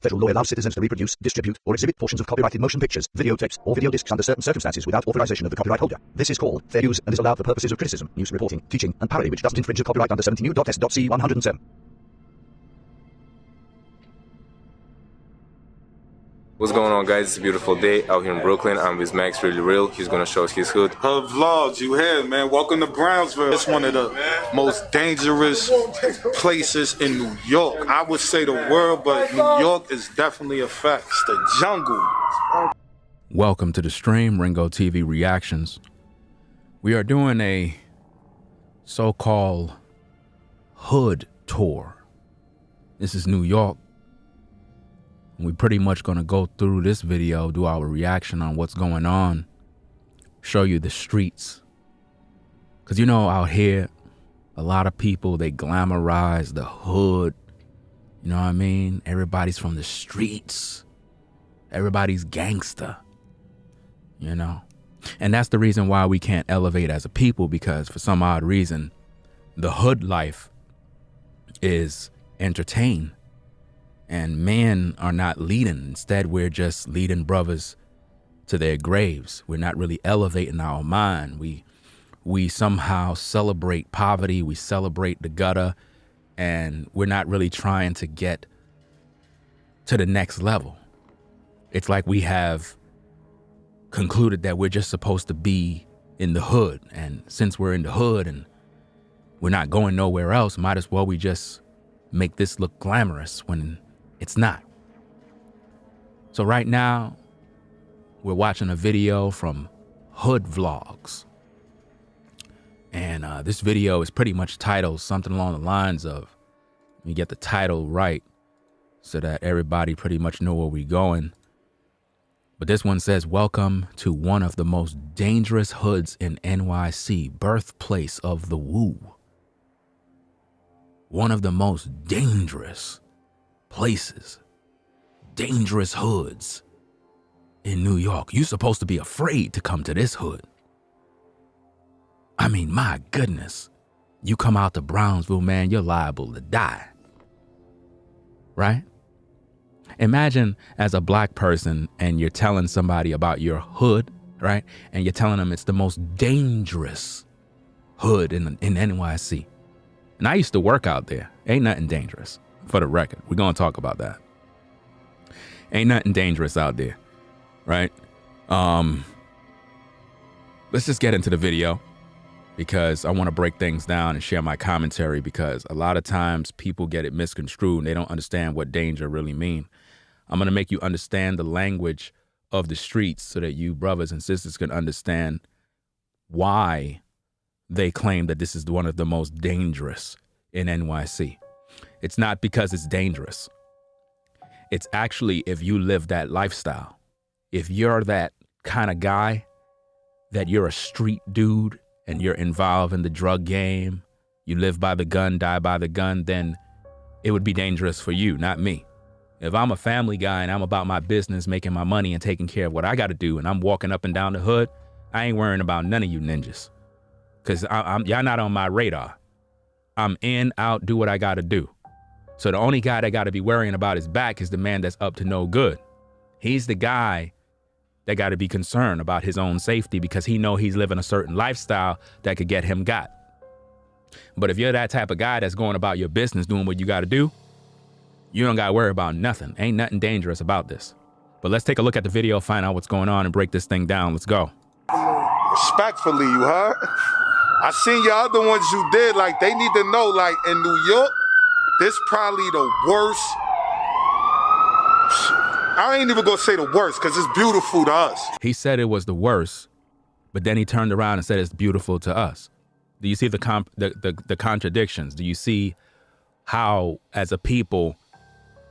Federal law allows citizens to reproduce, distribute, or exhibit portions of copyrighted motion pictures, videotapes, or video discs under certain circumstances without authorization of the copyright holder. This is called fair use and is allowed for purposes of criticism, news reporting, teaching, and parody which doesn't infringe the copyright under 17 U.S.C. 107. What's going on, guys? It's a beautiful day out here in Brooklyn. I'm with Max Really Real. He's gonna show us his hood. Hood vlogs, you here, man. Welcome to Brownsville. It's one of the most dangerous places in New York. I would say the world, but New York is definitely a fact. It's the jungle. Welcome to the stream, Ringo TV Reactions. We are doing a so-called hood tour. This is New York. We pretty much gonna go through this video, do our reaction on what's going on, show you the streets. Cause you know, out here, a lot of people, they glamorize the hood. You know what I mean? Everybody's from the streets. Everybody's gangster, you know? And that's the reason why we can't elevate as a people, because for some odd reason, the hood life is entertained. And men are not leading. Instead, we're just leading brothers to their graves. We're not really elevating our mind. We somehow celebrate poverty. We celebrate the gutter. And we're not really trying to get to the next level. It's like we have concluded that we're just supposed to be in the hood. And since we're in the hood and we're not going nowhere else, might as well we just make this look glamorous when it's not. So right now, we're watching a video from Hood Vlogs. And this video is pretty much titled something along the lines of, you get the title right so that everybody pretty much know where we're going. But this one says, welcome to one of the most dangerous hoods in NYC, birthplace of the Wooo. One of the most dangerous places, dangerous hoods in New York. You're supposed to be afraid to come to this hood. I mean, my goodness, you come out to Brownsville, man, you're liable to die, right? Imagine as a black person and you're telling somebody about your hood, right? And you're telling them it's the most dangerous hood in NYC. And I used to work out there. Ain't nothing dangerous. For the record, we're gonna talk about that. Ain't nothing dangerous out there, right? Let's just get into the video because I want to break things down and share my commentary, because a lot of times people get it misconstrued and they don't understand what danger really mean. I'm gonna make you understand the language of the streets so that you brothers and sisters can understand why they claim that this is one of the most dangerous in NYC. It's not because it's dangerous. It's actually if you live that lifestyle. If you're that kind of guy, that you're a street dude and you're involved in the drug game, you live by the gun, die by the gun, then it would be dangerous for you, not me. If I'm a family guy and I'm about my business, making my money and taking care of what I got to do, and I'm walking up and down the hood, I ain't worrying about none of you ninjas. Because y'all not on my radar. I'm in, out, do what I got to do. So the only guy that got to be worrying about his back is the man that's up to no good. He's the guy that got to be concerned about his own safety because he know he's living a certain lifestyle that could get him got. But if you're that type of guy that's going about your business, doing what you got to do, you don't got to worry about nothing. Ain't nothing dangerous about this. But let's take a look at the video, find out what's going on, and break this thing down. Let's go. Respectfully, you heard? I seen your other ones you did. Like, they need to know, like, in New York, this probably the worst. I ain't even gonna say the worst because it's beautiful to us. He said it was the worst, but then he turned around and said it's beautiful to us. Do you see the contradictions? Do you see how, as a people,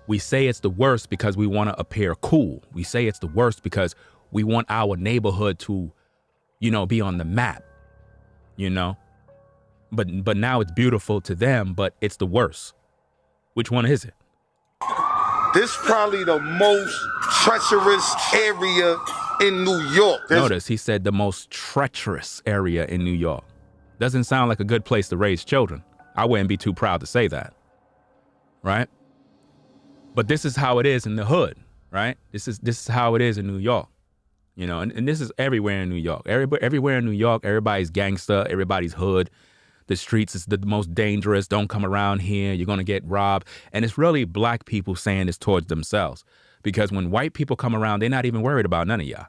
we say it's the worst because we want to appear cool? We say it's the worst because we want our neighborhood to, you know, be on the map, you know? But now it's beautiful to them, but it's the worst. Which one is it? This probably the most treacherous area in New York. Notice he said the most treacherous area in New York. Doesn't sound like a good place to raise children. I wouldn't be too proud to say that, right? But this is how it is in the hood, right? This is how it is in New York. You know, and this is everywhere in New York. Everywhere in New York, everybody's gangster, everybody's hood. The streets is the most dangerous. Don't come around here. You're going to get robbed. And it's really black people saying this towards themselves. Because when white people come around, they're not even worried about none of y'all.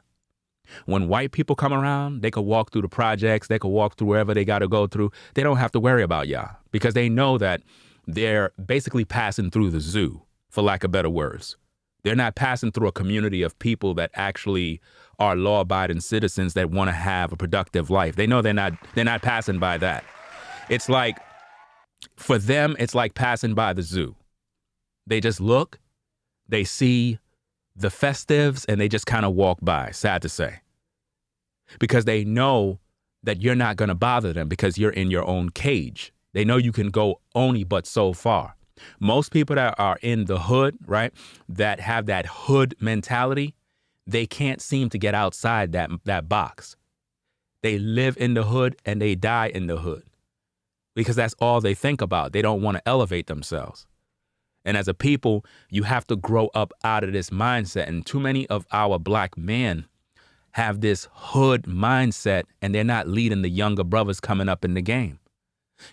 When white people come around, they could walk through the projects. They could walk through wherever they got to go through. They don't have to worry about y'all because they know that they're basically passing through the zoo, for lack of better words. They're not passing through a community of people that actually are law-abiding citizens that want to have a productive life. They know they're not passing by that. It's like, for them, it's like passing by the zoo. They just look, they see the festives, and they just kind of walk by, sad to say. Because they know that you're not going to bother them because you're in your own cage. They know you can go only but so far. Most people that are in the hood, right, that have that hood mentality, they can't seem to get outside that box. They live in the hood and they die in the hood because that's all they think about. They don't want to elevate themselves. And as a people, you have to grow up out of this mindset. And too many of our black men have this hood mindset and they're not leading the younger brothers coming up in the game.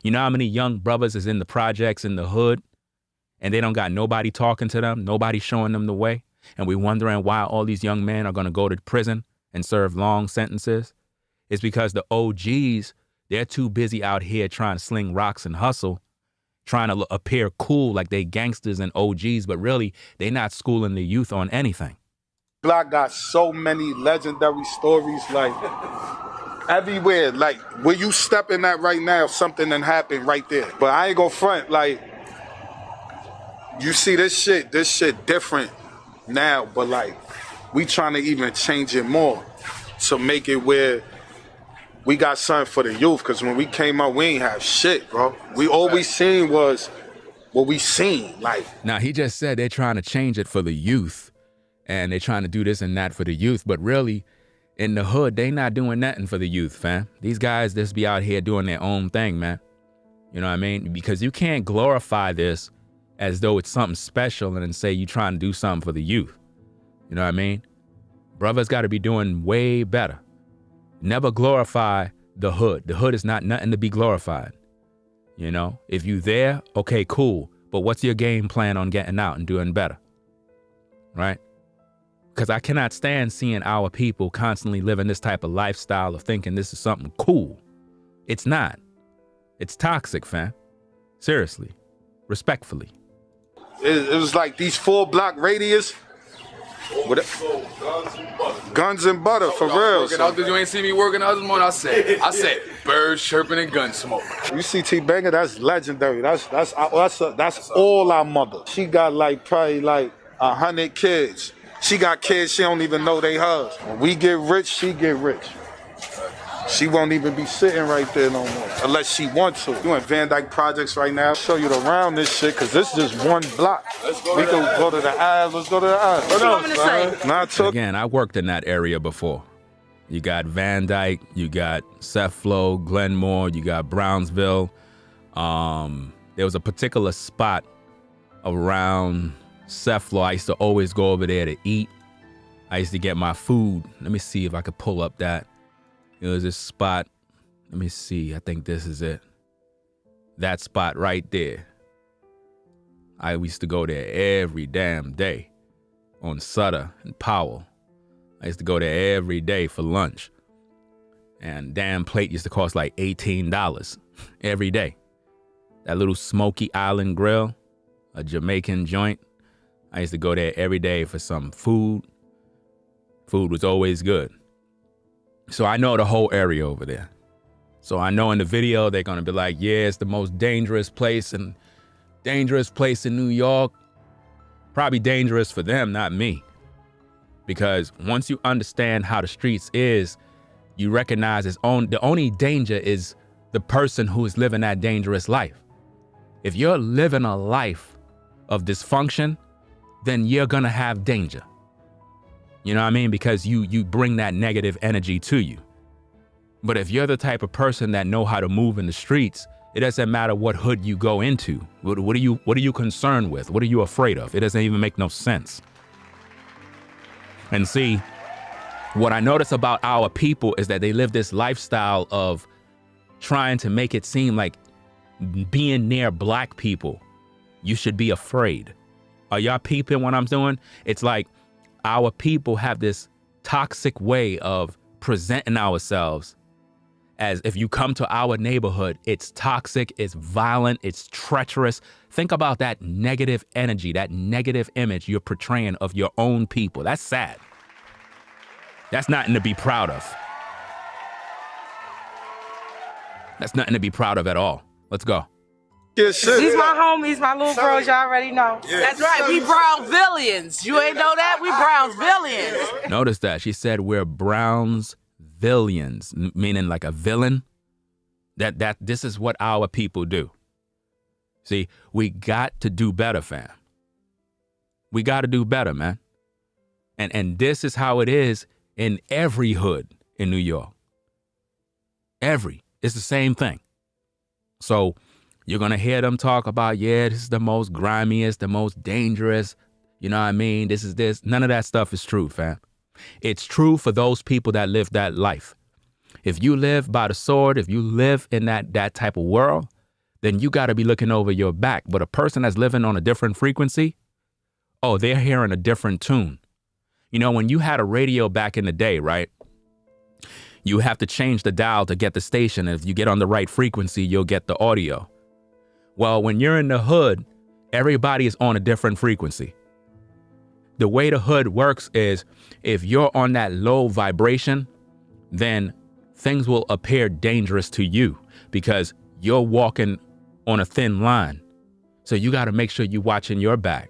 You know how many young brothers is in the projects in the hood and they don't got nobody talking to them, nobody showing them the way? And we're wondering why all these young men are going to go to prison and serve long sentences. It's because the OGs, they're too busy out here trying to sling rocks and hustle, trying to appear cool like they gangsters and OGs, but really they're not schooling the youth on anything. Block got so many legendary stories, like everywhere. Like where you step in that right now, something done happened right there. But I ain't gonna front, like you see this shit different now, but like we trying to even change it more to make it where we got something for the youth. Cause when we came out, we ain't have shit, bro. All we seen was what we seen. Like now, he just said they're trying to change it for the youth, and they're trying to do this and that for the youth. But really, in the hood, they not doing nothing for the youth, fam. These guys just be out here doing their own thing, man. You know what I mean? Because you can't glorify this as though it's something special and then say you trying to do something for the youth. You know what I mean? Brothers got to be doing way better. Never glorify the hood. The hood is not nothing to be glorified. You know, if you there, okay, cool. But what's your game plan on getting out and doing better? Right? Because I cannot stand seeing our people constantly living this type of lifestyle of thinking this is something cool. It's not. It's toxic, fam. Seriously. Respectfully. it was like these 4-block radius. Guns and butter, for real. You ain't see me working the other morning. I said, birds chirping and gun smoke. You see T Banger, that's legendary. That's all our mother. She got like probably like 100 kids. She got kids she don't even know they hers. When we get rich, she get rich. She won't even be sitting right there no more, unless she wants to. You in Van Dyke Projects right now. I'll show you around this shit, because this is just one block. We can go to the Ave. Let's go to the Ave. What you want me to say? Again, I worked in that area before. You got Van Dyke, you got Sethflow, Glenmore, you got Brownsville. There was a particular spot around Sethflow. I used to always go over there to eat. I used to get my food. Let me see if I could pull up that. It was this spot. Let me see. I think this is it. That spot right there. I used to go there every damn day on Sutter and Powell. I used to go there every day for lunch. And damn plate used to cost like $18 every day. That little Smoky Island grill, a Jamaican joint. I used to go there every day for some food. Food was always good. So I know the whole area over there. So I know in the video they're gonna be like, yeah, it's the most dangerous place in New York. Probably dangerous for them, not me. Because once you understand how the streets is, you recognize the only danger is the person who is living that dangerous life. If you're living a life of dysfunction, then you're gonna have danger. You know what I mean? Because you bring that negative energy to you. But if you're the type of person that know how to move in the streets It doesn't matter what hood you go into. What are you concerned with? What are you afraid of? It doesn't even make no sense. And see, what I notice about our people is that they live this lifestyle of trying to make it seem like being near black people, you should be afraid. Are y'all peeping what I'm doing? It's like our people have this toxic way of presenting ourselves as if you come to our neighborhood, it's toxic, it's violent, it's treacherous. Think about that negative energy, that negative image you're portraying of your own people. That's sad. That's nothing to be proud of. That's nothing to be proud of at all. Let's go. These my homies, my little girls, y'all already know. Yeah. That's right, we Brownsvillians. You ain't know that? We Brownsvillians. Notice that she said we're Brownsvillians, meaning like a villain. That this is what our people do. See, we got to do better, fam. We got to do better, man. And this is how it is in every hood in New York. It's the same thing. So you're going to hear them talk about, yeah, this is the most grimiest, the most dangerous. You know what I mean? This is this. None of that stuff is true, fam. It's true for those people that live that life. If you live by the sword, if you live in that type of world, then you got to be looking over your back. But a person that's living on a different frequency, oh, they're hearing a different tune. You know, when you had a radio back in the day, right? You have to change the dial to get the station. If you get on the right frequency, you'll get the audio. Well, when you're in the hood, everybody is on a different frequency. The way the hood works is if you're on that low vibration, then things will appear dangerous to you because you're walking on a thin line. So you got to make sure you're watching your back.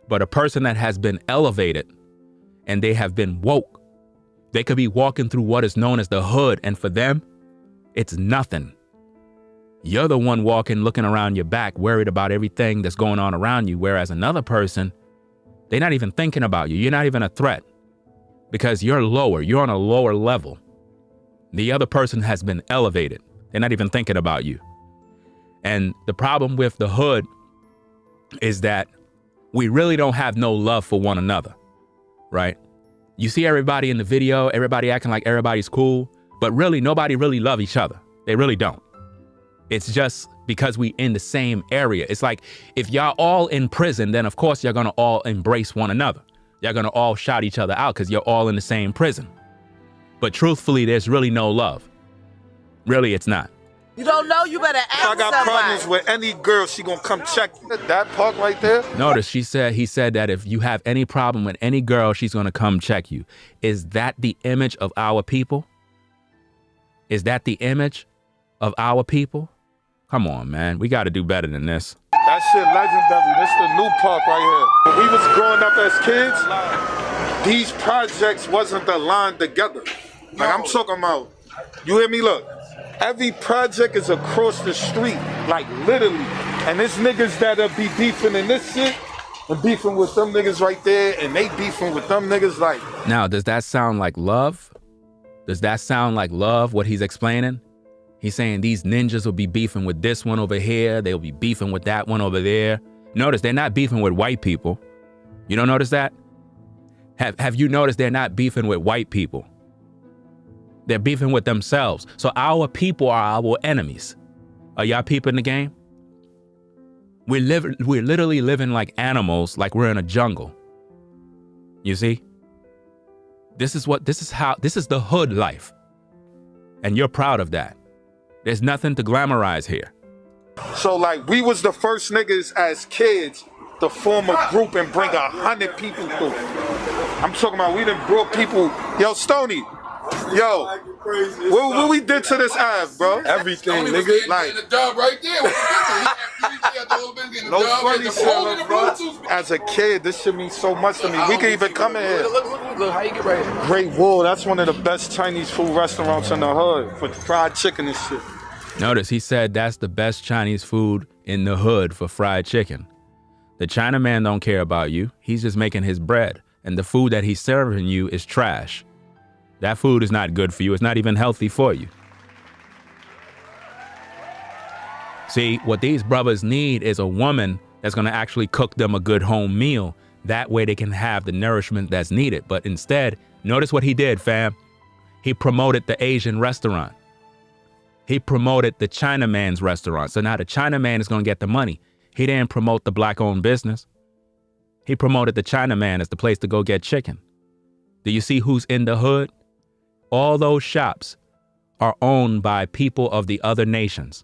But a person that has been elevated and they have been woke, they could be walking through what is known as the hood, and for them, it's nothing. You're the one walking, looking around your back, worried about everything that's going on around you, whereas another person, they're not even thinking about you. You're not even a threat because you're lower. You're on a lower level. The other person has been elevated. They're not even thinking about you. And the problem with the hood is that we really don't have no love for one another, right? You see everybody in the video, everybody acting like everybody's cool, but really nobody really love each other. They really don't. It's just because we in the same area. It's like if y'all all in prison, then of course you're gonna all embrace one another. You're gonna all shout each other out because you're all in the same prison. But truthfully, there's really no love. Really, it's not. You don't know, you better ask I got somebody. problems with any girl, she gonna come check that park right there. Notice he said that if you have any problem with any girl, she's gonna come check you. Is that the image of our people? Is that the image of our people? Come on, man. We gotta do better than this. That shit legendary. This the new park right here. When we was growing up as kids, these projects wasn't aligned together. Like I'm talking about, you hear me? Look. Every project is across the street, like literally. And there's niggas that'll be beefing in this shit and beefing with them niggas right there, and they beefing with them niggas like. Now, does that sound like love? Does that sound like love, what he's explaining? He's saying these ninjas will be beefing with this one over here. They'll be beefing with that one over there. Notice they're not beefing with white people. You don't notice that? Have you noticed they're not beefing with white people? They're beefing with themselves. So our people are our enemies. Are y'all peeping the game? We're literally living like animals, like we're in a jungle. You see? This is the hood life. And you're proud of that. There's nothing to glamorize here. So like we was the first niggas as kids to form a group and bring 100 people through. I'm talking about we done brought people. Yo, Stoney. Yo, what we did to this Ave, bro? Everything, nigga. Like, the dub right there. no funny shit, bro. As a kid, this shit means so much to me. We can even come in here. Look, how you get right here? Great Wool, that's one of the best Chinese food restaurants in the hood for fried chicken and shit. Notice he said that's the best Chinese food in the hood for fried chicken. The Chinaman don't care about you. He's just making his bread. And the food that he's serving you is trash. That food is not good for you. It's not even healthy for you. See, what these brothers need is a woman that's going to actually cook them a good home meal. That way they can have the nourishment that's needed. But instead, notice what he did, fam. He promoted the Asian restaurant. He promoted the Chinaman's restaurant. So now the Chinaman is going to get the money. He didn't promote the black-owned business. He promoted the Chinaman as the place to go get chicken. Do you see who's in the hood? All those shops are owned by people of the other nations.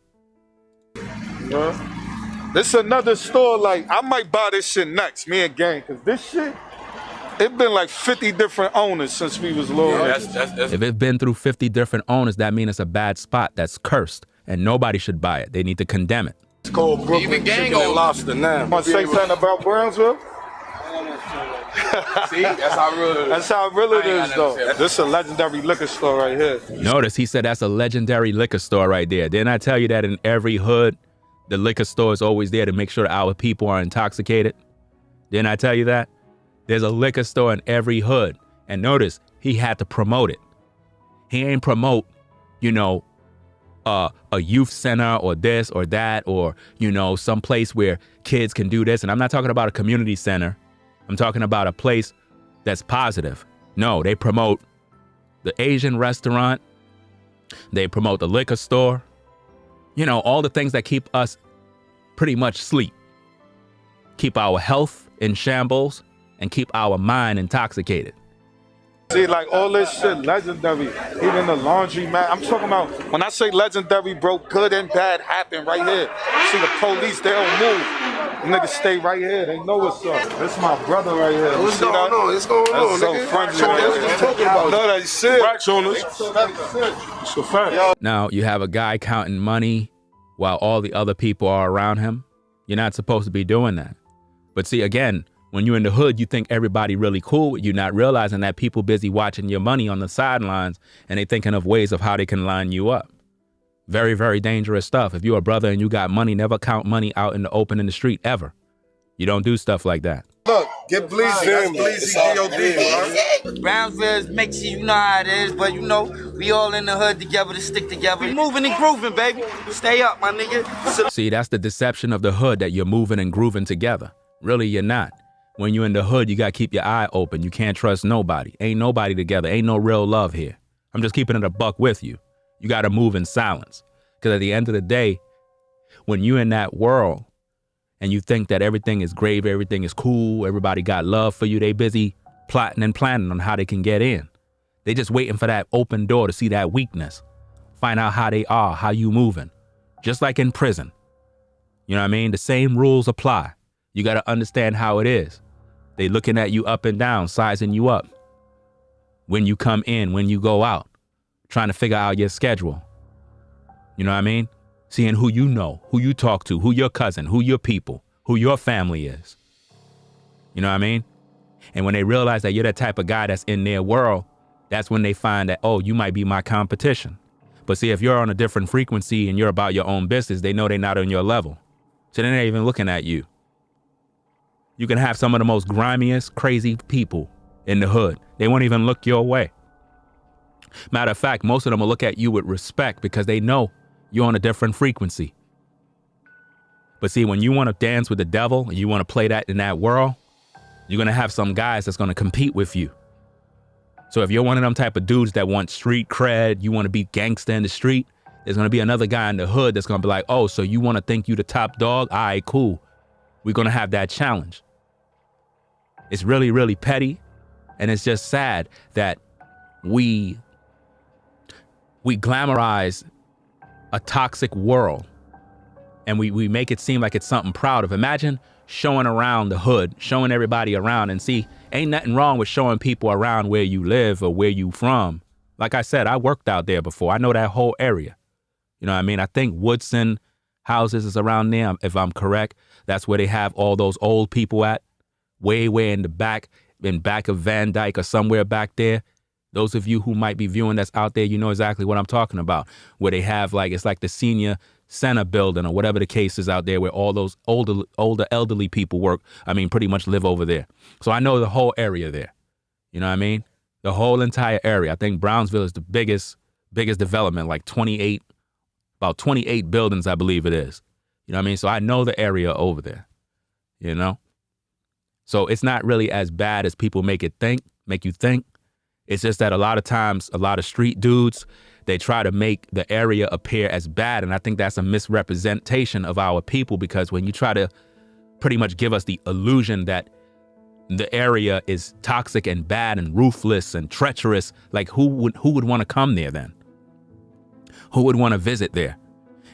This another store, like, I might buy this shit next, me and gang, because this shit, it been like 50 different owners since we was little. Yeah, If it's been through 50 different owners, that means it's a bad spot that's cursed, and nobody should buy it. They need to condemn it. It's called Brooklyn Chicken and Lobster now. Want to say something about Brownsville? See, that's how real it is. That's how real it is, though. This is a legendary liquor store right here. Notice he said that's a legendary liquor store right there. Didn't I tell you that in every hood, the liquor store is always there to make sure our people are intoxicated? Didn't I tell you that? There's a liquor store in every hood. And notice, he had to promote it. He ain't promote, a youth center or this or that or, some place where kids can do this. And I'm not talking about a community center. I'm talking about a place that's positive. No, they promote the Asian restaurant. They promote the liquor store. All the things that keep us pretty much sleep. Keep our health in shambles and keep our mind intoxicated. See, like all this shit legendary. Even the laundry, man. I'm talking about, when I say legendary, bro, good and bad happen right here. See the police, they don't move. The niggas stay right here. They know what's up. This is my brother right here. What's going on? What's going on, so nigga? friendly. What you talking about? No, that's shit. Racks on us. It's a fact. Now, you have a guy counting money while all the other people are around him. You're not supposed to be doing that. But see, again, when you're in the hood, you think everybody really cool with you, not realizing that people busy watching your money on the sidelines and they thinking of ways of how they can line you up. Very, very dangerous stuff. If you're a brother and you got money, never count money out in the open in the street, ever. You don't do stuff like that. Look, get Bleezy. That's Bleezy G.O.D., right? Brownsville makes you know how it is, but we all in the hood together to stick together. We moving and grooving, baby. Stay up, my nigga. See, that's the deception of the hood, that you're moving and grooving together. Really, you're not. When you're in the hood, you got to keep your eye open. You can't trust nobody. Ain't nobody together. Ain't no real love here. I'm just keeping it a buck with you. You got to move in silence. Because at the end of the day, when you're in that world and you think that everything is great, everything is cool, everybody got love for you, they busy plotting and planning on how they can get in. They just waiting for that open door to see that weakness. Find out how they are, how you moving. Just like in prison. You know what I mean? The same rules apply. You got to understand how it is. They looking at you up and down, sizing you up. When you come in, when you go out, trying to figure out your schedule. You know what I mean? Seeing who you know, who you talk to, who your cousin, who your people, who your family is. You know what I mean? And when they realize that you're that type of guy that's in their world, that's when they find that, oh, you might be my competition. But see, if you're on a different frequency and you're about your own business, they know they're not on your level. So they're not even looking at you. You can have some of the most grimiest, crazy people in the hood. They won't even look your way. Matter of fact, most of them will look at you with respect because they know you're on a different frequency. But see, when you want to dance with the devil and you want to play that in that world, you're going to have some guys that's going to compete with you. So if you're one of them type of dudes that want street cred, you want to be gangster in the street, there's going to be another guy in the hood that's going to be like, oh, so you want to think you the top dog? All right, cool. We're going to have that challenge. It's really, really petty. And it's just sad that we glamorize a toxic world and we make it seem like it's something proud of. Imagine showing around the hood, showing everybody around, and see, ain't nothing wrong with showing people around where you live or where you from. Like I said, I worked out there before. I know that whole area. You know what I mean? I think Woodson houses is around there, if I'm correct. That's where they have all those old people at, way in the back of Van Dyke or somewhere back there. Those of you who might be viewing that's out there, you know exactly what I'm talking about, where they have it's like the senior center building or whatever the case is out there where all those older elderly people work. I mean, pretty much live over there. So I know the whole area there. You know what I mean? The whole entire area. I think Brownsville is the biggest development, like about 28 buildings, I believe it is. You know what I mean? So I know the area over there, you know? So it's not really as bad as people make you think. It's just that a lot of times, a lot of street dudes, they try to make the area appear as bad. And I think that's a misrepresentation of our people, because when you try to pretty much give us the illusion that the area is toxic and bad and ruthless and treacherous, like who would want to come there then? Who would want to visit there?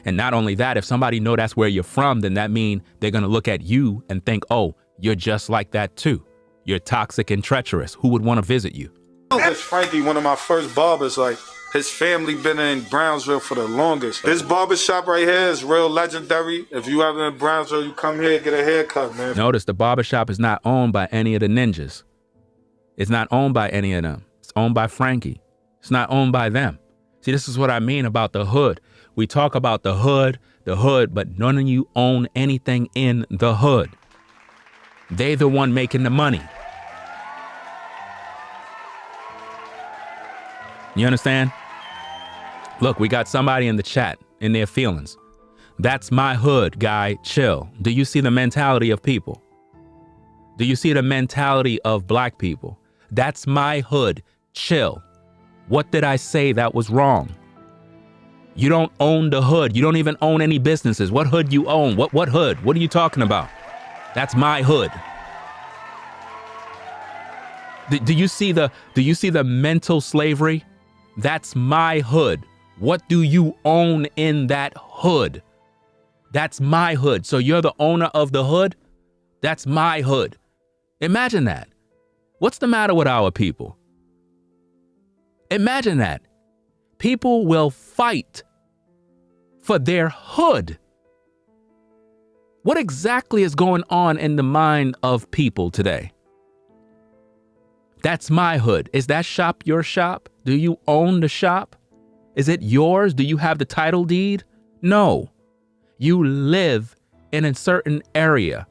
And not only that, if somebody know that's where you're from, then that means they're going to look at you and think, oh, you're just like that too. You're toxic and treacherous. Who would want to visit you? This Frankie, one of my first barbers, like his family been in Brownsville for the longest. This barbershop right here is real legendary. If you ever in Brownsville, you come here, get a haircut, man. Notice the barbershop is not owned by any of the ninjas. It's not owned by any of them. It's owned by Frankie. It's not owned by them. See, this is what I mean about the hood. We talk about the hood, but none of you own anything in the hood. They the one making the money. You understand? Look, we got somebody in the chat in their feelings. That's my hood, guy. Chill. Do you see the mentality of people? Do you see the mentality of black people? That's my hood. Chill. What did I say that was wrong? You don't own the hood. You don't even own any businesses. What hood you own? What hood? What are you talking about? That's my hood. Do you see the mental slavery? That's my hood. What do you own in that hood? That's my hood. So you're the owner of the hood? That's my hood. Imagine that. What's the matter with our people? Imagine that. People will fight for their hood. What exactly is going on in the mind of people today? That's my hood. Is that shop your shop? Do you own the shop? Is it yours? Do you have the title deed? No. You live in a certain area.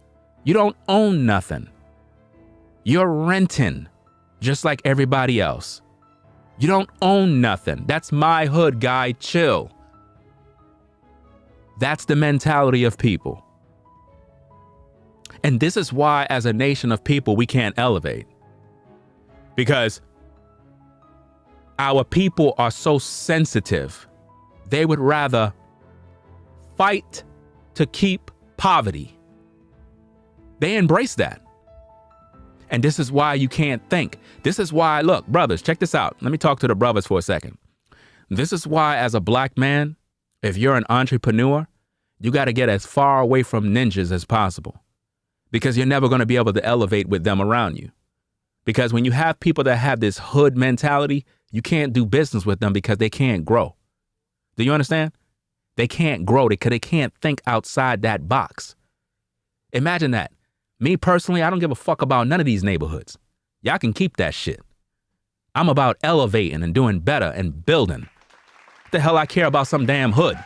You don't own nothing. You're renting just like everybody else. You don't own nothing. That's my hood, guy. Chill. That's the mentality of people. And this is why, as a nation of people, we can't elevate. Because our people are so sensitive. They would rather fight to keep poverty. They embrace that. And this is why you can't think. This is why, look, brothers, check this out. Let me talk to the brothers for a second. This is why, as a black man, if you're an entrepreneur, you got to get as far away from ninjas as possible, because you're never going to be able to elevate with them around you. Because when you have people that have this hood mentality, you can't do business with them because they can't grow. Do you understand? They can't grow because they can't think outside that box. Imagine that. Me personally, I don't give a fuck about none of these neighborhoods. Y'all can keep that shit. I'm about elevating and doing better and building. What the hell I care about some damn hood?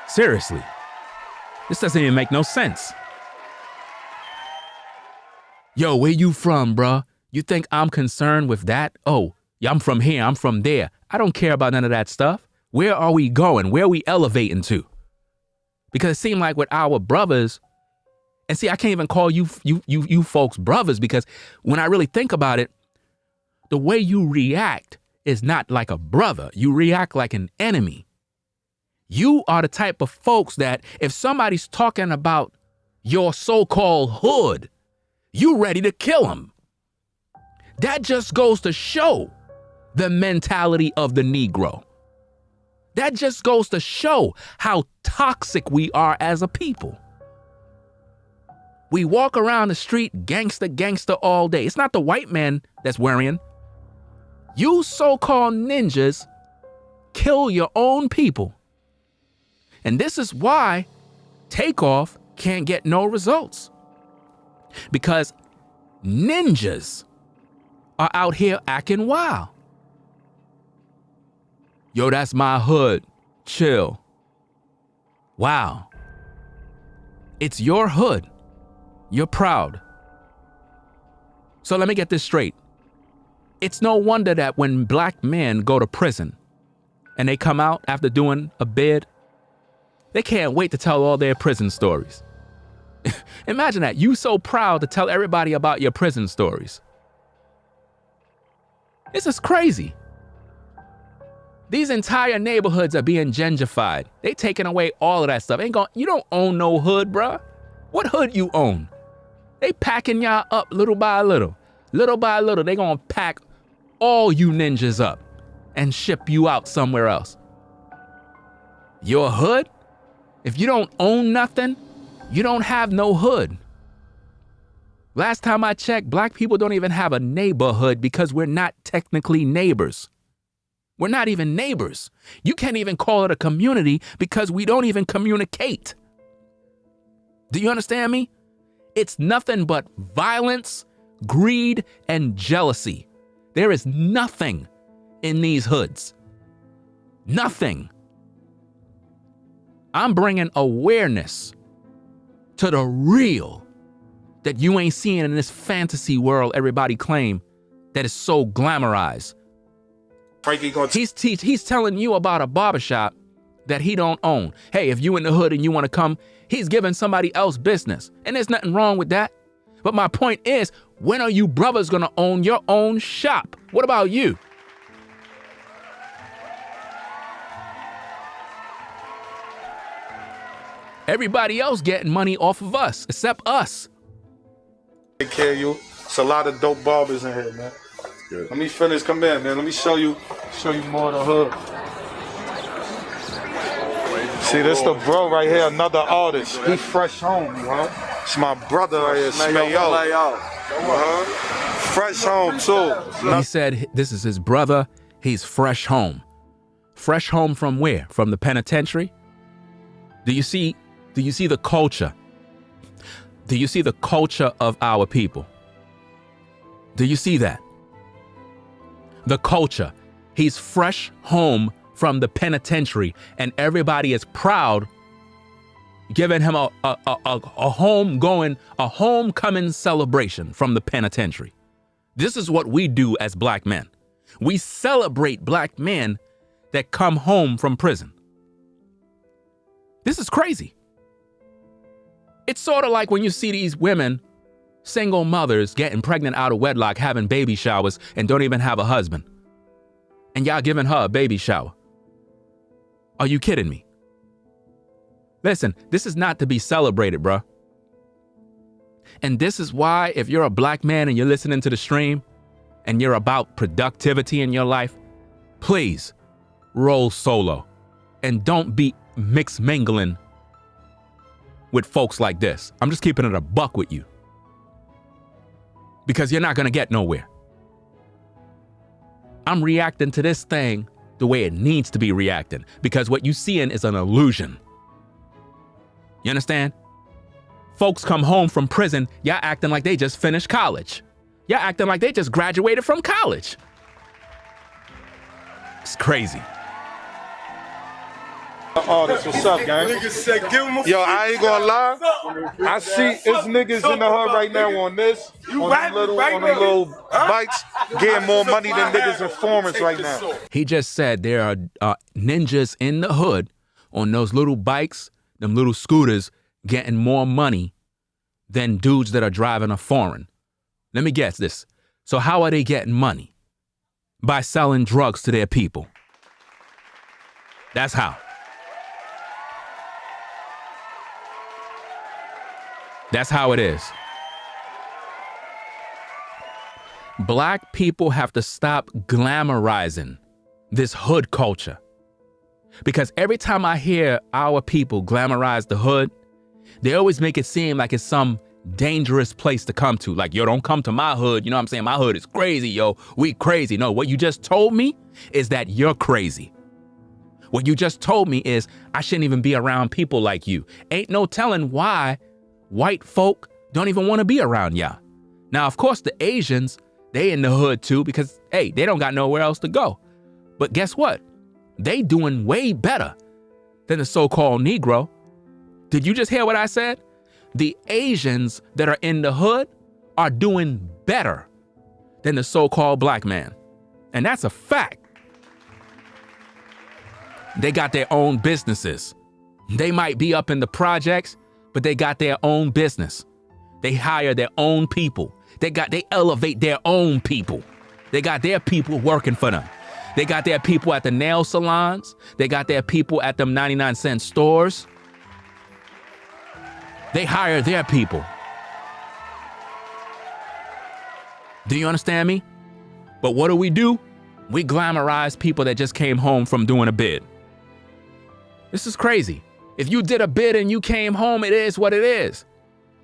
Seriously. This doesn't even make no sense. Yo, where you from, bruh? You think I'm concerned with that? Oh, yeah, I'm from here, I'm from there. I don't care about none of that stuff. Where are we going? Where are we elevating to? Because it seemed like with our brothers, and see, I can't even call you folks brothers, because when I really think about it, the way you react is not like a brother. You react like an enemy. You are the type of folks that if somebody's talking about your so-called hood, you ready to kill them. That just goes to show the mentality of the Negro. That just goes to show how toxic we are as a people. We walk around the street gangster all day. It's not the white man that's worrying. You so-called ninjas kill your own people. And this is why Takeoff can't get no results. Because ninjas are out here acting wild. Yo, that's my hood. Chill. Wow. It's your hood. You're proud. So let me get this straight. It's no wonder that when black men go to prison and they come out after doing a bid, They can't wait to tell all their prison stories. Imagine that. You so proud to tell everybody about your prison stories. This is crazy. These entire neighborhoods are being gentrified. They taking away all of that stuff. You don't own no hood, bruh. What hood you own? They packing y'all up little by little. Little by little, they gonna pack all you ninjas up and ship you out somewhere else. Your hood? If you don't own nothing, you don't have no hood. Last time I checked, black people don't even have a neighborhood because we're not technically neighbors. We're not even neighbors. You can't even call it a community because we don't even communicate. Do you understand me? It's nothing but violence, greed, and jealousy. There is nothing in these hoods. Nothing. I'm bringing awareness to the real that you ain't seeing in this fantasy world everybody claim that is so glamorized. He's telling you about a barbershop that he don't own. Hey, if you in the hood and you want to come, he's giving somebody else business. And there's nothing wrong with that. But my point is, when are you brothers gonna own your own shop? What about you? Everybody else getting money off of us, except us. Take care of you. It's a lot of dope barbers in here, man. Good. Let me finish. Come in, man. Let me show you more of the hood. See, this the bro right here, another artist. He fresh home, bro. It's my brother right here, Smayo. Fresh home, too. He said this is his brother. He's fresh home. Fresh home from where? From the penitentiary? Do you see the culture? Do you see the culture of our people? Do you see that? The culture. He's fresh home from the penitentiary, and everybody is proud, giving him a homecoming celebration from the penitentiary. This is what we do as black men. We celebrate black men that come home from prison. This is crazy. It's sort of like when you see these women, single mothers, getting pregnant out of wedlock, having baby showers, and don't even have a husband. And y'all giving her a baby shower. Are you kidding me? Listen, this is not to be celebrated, bruh. And this is why, if you're a black man and you're listening to the stream and you're about productivity in your life, please roll solo and don't be mixed mingling with folks like this. I'm just keeping it a buck with you, because you're not going to get nowhere. I'm reacting to this thing the way it needs to be reacting, because what you seeing is an illusion. You understand? Folks come home from prison, y'all acting like they just finished college. Y'all acting like they just graduated from college. It's crazy. Artist, what's up, gang? Yo, I ain't gonna lie. I see it's niggas in the hood right now on this, on the little bikes, getting more money than niggas in foreigns right now. He just said there are ninjas in the hood on those little bikes, them little scooters, getting more money than dudes that are driving a foreign. Let me guess this. So how are they getting money? By selling drugs to their people. That's how. That's how it is. Black people have to stop glamorizing this hood culture. Because every time I hear our people glamorize the hood, they always make it seem like it's some dangerous place to come to. Like, yo, don't come to my hood. You know what I'm saying? My hood is crazy, yo. We crazy. No, what you just told me is that you're crazy. What you just told me is I shouldn't even be around people like you. Ain't no telling why white folk don't even want to be around y'all. Now, of course, the Asians, they in the hood too, because, hey, they don't got nowhere else to go. But guess what? They doing way better than the so-called Negro. Did you just hear what I said? The Asians that are in the hood are doing better than the so-called black man. And that's a fact. They got their own businesses. They might be up in the projects, but they got their own business. They hire their own people. They elevate their own people. They got their people working for them. They got their people at the nail salons. They got their people at them 99-cent stores. They hire their people. Do you understand me? But what do? We glamorize people that just came home from doing a bid. This is crazy. If you did a bid and you came home, it is what it is.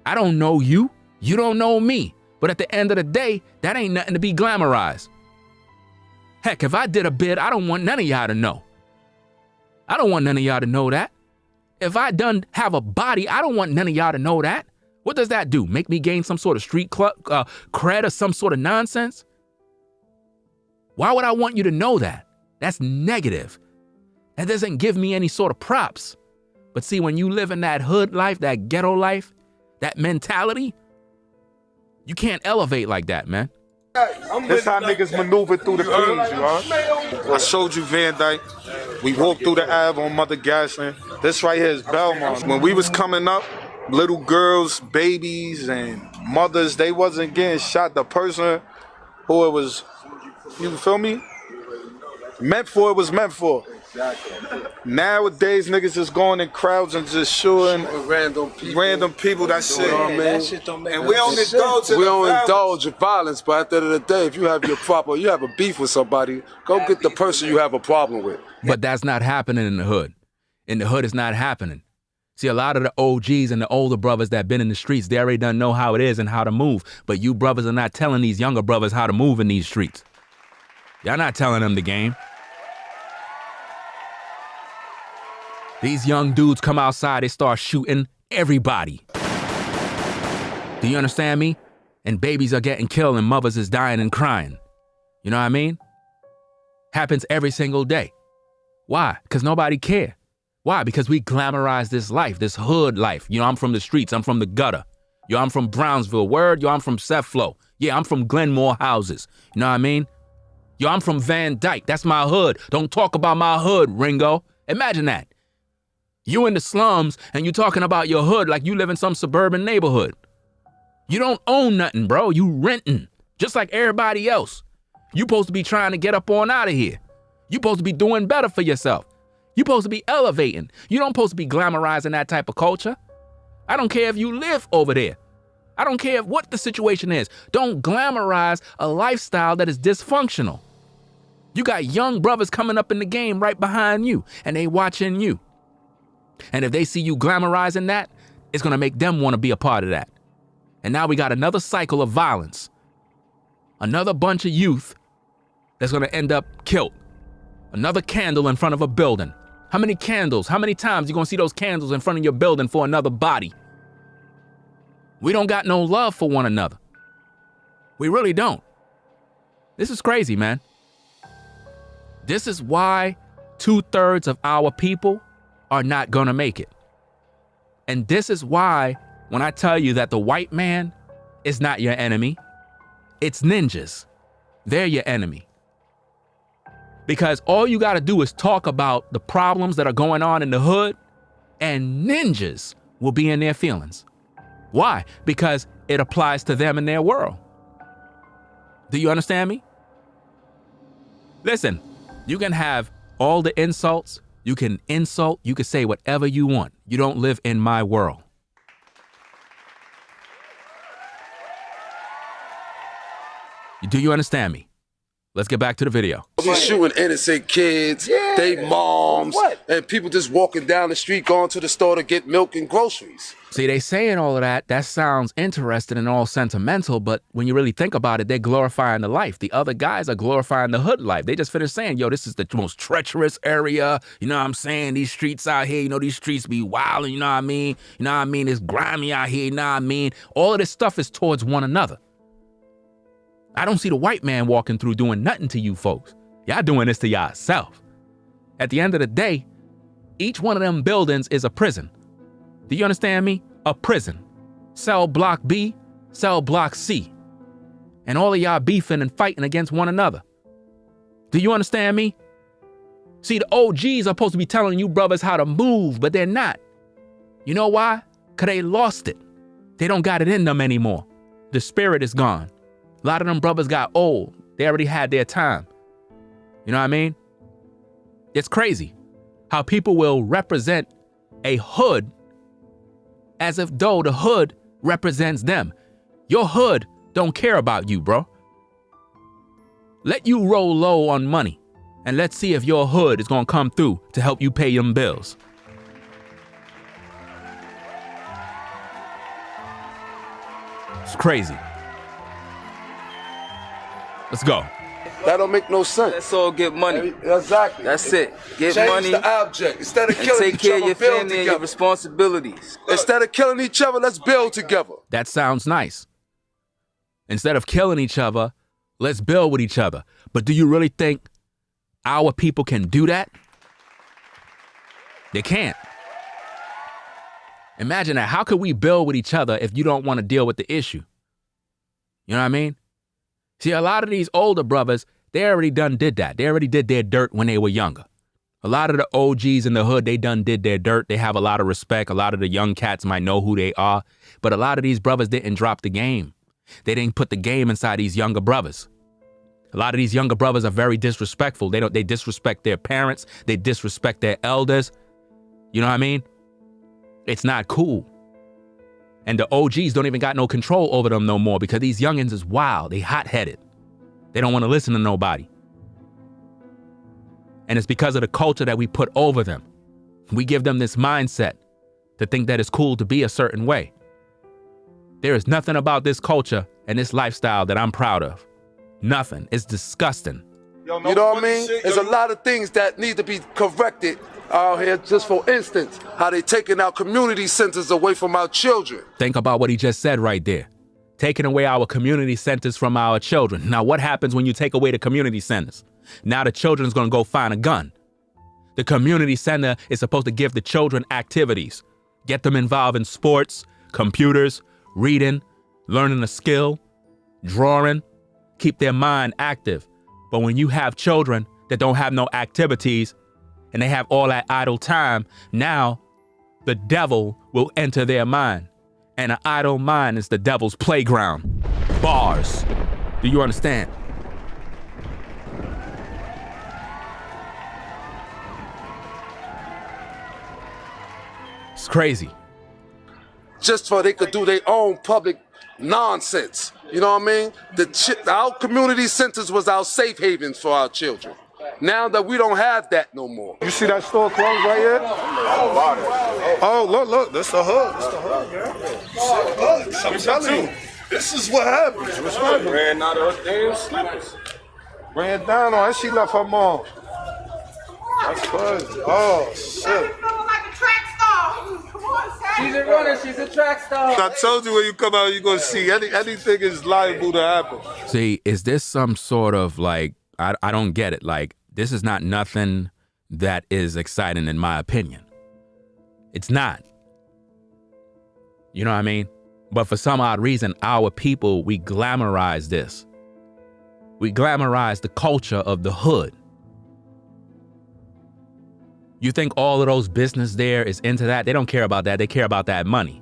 I don't know you. You don't know me. But at the end of the day, that ain't nothing to be glamorized. Heck, if I did a bid, I don't want none of y'all to know. I don't want none of y'all to know that. If I done have a body, I don't want none of y'all to know that. What does that do? Make me gain some sort of street cred or some sort of nonsense? Why would I want you to know that? That's negative. That doesn't give me any sort of props. But see, when you live in that hood life, that ghetto life, that mentality, you can't elevate like that, man. This how niggas maneuver through the things, you heard? I showed you Van Dyke. We walked through the Ave on Mother Gaslin. This right here is Belmont. When we was coming up, little girls, babies, and mothers, they wasn't getting shot. The person who it was, you feel me? Meant for, it was meant for. Nowadays, niggas is going in crowds and just shooting random people. That's it. And we don't indulge in violence, but at the end of the day, if you have you have a beef with somebody, go get the person you have a problem with. But that's not happening in the hood. In the hood, it's not happening. See, a lot of the OGs and the older brothers that been in the streets, they already done know how it is and how to move. But you brothers are not telling these younger brothers how to move in these streets. Y'all not telling them the game. These young dudes come outside, they start shooting everybody. Do you understand me? And babies are getting killed and mothers is dying and crying. You know what I mean? Happens every single day. Why? Because nobody care. Why? Because we glamorize this life, this hood life. You know, I'm from the streets, I'm from the gutter. Yo, I'm from Brownsville. Word, yo, I'm from Sethflow. Yeah, I'm from Glenmore houses. You know what I mean? Yo, I'm from Van Dyke. That's my hood. Don't talk about my hood, Ringo. Imagine that. You in the slums and you talking about your hood like you live in some suburban neighborhood. You don't own nothing, bro. You renting, just like everybody else. You supposed to be trying to get up on out of here. You supposed to be doing better for yourself. You supposed to be elevating. You don't supposed to be glamorizing that type of culture. I don't care if you live over there. I don't care what the situation is. Don't glamorize a lifestyle that is dysfunctional. You got young brothers coming up in the game right behind you and they watching you. And if they see you glamorizing that, it's going to make them want to be a part of that. And now we got another cycle of violence. Another bunch of youth that's going to end up killed. Another candle in front of a building. How many candles? How many times you going to see those candles in front of your building for another body? We don't got no love for one another. We really don't. This is crazy, man. This is why 2/3 of our people are not gonna make it. And this is why when I tell you that the white man is not your enemy, it's ninjas. They're your enemy. Because all you gotta do is talk about the problems that are going on in the hood and ninjas will be in their feelings. Why? Because it applies to them in their world. Do you understand me? Listen, you can have all the insults. You can insult, you can say whatever you want. You don't live in my world. Do you understand me? Let's get back to the video. He's shooting innocent kids, they moms, and people just walking down the street going to the store to get milk and groceries. See, they saying all of that. That sounds interesting and all sentimental, but when you really think about it, they're glorifying the life. The other guys are glorifying the hood life. They just finished saying, yo, this is the most treacherous area. You know what I'm saying? These streets out here, you know, these streets be wild, you know what I mean? You know what I mean? It's grimy out here, you know what I mean? All of this stuff is towards one another. I don't see the white man walking through doing nothing to you folks. Y'all doing this to yourself. At the end of the day, each one of them buildings is a prison. Do you understand me? A prison. Cell block B, cell block C. And all of y'all beefing and fighting against one another. Do you understand me? See, the OGs are supposed to be telling you brothers how to move, but they're not. You know why? Because they lost it. They don't got it in them anymore. The spirit is gone. A lot of them brothers got old. They already had their time. You know what I mean? It's crazy how people will represent a hood as if though the hood represents them. Your hood don't care about you, bro. Let you roll low on money, and let's see if your hood is gonna come through to help you pay them bills. It's crazy. Let's go. That don't make no sense. Let's all get money. Exactly. That's it. Get Change money. the object. Instead of killing Take each care of other, your build family and together. your responsibilities. Instead of killing each other, let's build together. That sounds nice. Instead of killing each other, let's build with each other. But do you really think our people can do that? They can't. Imagine that. How could we build with each other if you don't want to deal with the issue? You know what I mean? See, a lot of these older brothers, they already did that. They already did their dirt when they were younger. A lot of the OGs in the hood, they did their dirt. They have a lot of respect. A lot of the young cats might know who they are. But a lot of these brothers didn't drop the game. They didn't put the game inside these younger brothers. A lot of these younger brothers are very disrespectful. They disrespect their parents. They disrespect their elders. You know what I mean? It's not cool. And the OGs don't even got no control over them no more because these youngins is wild. They hot-headed. They don't want to listen to nobody. And it's because of the culture that we put over them. We give them this mindset to think that it's cool to be a certain way. There is nothing about this culture and this lifestyle that I'm proud of. Nothing. It's disgusting. You know what I mean? There's a lot of things that need to be corrected out here. Just for instance, how they taking our community centers away from our children. Think about what he just said right there. Taking away our community centers from our children. Now, what happens when you take away the community centers? Now the children's gonna go find a gun. The community center is supposed to give the children activities, get them involved in sports, computers, reading, learning a skill, drawing, keep their mind active. But when you have children that don't have no activities and they have all that idle time, now the devil will enter their mind. And an idle mind is the devil's playground. Bars. Do you understand? It's crazy. Just so they could do their own public nonsense. You know what I mean? Our community centers was our safe havens for our children. Now that we don't have that no more. You see that store closed right here? Oh, look, that's the hood. I'm telling you, this is what happens. What's happening? Ran out of damn slippers. Ran down on her, she left her mom. That's crazy. Oh, shit. She's a runner, she's a track star. I told you when you come out, you're going to see anything is liable to happen. See, is this some sort of like, I don't get it. Like, this is not nothing that is exciting in my opinion. It's not. You know what I mean? But for some odd reason, our people, we glamorize this. We glamorize the culture of the hood. You think all of those business there is into that? They don't care about that. They care about that money.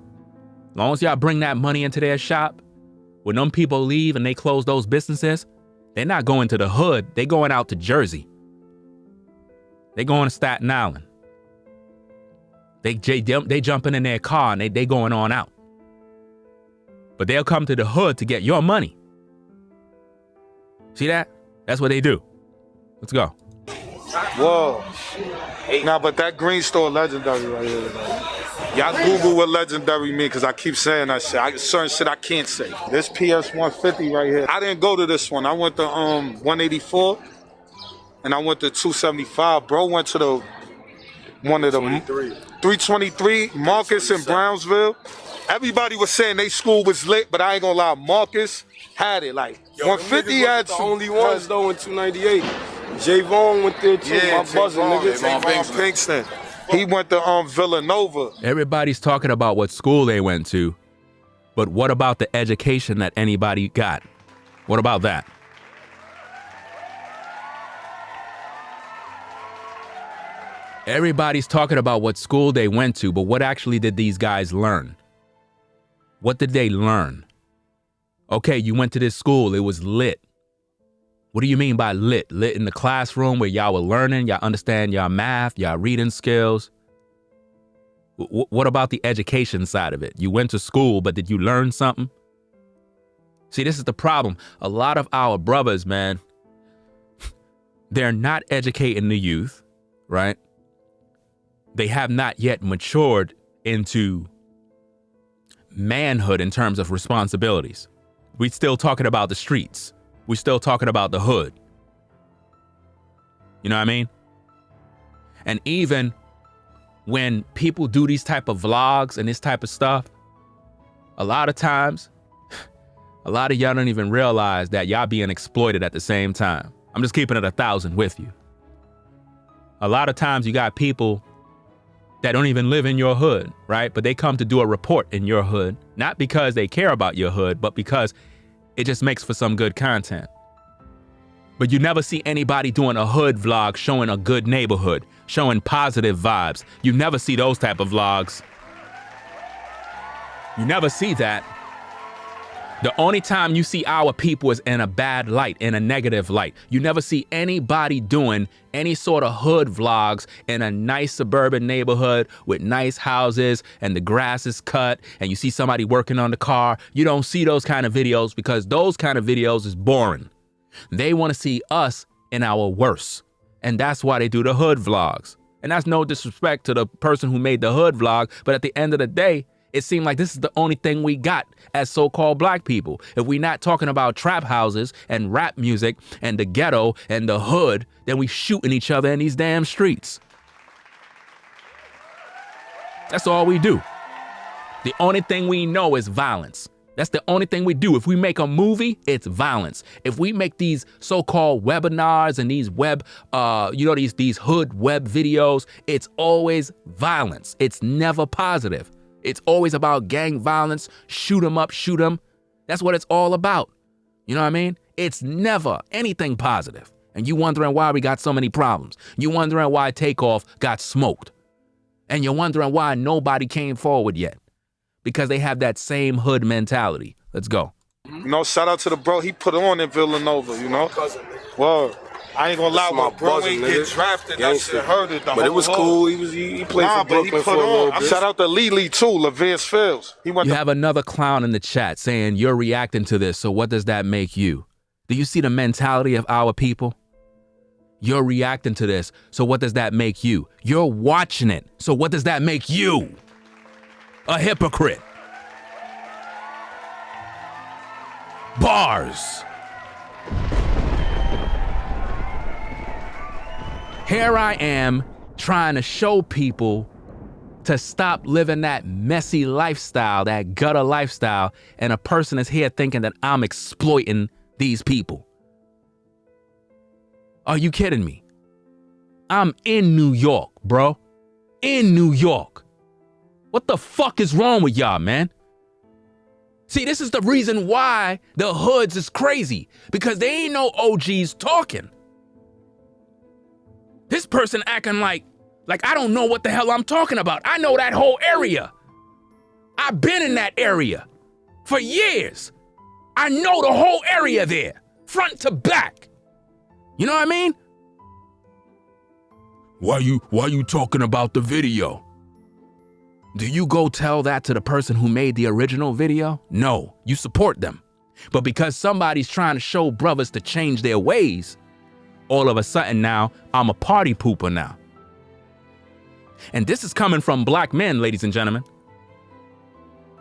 As long as y'all bring that money into their shop, when them people leave and they close those businesses, they're not going to the hood. They going out to Jersey. They going to Staten Island. They jumping in their car and they going on out. But they'll come to the hood to get your money. See that? That's what they do. Let's go. Whoa. Nah, but that green store legendary right here. Y'all Google what legendary mean, because I keep saying that shit. Certain shit I can't say. This PS 150 right here. I didn't go to this one. I went to 184 and I went to 275. Bro went to the one of the 323 Marcus in Brownsville. Everybody was saying they school was lit, but I ain't gonna lie, Marcus had it. Like 150 had the only ones though in 298. Javon went there too. Yeah, my buzzing nigga. Javon Pinkston. He went to Villanova. Everybody's talking about what school they went to, but what about the education that anybody got? What about that? Everybody's talking about what school they went to, but what actually did these guys learn? What did they learn? Okay, you went to this school, it was lit. What do you mean by lit? Lit in the classroom where y'all were learning, y'all understand y'all math, y'all reading skills. What about the education side of it? You went to school, but did you learn something? See, this is the problem. A lot of our brothers, man, they're not educating the youth, right? They have not yet matured into manhood in terms of responsibilities. We're still talking about the streets. We're still talking about the hood. You know what I mean? And even when people do these type of vlogs and this type of stuff, a lot of times, a lot of y'all don't even realize that y'all being exploited at the same time. I'm just keeping it 1,000 with you. A lot of times you got people that don't even live in your hood, right? But they come to do a report in your hood, not because they care about your hood, but because it just makes for some good content. But you never see anybody doing a hood vlog showing a good neighborhood, showing positive vibes. You never see those type of vlogs. You never see that. The only time you see our people is in a bad light, in a negative light. You never see anybody doing any sort of hood vlogs in a nice suburban neighborhood with nice houses and the grass is cut and you see somebody working on the car. You don't see those kind of videos because those kind of videos is boring. They want to see us in our worst. And that's why they do the hood vlogs. And that's no disrespect to the person who made the hood vlog. But at the end of the day, it seemed like this is the only thing we got as so-called black people. If we're not talking about trap houses and rap music and the ghetto and the hood, then we shooting each other in these damn streets. That's all we do. The only thing we know is violence. That's the only thing we do. If we make a movie, it's violence. If we make these so-called webinars and these web, these hood web videos, it's always violence. It's never positive. It's always about gang violence, shoot 'em up, shoot 'em. That's what it's all about. You know what I mean? It's never anything positive. And you wondering why we got so many problems. You wondering why Takeoff got smoked. And you're wondering why nobody came forward yet. Because they have that same hood mentality. Let's go. You know, shout out to the bro. He put on in Villanova, you know? Well, I ain't gonna lie, my bro ain't get drafted. That shit hurted the whole But it was cool. He played for Brooklyn for a little bit. Shout out to Lee too, LaVance Fields. You have another clown in the chat saying you're reacting to this, so what does that make you? Do you see the mentality of our people? You're reacting to this, so what does that make you? You're watching it, so what does that make you? A hypocrite. Bars. Here I am trying to show people to stop living that messy lifestyle, that gutter lifestyle, and a person is here thinking that I'm exploiting these people. Are you kidding me? I'm in New York, bro. In New York. What the fuck is wrong with y'all, man? See, this is the reason why the hoods is crazy, because they ain't no OGs talking. This person acting like I don't know what the hell I'm talking about. I know that whole area. I've been in that area for years. I know the whole area there, front to back. You know what I mean? Why you talking about the video? Do you go tell that to the person who made the original video? No, you support them. But because somebody's trying to show brothers to change their ways, all of a sudden now, I'm a party pooper now. And this is coming from black men, ladies and gentlemen.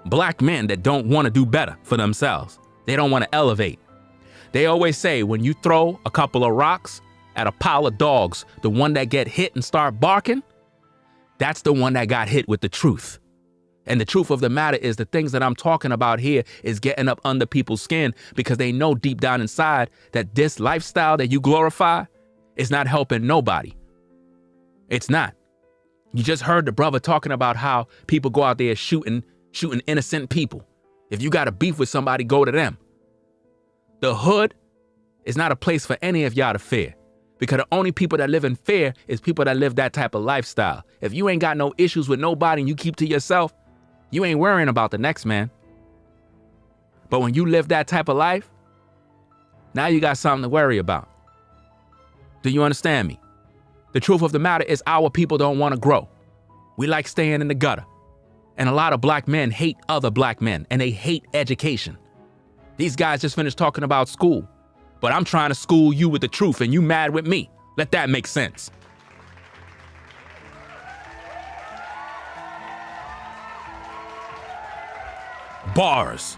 Black men that don't want to do better for themselves. They don't want to elevate. They always say when you throw a couple of rocks at a pile of dogs, the one that get hit and start barking, that's the one that got hit with the truth. And the truth of the matter is the things that I'm talking about here is getting up under people's skin because they know deep down inside that this lifestyle that you glorify is not helping nobody. It's not. You just heard the brother talking about how people go out there shooting innocent people. If you got a beef with somebody, go to them. The hood is not a place for any of y'all to fear. Because the only people that live in fear is people that live that type of lifestyle. If you ain't got no issues with nobody and you keep to yourself, you ain't worrying about the next man. But when you live that type of life, now you got something to worry about. Do you understand me? The truth of the matter is our people don't want to grow. We like staying in the gutter. And a lot of black men hate other black men, and they hate education. These guys just finished talking about school, but I'm trying to school you with the truth and you mad with me. Let that make sense. Bars.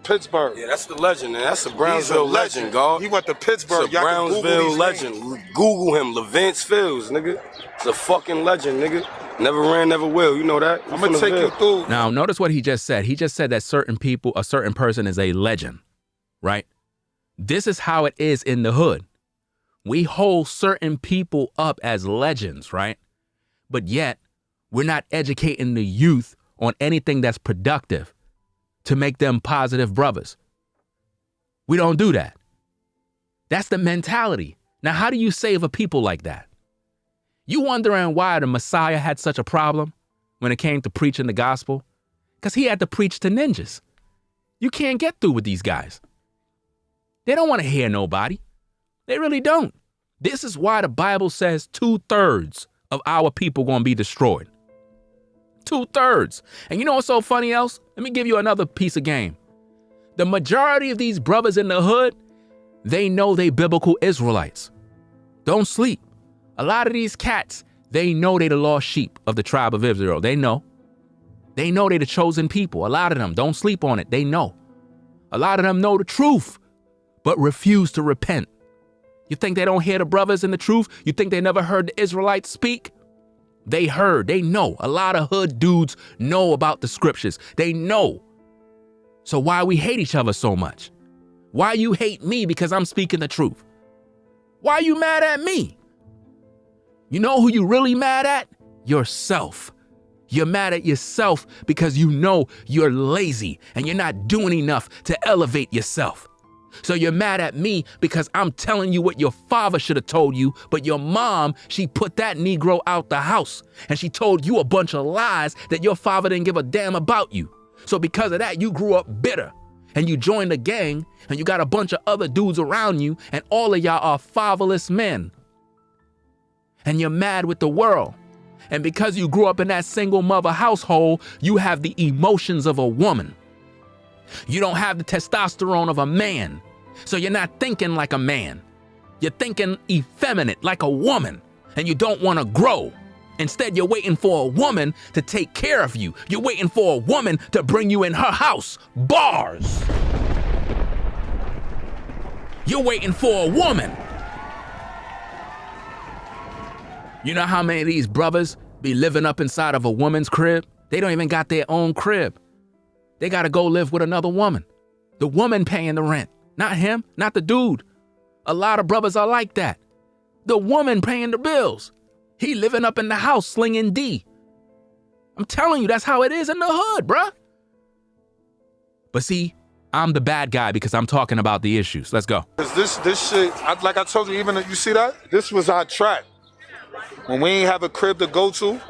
Pittsburgh. Yeah, that's the legend, man. That's a Brownsville legend, God. He went to Pittsburgh. It's a Brownsville legend. Google him, Levance Fields, nigga. It's a fucking legend, nigga. Never ran, never will. You know that? I'm gonna take you through. Now, notice what he just said. He just said that certain people, a certain person is a legend, right? This is how it is in the hood. We hold certain people up as legends, right? But yet, we're not educating the youth on anything that's productive to make them positive brothers. We don't do that. That's the mentality. Now, how do you save a people like that? You wondering why the Messiah had such a problem when it came to preaching the gospel? Because he had to preach to ninjas. You can't get through with these guys. They don't want to hear nobody. They really don't. This is why the Bible says 2/3 of our people going to be destroyed. 2/3. And you know what's so funny else? Let me give you another piece of game. The majority of these brothers in the hood, they know they biblical Israelites. Don't sleep. A lot of these cats, they know they the lost sheep of the tribe of Israel. They know. They know they the chosen people. A lot of them, don't sleep on it. They know. A lot of them know the truth, but refuse to repent. You think they don't hear the brothers in the truth? You think they never heard the Israelites speak? They heard, they know. A lot of hood dudes know about the scriptures. They know. So why we hate each other so much? Why you hate me because I'm speaking the truth? Why you mad at me? You know who you really mad at? Yourself. You're mad at yourself because you know you're lazy and you're not doing enough to elevate yourself. So you're mad at me because I'm telling you what your father should have told you, but your mom, she put that Negro out the house and she told you a bunch of lies that your father didn't give a damn about you. So because of that, you grew up bitter and you joined a gang and you got a bunch of other dudes around you and all of y'all are fatherless men. And you're mad with the world. And because you grew up in that single mother household, you have the emotions of a woman. You don't have the testosterone of a man. So you're not thinking like a man. You're thinking effeminate like a woman. And you don't want to grow. Instead, you're waiting for a woman to take care of you. You're waiting for a woman to bring you in her house. Bars. You're waiting for a woman. You know how many of these brothers be living up inside of a woman's crib? They don't even got their own crib. They got to go live with another woman. The woman paying the rent. Not him, not the dude. A lot of brothers are like that. The woman paying the bills. He living up in the house slinging D. I'm telling you, that's how it is in the hood, bruh. But see, I'm the bad guy because I'm talking about the issues. Let's go. This shit, like I told you, even you see that? This was our track. When we ain't have a crib to go to,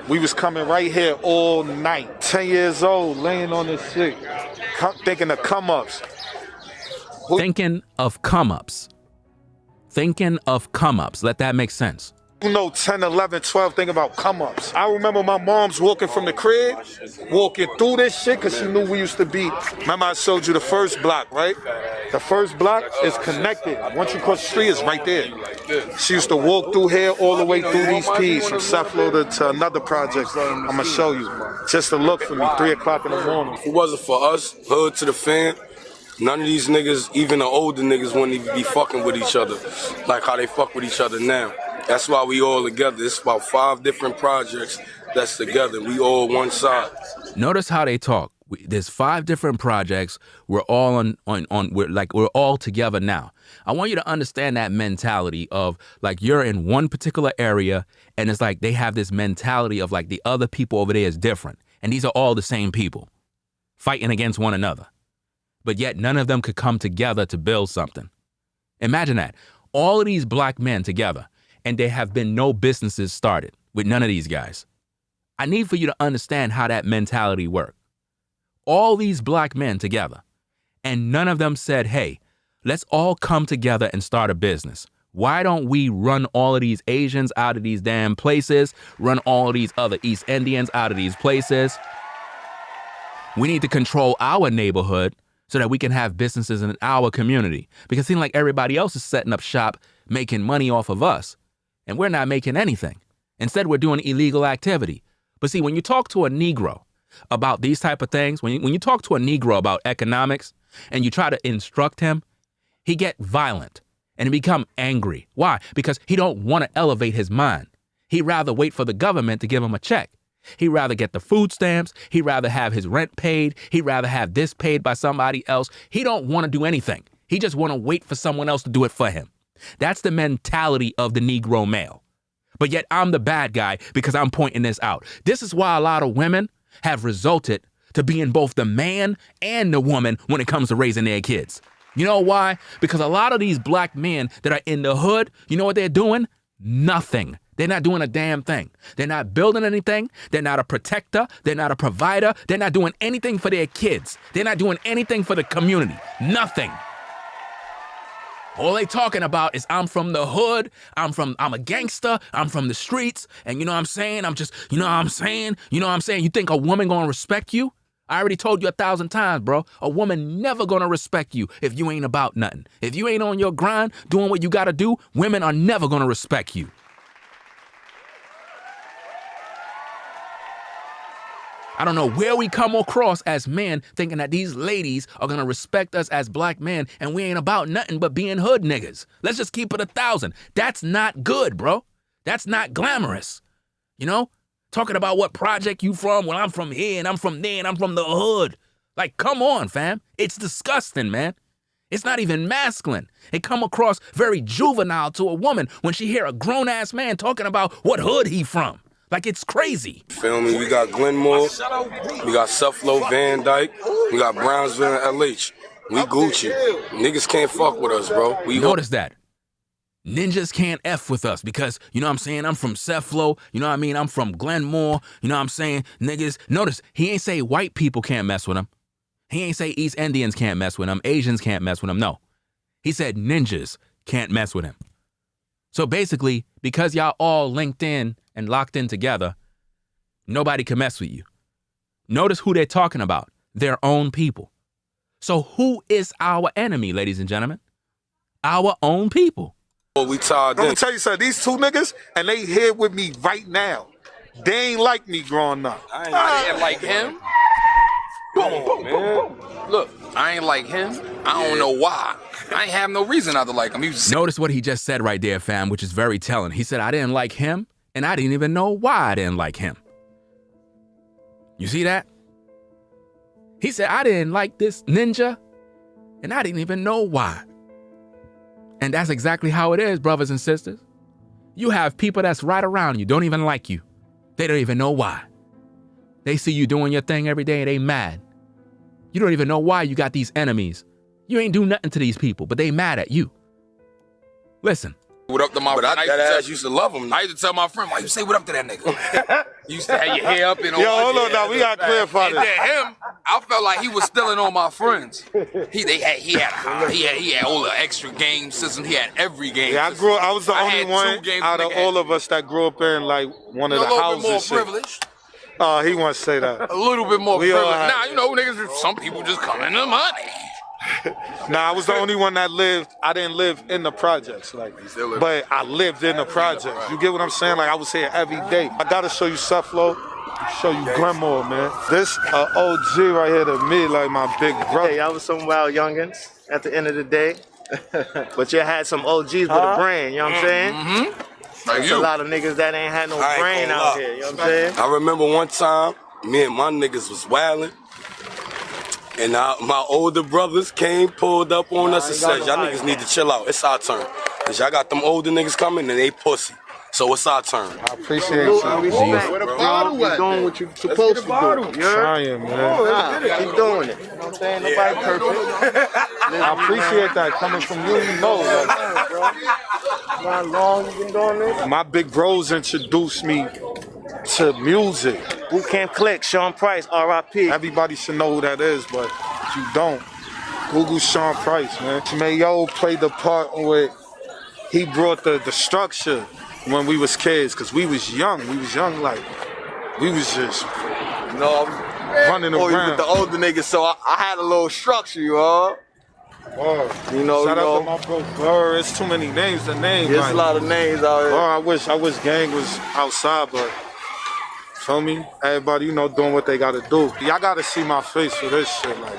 we was coming right here all night. 10 years old, laying on this shit, thinking of come-ups. Thinking of come-ups. Thinking of come-ups. Let that make sense. You know, 10, 11, 12, think about come-ups. I remember my mom's walking from the crib, walking through this shit, because she knew we used to be. Remember I showed you the first block, right? The first block is connected. Once you cross the street, it's right there. She used to walk through here all the way through these P's, from South Florida to another project I'm going to show you. Just to look for me, 3 o'clock in the morning. If it wasn't for us, hood to the fan, none of these niggas, even the older niggas, wouldn't even be fucking with each other like how they fuck with each other now. That's why we all together. It's about 5 different projects that's together. We all one side. Notice how they talk. There's 5 different projects. We're all we're all together now. I want you to understand that mentality of like you're in one particular area and it's like they have this mentality of like the other people over there is different. And these are all the same people fighting against one another. But yet none of them could come together to build something. Imagine that. all of these black men together, and there have been no businesses started with none of these guys. I need for you to understand how that mentality works. All these black men together, and none of them said, hey, let's all come together and start a business. Why don't we run all of these Asians out of these damn places, run all of these other East Indians out of these places? We need to control our neighborhood so that we can have businesses in our community. Because it seems like everybody else is setting up shop, making money off of us, and we're not making anything. Instead, we're doing illegal activity. But see, when you talk to a Negro about these type of things, when you talk to a Negro about economics and you try to instruct him, he get violent and he become angry. Why? Because he don't want to elevate his mind. He'd rather wait for the government to give him a check. He'd rather get the food stamps. He'd rather have his rent paid. He'd rather have this paid by somebody else. He don't want to do anything. He just want to wait for someone else to do it for him. That's the mentality of the Negro male. But yet I'm the bad guy because I'm pointing this out. This is why a lot of women have resulted to being both the man and the woman when it comes to raising their kids. You know why? Because a lot of these black men that are in the hood, you know what they're doing? Nothing. They're not doing a damn thing. They're not building anything. They're not a protector. They're not a provider. They're not doing anything for their kids. They're not doing anything for the community. Nothing. All they talking about is I'm from the hood, I'm a gangster, I'm from the streets, and you know what I'm saying? You know what I'm saying? You think a woman gonna respect you? I already told you 1,000 times, bro. A woman never gonna respect you if you ain't about nothing. If you ain't on your grind, doing what you gotta do, women are never gonna respect you. I don't know where we come across as men thinking that these ladies are going to respect us as black men and we ain't about nothing but being hood niggas. Let's just keep it 1,000. That's not good, bro. That's not glamorous. You know, talking about what project you from. Well, I'm from here and I'm from there and I'm from the hood. Like, come on, fam. It's disgusting, man. It's not even masculine. It come across very juvenile to a woman when she hear a grown-ass man talking about what hood he from. Like, it's crazy. Feel me? We got Glenmore, we got Suffalo, Van Dyke, we got Brownsville and LH. We Gucci. Niggas can't fuck with us, bro. Notice that. Ninjas can't F with us because, you know what I'm saying, I'm from Suffalo, you know what I mean, I'm from Glenmore, you know what I'm saying, niggas. Notice, he ain't say white people can't mess with him. He ain't say East Indians can't mess with him, Asians can't mess with him, no. He said ninjas can't mess with him. So basically, because y'all all linked in and locked in together, nobody can mess with you. Notice who they're talking about, their own people. So who is our enemy, ladies and gentlemen? Our own people. Well, we tied in. I'm gonna tell you something, these two niggas, and they here with me right now. They ain't like me growing up. I didn't like him. Man. Look, I ain't like him. I don't know why. I ain't have no reason not to like him. Notice what he just said right there, fam, which is very telling. He said, I didn't like him, and I didn't even know why I didn't like him. You see that? He said, I didn't like this ninja, and I didn't even know why. And that's exactly how it is, brothers and sisters. You have people that's right around you, don't even like you. They don't even know why. They see you doing your thing every day, and they mad. You don't even know why you got these enemies. You ain't do nothing to these people, but they mad at you. Listen. What up to my friend? That ass used to love him. I used to tell my friend, why you say what up to that nigga? You used to have your hair up and all. Yo, hold on now, we gotta clarify this. And then him, I felt like he was stealing on my friends. He had all the extra game systems. He had every game. Yeah, system. I was the only one out of all of us that grew up in like one of the houses. A little bit more privileged. He wants to say that. A little bit more privileged. Nah, you know, niggas, some people just come in the money. Nah, I was the only one that lived. I didn't live in the projects, like, but I lived in the projects. You get what I'm saying? Like, I was here every day. I gotta show you Suffalo, show you Glenmore, man. This OG right here to me, like my big brother. Hey, y'all was some wild youngins at the end of the day, but you had some OGs with a brain. You know what I'm saying? Mm-hmm. There's a lot of niggas that ain't had no brain out here. You know what I'm saying? I remember one time, me and my niggas was wilding. And my older brothers pulled up on us and said, y'all niggas need to chill out. It's our turn. Because y'all got them older niggas coming and they pussy. So it's our turn. I appreciate you. Where the bottle at? You're doing what you're supposed to do. Trying, man. Keep doing it. You know what I'm saying? Nobody perfect. I appreciate that coming from you. You know, How long you been doing this? my big bros introduced me to music. Boot Camp Click, Sean Price, R.I.P. Everybody should know who that is, but if you don't, Google Sean Price, man. Mayo played the part where he brought the structure when we was kids, because we was young. We was young, like, we was just running around. With the older niggas, so I had a little structure, you all. You know, shout out to my bro Blur. It's too many names to name. There's a lot of names out here. I wish gang was outside, but feel me? Everybody, you know, doing what they gotta do. Y'all gotta see my face for this shit. Like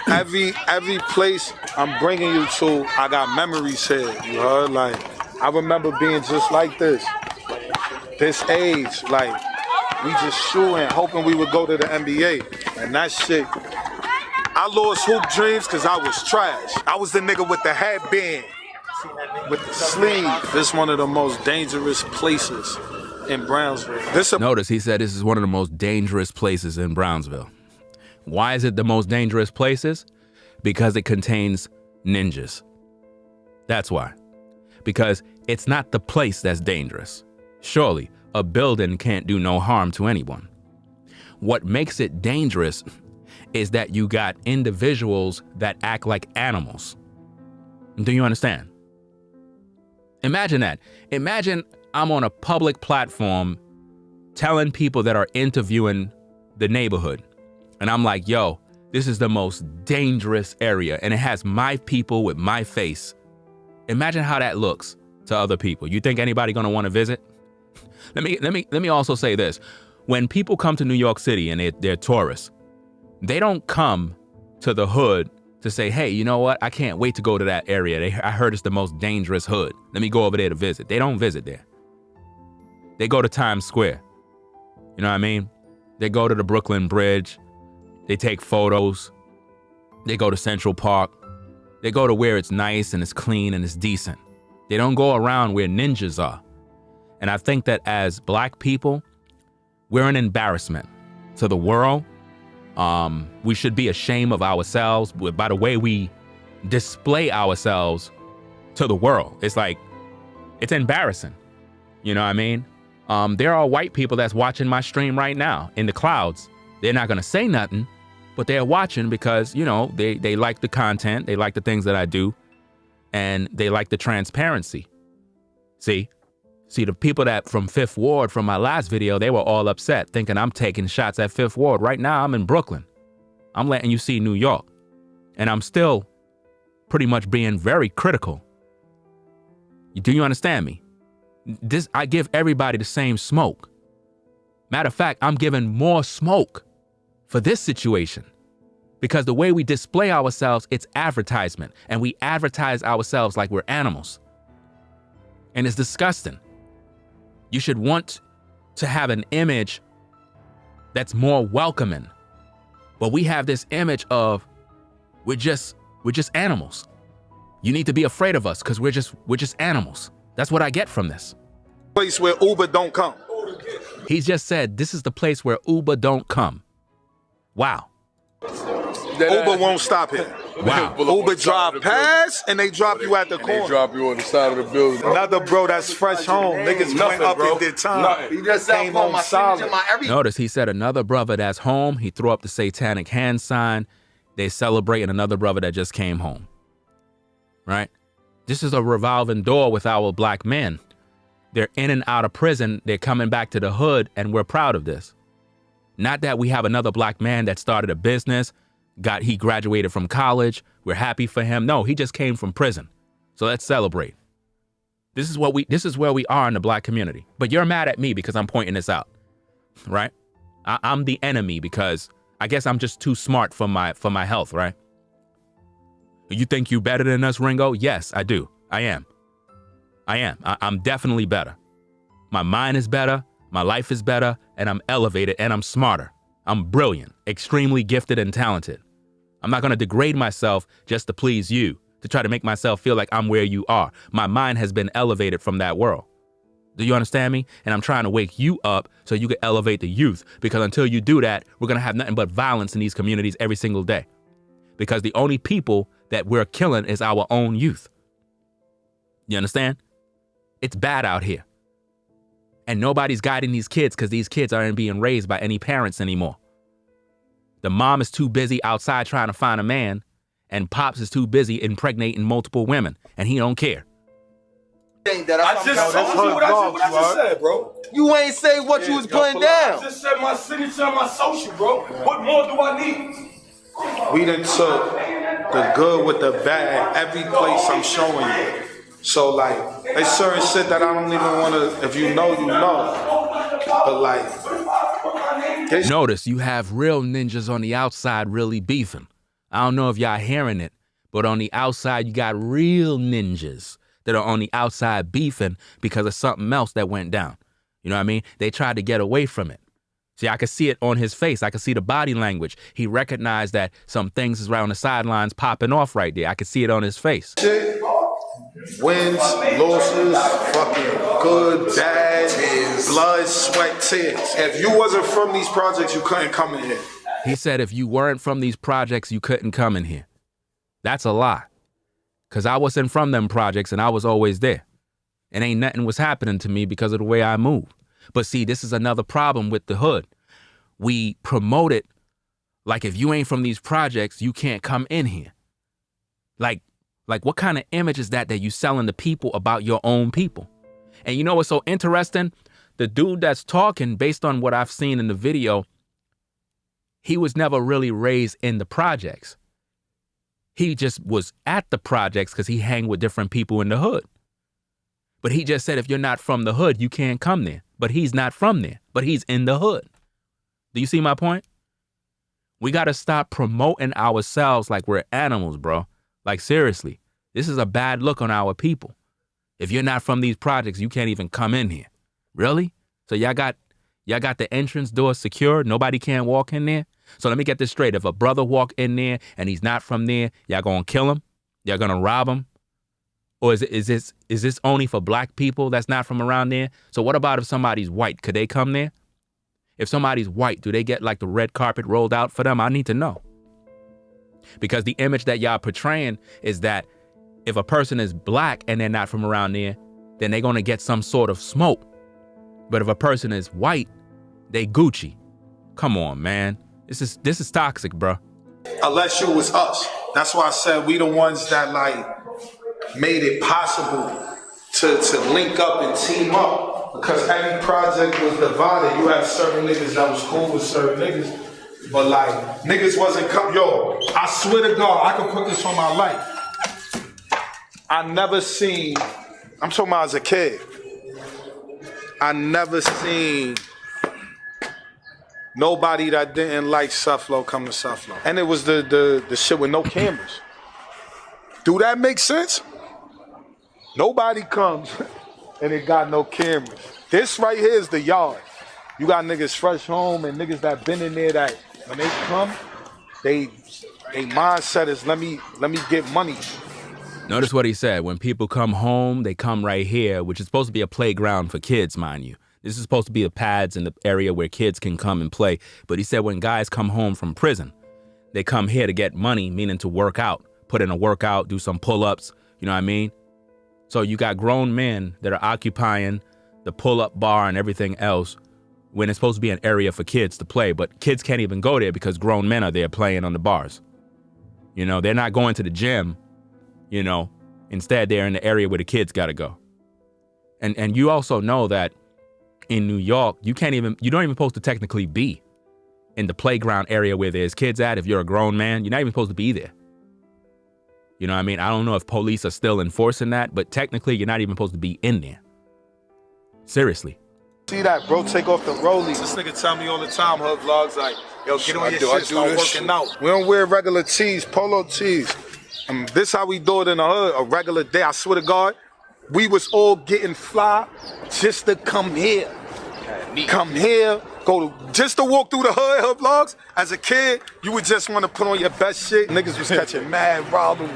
every place I'm bringing you to, I got memories here. You heard? Like I remember being just like this age, like we just shooting, hoping we would go to the NBA, and that shit. I lost hoop dreams because I was trash. I was the nigga with the headband, with the sleeve. This is one of the most dangerous places in Brownsville. Notice he said this is one of the most dangerous places in Brownsville. Why is it the most dangerous places? Because it contains ninjas. That's why. Because it's not the place that's dangerous. Surely, a building can't do no harm to anyone. What makes it dangerous is that you got individuals that act like animals. Do you understand? Imagine that. Imagine I'm on a public platform telling people that are interviewing the neighborhood, and I'm like, yo, this is the most dangerous area, and it has my people with my face. Imagine how that looks to other people. You think anybody gonna want to visit? Let me also say this. When people come to New York City and they're tourists, they don't come to the hood to say, hey, you know what? I can't wait to go to that area. I heard it's the most dangerous hood. Let me go over there to visit. They don't visit there. They go to Times Square. You know what I mean? They go to the Brooklyn Bridge. They take photos. They go to Central Park. They go to where it's nice and it's clean and it's decent. They don't go around where ninjas are. And I think that as black people, we're an embarrassment to the world. We should be ashamed of ourselves by the way we display ourselves to the world. It's like, it's embarrassing. You know what I mean? There are white people that's watching my stream right now in the clouds. They're not gonna say nothing, but they're watching because, you know, they like the content, they like the things that I do, and they like the transparency. See, the people that from Fifth Ward from my last video, they were all upset thinking I'm taking shots at Fifth Ward. Right now, I'm in Brooklyn. I'm letting you see New York. And I'm still pretty much being very critical. Do you understand me? I give everybody the same smoke. Matter of fact, I'm giving more smoke for this situation. Because the way we display ourselves, it's advertisement. And we advertise ourselves like we're animals. And it's disgusting. You should want to have an image that's more welcoming. But we have this image of we're just animals. You need to be afraid of us because we're just animals. That's what I get from this. Place where Uber don't come. He just said this is the place where Uber don't come. Wow. Uber won't stop here. Wow. Uber drive past and they drop you at the corner. They drop you on the side of the building. Another bro that's fresh home. Niggas went up in their time. He just came home solid. Notice he said another brother that's home. He threw up the satanic hand sign. They celebrating another brother that just came home. Right? This is a revolving door with our black men. They're in and out of prison. They're coming back to the hood, and we're proud of this. Not that we have another black man that started a business, he graduated from college. We're happy for him. No, he just came from prison. So let's celebrate. This is where we are in the black community. But you're mad at me because I'm pointing this out, right? I'm the enemy because I guess I'm just too smart for my health, right? You think you better than us, Ringo? Yes, I do. I am. I'm definitely better. My mind is better. My life is better. And I'm elevated and I'm smarter. I'm brilliant, extremely gifted and talented. I'm not going to degrade myself just to please you, to try to make myself feel like I'm where you are. My mind has been elevated from that world. Do you understand me? And I'm trying to wake you up so you can elevate the youth, because until you do that, we're going to have nothing but violence in these communities every single day. because the only people that we're killing is our own youth. You understand? It's bad out here. And nobody's guiding these kids because these kids aren't being raised by any parents anymore. The mom is too busy outside trying to find a man, and Pops is too busy impregnating multiple women, and he don't care. I just told you what I just said, bro. You ain't say what you was putting down. I just said my signature on my social, bro. What more do I need? We done took the good with the bad every place I'm showing you. So like, there's certain shit that I don't even want to, if you know, you know. But like, notice you have real ninjas on the outside really beefing. I don't know if y'all hearing it, but on the outside you got real ninjas that are on the outside beefing because of something else that went down. You know what I mean? They tried to get away from it. See, I could see it on his face. I could see the body language. He recognized that some things is around the sidelines popping off right there. I could see it on his face. Shit. Wins, losses, fucking good, bad, tears. Blood, sweat, tears. If you wasn't from these projects, you couldn't come in here. He said if you weren't from these projects, you couldn't come in here. That's a lie. Because I wasn't from them projects and I was always there. And ain't nothing was happening to me because of the way I move. But see, this is another problem with the hood. We promote it like if you ain't from these projects, you can't come in here. Like what kind of image is that you selling the people about your own people? And you know what's so interesting? The dude that's talking, based on what I've seen in the video, he was never really raised in the projects. He just was at the projects because he hang with different people in the hood. But he just said, if you're not from the hood, you can't come there. But he's not from there, but he's in the hood. Do you see my point? We got to stop promoting ourselves like we're animals, bro. Like, seriously, this is a bad look on our people. If you're not from these projects, you can't even come in here. Really? So y'all got the entrance door secured? Nobody can walk in there? So let me get this straight. If a brother walk in there and he's not from there, y'all gonna kill him? Y'all gonna rob him? Or is this only for black people that's not from around there? So what about if somebody's white? Could they come there? If somebody's white, do they get like the red carpet rolled out for them? I need to know. Because the image that y'all portraying is that if a person is black and they're not from around there, then they're gonna get some sort of smoke. But if a person is white, they Gucci. Come on, man. This is toxic, bro. Unless you was us. That's why I said we the ones that like made it possible to link up and team up. Because every project was divided. You had certain niggas that was cool with certain niggas. But like, niggas wasn't come. Yo, I swear to God, I can put this on my life. I never seen, I'm talking about as a kid, I never seen nobody that didn't like Sufflo come to Sufflo. And it was the shit with no cameras. Do that make sense? Nobody comes and it got no cameras. This right here is the yard. You got niggas fresh home and niggas that been in there that when they come, they mindset is let me get money. Notice what he said. When people come home, they come right here, which is supposed to be a playground for kids, mind you. This is supposed to be the pads in the area where kids can come and play. But he said when guys come home from prison, they come here to get money, meaning to work out, put in a workout, do some pull-ups, you know what I mean? So you got grown men that are occupying the pull-up bar and everything else when it's supposed to be an area for kids to play. But kids can't even go there because grown men are there playing on the bars. You know, they're not going to the gym, you know. Instead, they're in the area where the kids got to go. And you also know that in New York, you don't even supposed to technically be in the playground area where there's kids at. If you're a grown man, you're not even supposed to be there. You know what I mean? I don't know if police are still enforcing that, but technically you're not even supposed to be in there. Seriously. See that, bro? Take off the rollies. This nigga tell me all the time, hood vlogs, like, yo, get on your shit, start working out. We don't wear regular tees, polo tees. This how we do it in the hood, a regular day. I swear to God, we was all getting fly just to come here. Come here, just to walk through the hood vlogs. As a kid, you would just want to put on your best shit. Niggas was catching mad robberies.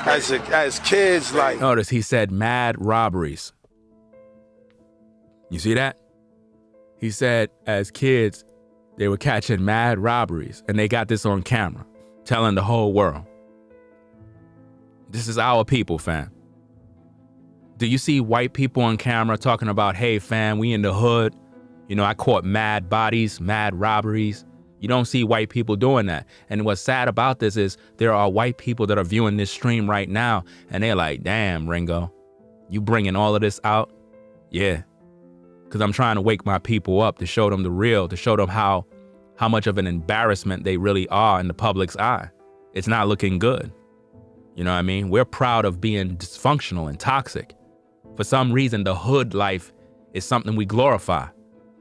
As kids, like. Notice he said mad robberies. You see that? He said as kids, they were catching mad robberies and they got this on camera. telling the whole world, this is our people, fam. Do you see white people on camera talking about, hey, fam, we in the hood? You know, I caught mad bodies, mad robberies. You don't see white people doing that. And what's sad about this is there are white people that are viewing this stream right now, and they're like, damn, Ringo, you bringing all of this out? Yeah. Because I'm trying to wake my people up to show them the real, to show them how much of an embarrassment they really are in the public's eye. It's not looking good. You know what I mean? We're proud of being dysfunctional and toxic. For some reason, the hood life is something we glorify,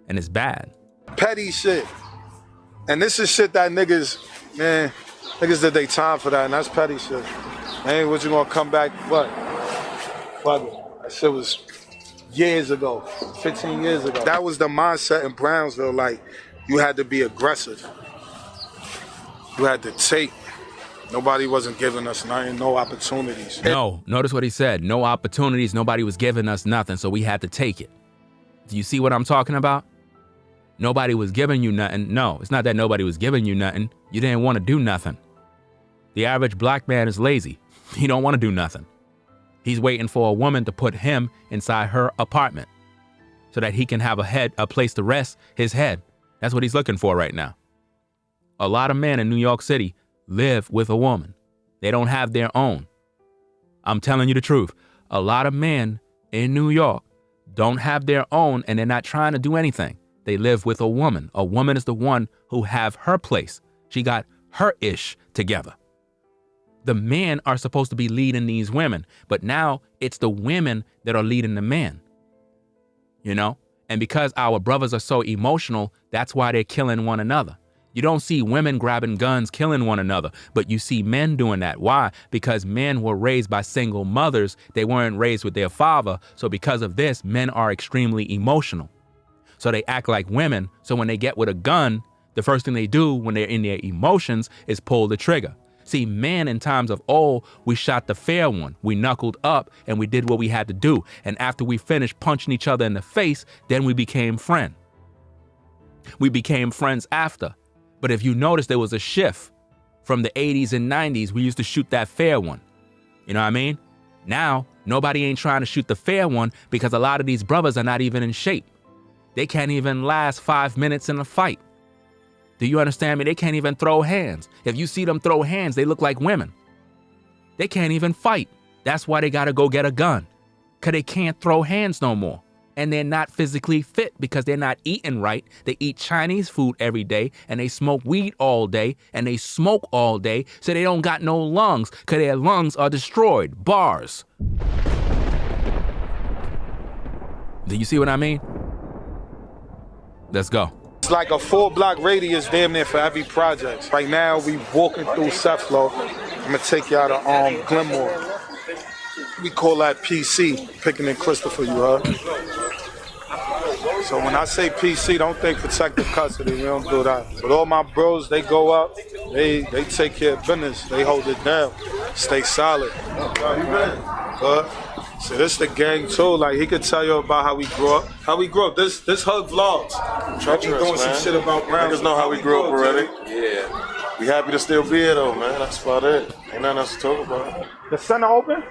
and it's bad. Petty shit. And this is shit that niggas did they time for that, and that's petty shit. Ain't what you gonna come back, what? Fuck it. That shit was years ago, 15 years ago. That was the mindset in Brownsville, like, you had to be aggressive. You had to take. Nobody wasn't giving us nothing, no opportunities. No, notice what he said. No opportunities, nobody was giving us nothing, so we had to take it. Do you see what I'm talking about? Nobody was giving you nothing. No, it's not that nobody was giving you nothing. You didn't want to do nothing. The average black man is lazy. He don't want to do nothing. He's waiting for a woman to put him inside her apartment so that he can have a place to rest his head. That's what he's looking for right now. A lot of men in New York City live with a woman. They don't have their own. I'm telling you the truth. A lot of men in New York don't have their own, and they're not trying to do anything. They live with a woman. A woman is the one who have her place. She got her ish together. The men are supposed to be leading these women, but now it's the women that are leading the men. You know? And because our brothers are so emotional, that's why they're killing one another. You don't see women grabbing guns, killing one another, but you see men doing that. Why? Because men were raised by single mothers. They weren't raised with their father. So because of this, men are extremely emotional. So they act like women. So when they get with a gun, the first thing they do when they're in their emotions is pull the trigger. See, men in times of old, we shot the fair one. We knuckled up and we did what we had to do. And after we finished punching each other in the face, then we became friends. We became friends after. But if you notice, there was a shift from the 80s and 90s. We used to shoot that fair one. You know what I mean? Now, nobody ain't trying to shoot the fair one because a lot of these brothers are not even in shape. They can't even last 5 minutes in a fight. Do you understand me? They can't even throw hands. If you see them throw hands, they look like women. They can't even fight. That's why they gotta go get a gun. Cause they can't throw hands no more. And they're not physically fit because they're not eating right. They eat Chinese food every day and they smoke weed all day and they smoke all day, so they don't got no lungs because their lungs are destroyed. Bars. Do you see what I mean? Let's go. It's like a 4-block radius damn near for every project. Right now we walking through Seflo. I'm gonna take y'all to Glenmore. We call that PC, Picking and Christopher, you heard? So when I say PC, don't think protective custody, we don't do that. But all my bros, they go up, they take care of business, they hold it down, stay solid. Good. So this the gang too, like he could tell you about how we grew up. How we grew up, this hood vlogs. We doing some shit about Browns. Niggas know how we grew up already. Yeah. We happy to still be here though, man, that's about it. Ain't nothing else to talk about. The center open?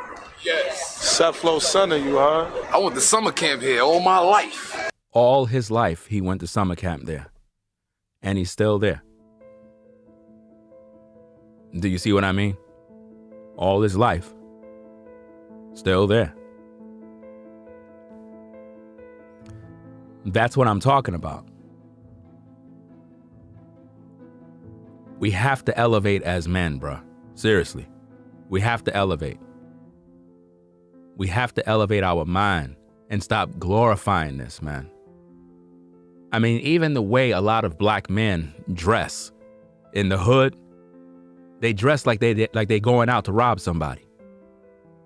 Yes. Seflo Center, you heard? I went to summer camp here all my life. All his life, he went to summer camp there. And he's still there. Do you see what I mean? All his life. Still there. That's what I'm talking about. We have to elevate as men, bruh. Seriously. We have to elevate. We have to elevate our mind and stop glorifying this, man. I mean, even the way a lot of black men dress in the hood, they dress like they going out to rob somebody.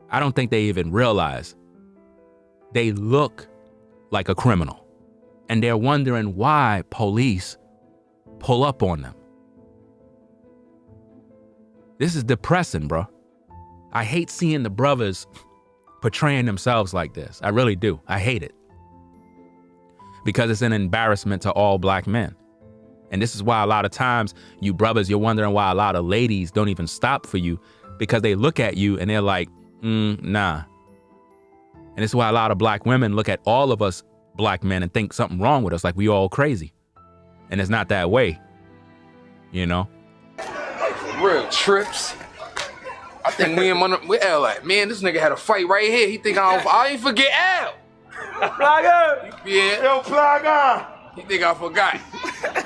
I don't think they even realize they look like a criminal. And they're wondering why police pull up on them. This is depressing, bro. I hate seeing the brothers portraying themselves like this. I really do. I hate it. Because it's an embarrassment to all black men. And this is why a lot of times you brothers, you're wondering why a lot of ladies don't even stop for you, because they look at you and they're like, nah. And this is why a lot of black women look at all of us black men and think something wrong with us, like we all crazy. And it's not that way, you know? Like for real, trips. I think me and L like, man, this nigga had a fight right here. He think I ain't forget L. Plugger! Yeah. Yo, Plugger! He think I forgot.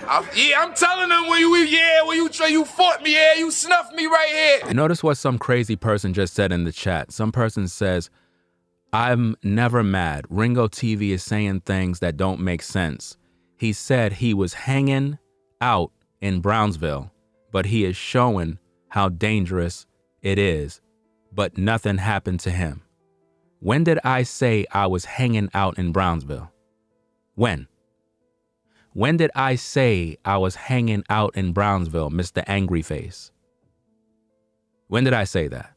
I'm telling him when you fought me, you snuffed me right here. Notice what some crazy person just said in the chat. Some person says, I'm never mad. Ringo TV is saying things that don't make sense. He said he was hanging out in Brownsville, but he is showing how dangerous it is, but nothing happened to him. When did I say I was hanging out in Brownsville? When? When did I say I was hanging out in Brownsville, Mr. Angry Face? When did I say that?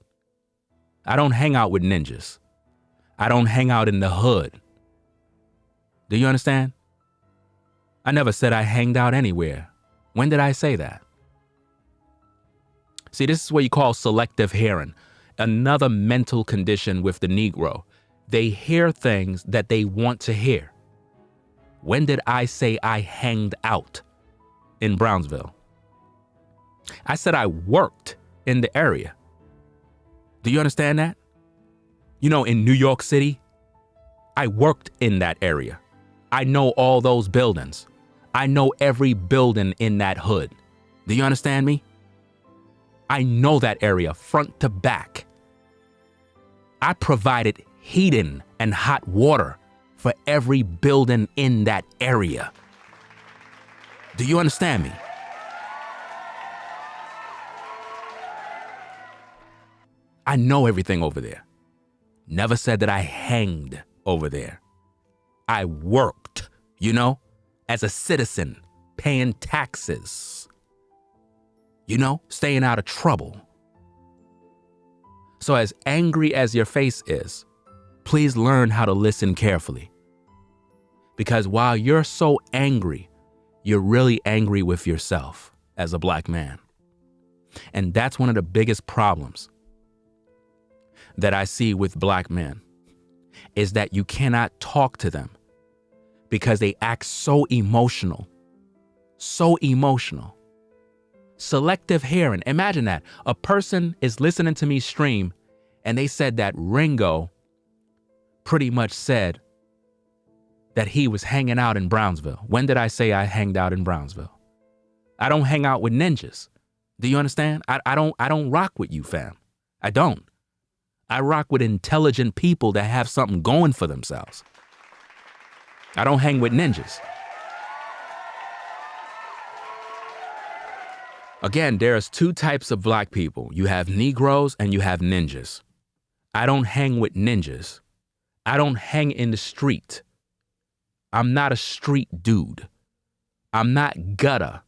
I don't hang out with ninjas. I don't hang out in the hood. Do you understand? I never said I hanged out anywhere. When did I say that? See, this is what you call selective hearing, another mental condition with the Negro. They hear things that they want to hear. When did I say I hanged out in Brownsville? I said I worked in the area. Do you understand that? You know, in New York City, I worked in that area. I know all those buildings. I know every building in that hood. Do you understand me? I know that area front to back. I provided heating and hot water for every building in that area. Do you understand me? I know everything over there. Never said that I hanged over there. I worked, you know, as a citizen, paying taxes, you know, staying out of trouble. So as angry as your face is, please learn how to listen carefully. Because while you're so angry, you're really angry with yourself as a black man. And that's one of the biggest problems that I see with black men, is that you cannot talk to them because they act so emotional. So emotional. Selective hearing. Imagine that. A person is listening to me stream and they said that Ringo pretty much said that he was hanging out in Brownsville. When did I say I hanged out in Brownsville? I don't hang out with ninjas. Do you understand? I don't rock with you, fam. I don't. I rock with intelligent people that have something going for themselves. I don't hang with ninjas. Again, there's two types of black people. You have Negroes and you have ninjas. I don't hang with ninjas. I don't hang in the street. I'm not a street dude. I'm not gutter.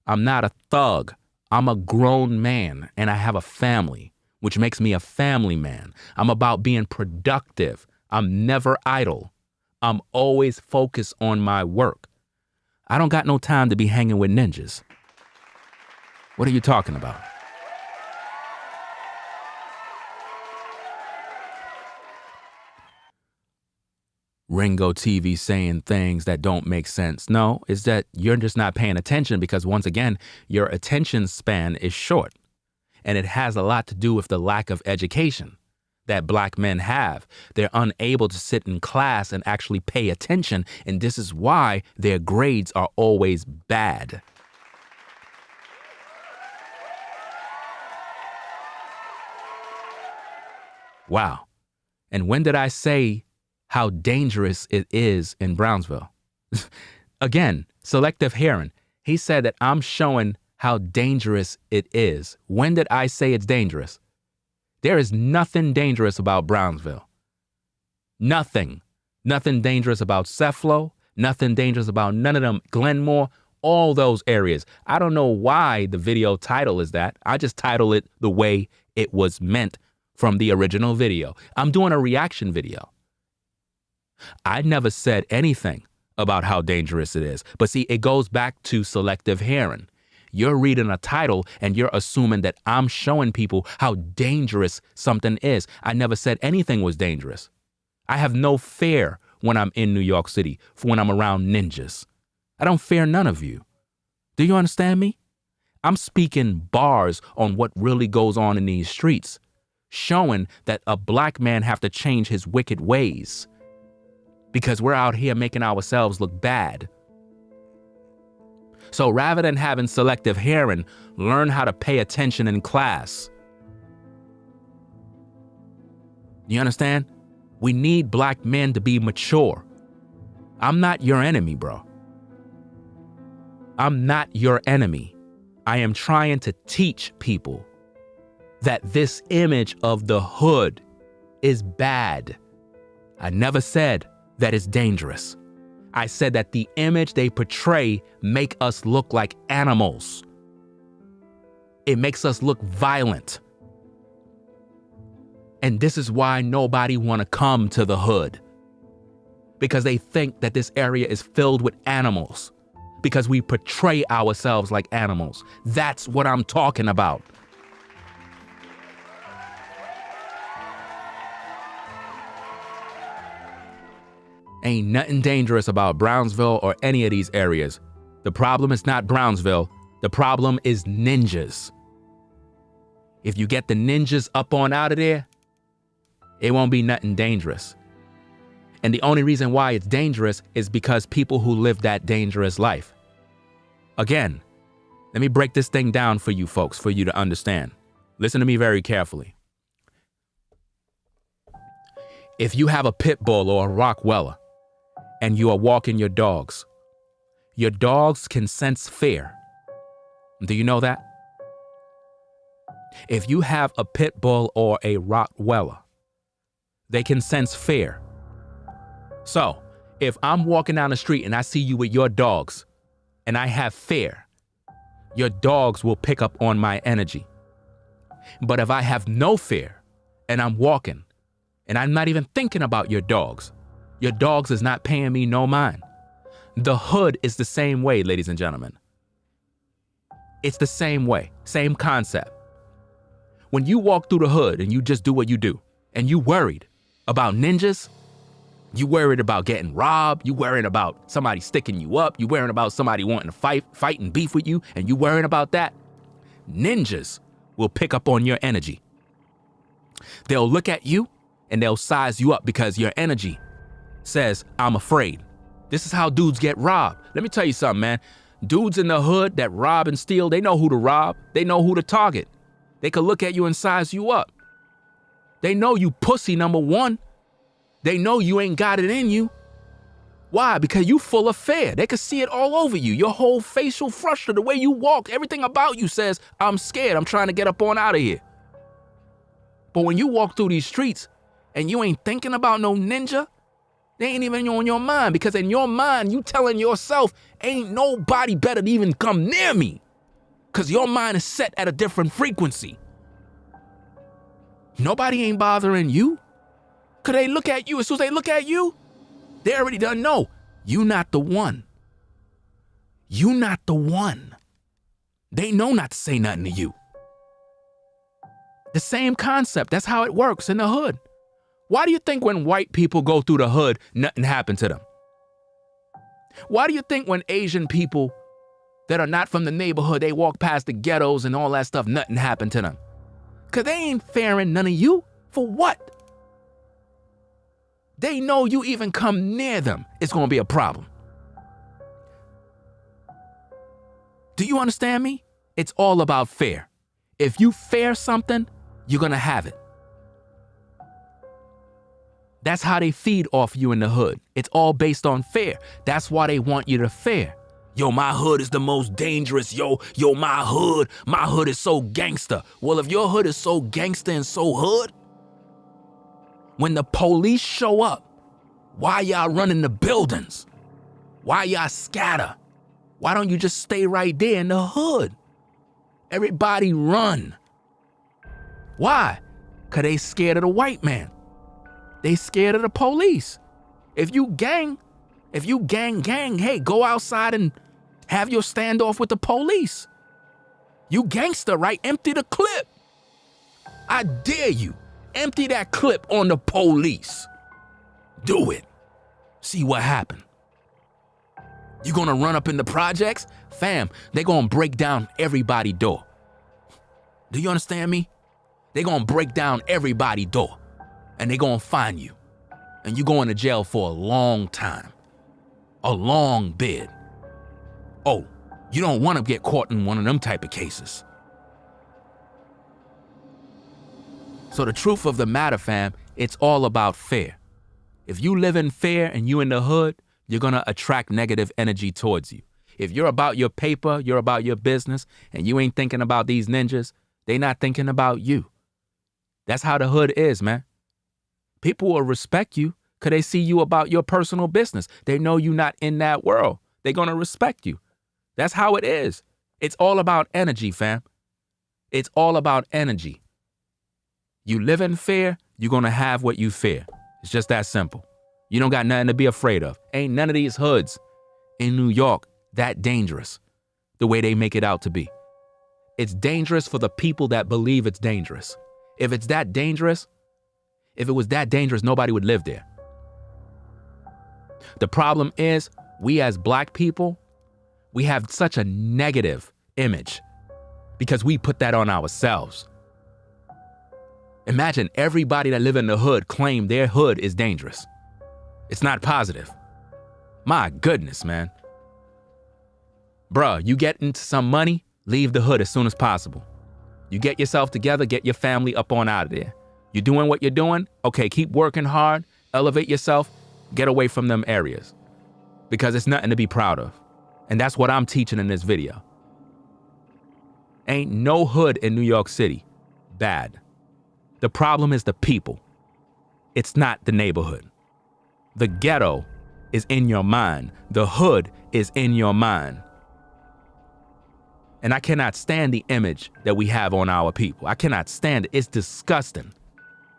I'm not a thug. I'm a grown man and I have a family, which makes me a family man. I'm about being productive. I'm never idle. I'm always focused on my work. I don't got no time to be hanging with ninjas. What are you talking about? Ringo TV saying things that don't make sense. No, it's that you're just not paying attention because once again, your attention span is short. And it has a lot to do with the lack of education that black men have. They're unable to sit in class and actually pay attention. And this is why their grades are always bad. Wow. And when did I say how dangerous it is in Brownsville? Again, selective hearing. He said that I'm showing how dangerous it is. When did I say it's dangerous? There is nothing dangerous about Brownsville. Nothing. Nothing dangerous about Cephalo. Nothing dangerous about none of them. Glenmore, all those areas. I don't know why the video title is that. I just title it the way it was meant from the original video. I'm doing a reaction video. I never said anything about how dangerous it is. But see, it goes back to selective hearing. You're reading a title and you're assuming that I'm showing people how dangerous something is. I never said anything was dangerous. I have no fear when I'm in New York City, for when I'm around ninjas. I don't fear none of you. Do you understand me? I'm speaking bars on what really goes on in these streets, showing that a black man have to change his wicked ways because we're out here making ourselves look bad. So rather than having selective hearing, learn how to pay attention in class. You understand? We need black men to be mature. I'm not your enemy, bro. I'm not your enemy. I am trying to teach people that this image of the hood is bad. I never said that it's dangerous. I said that the image they portray make us look like animals. It makes us look violent. And this is why nobody want to come to the hood. Because they think that this area is filled with animals. Because we portray ourselves like animals. That's what I'm talking about. Ain't nothing dangerous about Brownsville or any of these areas. The problem is not Brownsville. The problem is ninjas. If you get the ninjas up on out of there, it won't be nothing dangerous. And the only reason why it's dangerous is because people who live that dangerous life. Again, let me break this thing down for you folks, for you to understand. Listen to me very carefully. If you have a pit bull or a Rottweiler and you are walking your dogs can sense fear. Do you know that? If you have a pit bull or a Rottweiler, they can sense fear. So, if I'm walking down the street and I see you with your dogs and I have fear, your dogs will pick up on my energy. But if I have no fear and I'm walking and I'm not even thinking about your dogs is not paying me no mind. The hood is the same way, ladies and gentlemen. It's the same way, same concept. When you walk through the hood and you just do what you do, and you worried about ninjas, you worried about getting robbed, you worried about somebody sticking you up, you worried about somebody wanting to fight and beef with you, and you worried about that, ninjas will pick up on your energy. They'll look at you and they'll size you up because your energy says, I'm afraid. This is how dudes get robbed. Let me tell you something, man. Dudes in the hood that rob and steal, they know who to rob. They know who to target. They could look at you and size you up. They know you pussy, number one. They know you ain't got it in you. Why? Because you full of fear. They could see it all over you. Your whole facial frustration, the way you walk, everything about you says, I'm scared. I'm trying to get up on out of here. But when you walk through these streets and you ain't thinking about no ninja, they ain't even on your mind, because in your mind, you telling yourself, ain't nobody better to even come near me, because your mind is set at a different frequency. Nobody ain't bothering you. Because they look at you, as soon as they look at you, they already done know, you not the one. You not the one. They know not to say nothing to you. The same concept, that's how it works in the hood. Why do you think when white people go through the hood, nothing happened to them? Why do you think when Asian people that are not from the neighborhood, they walk past the ghettos and all that stuff, nothing happened to them? Because they ain't fearing none of you. For what? They know you even come near them, it's going to be a problem. Do you understand me? It's all about fear. If you fear something, you're going to have it. That's how they feed off you in the hood. It's all based on fear. That's why they want you to fear. Yo, my hood is the most dangerous. Yo, my hood is so gangster. Well, if your hood is so gangster and so hood, when the police show up, why y'all running the buildings? Why y'all scatter? Why don't you just stay right there in the hood? Everybody run. Why? Because they scared of the white man. They scared of the police. If you gang, If you gang, hey, go outside and have your standoff with the police. You gangster, right? Empty the clip. I dare you. Empty that clip on the police. Do it. See what happened. You gonna run up in the projects? Fam, they gonna break down everybody's door. Do you understand me? They gonna break down everybody's door. And they gonna find you. And you going to jail for a long time. A long bid. Oh, you don't want to get caught in one of them type of cases. So the truth of the matter, fam, it's all about fear. If you live in fear and you in the hood, you're going to attract negative energy towards you. If you're about your paper, you're about your business, and you ain't thinking about these ninjas, they not thinking about you. That's how the hood is, man. People will respect you because they see you about your personal business. They know you not in that world. They're going to respect you. That's how it is. It's all about energy, fam. It's all about energy. You live in fear, you're going to have what you fear. It's just that simple. You don't got nothing to be afraid of. Ain't none of these hoods in New York that dangerous the way they make it out to be. It's dangerous for the people that believe it's dangerous. If it's that dangerous, if it was that dangerous, nobody would live there. The problem is, we as black people, we have such a negative image because we put that on ourselves. Imagine everybody that live in the hood claim their hood is dangerous. It's not positive. My goodness, man. Bruh, you get into some money, leave the hood as soon as possible. You get yourself together, get your family up on out of there. You're doing what you're doing? Okay, keep working hard, elevate yourself, get away from them areas. Because it's nothing to be proud of. And that's what I'm teaching in this video. Ain't no hood in New York City bad. The problem is the people. It's not the neighborhood. The ghetto is in your mind. The hood is in your mind. And I cannot stand the image that we have on our people. I cannot stand it. It's disgusting.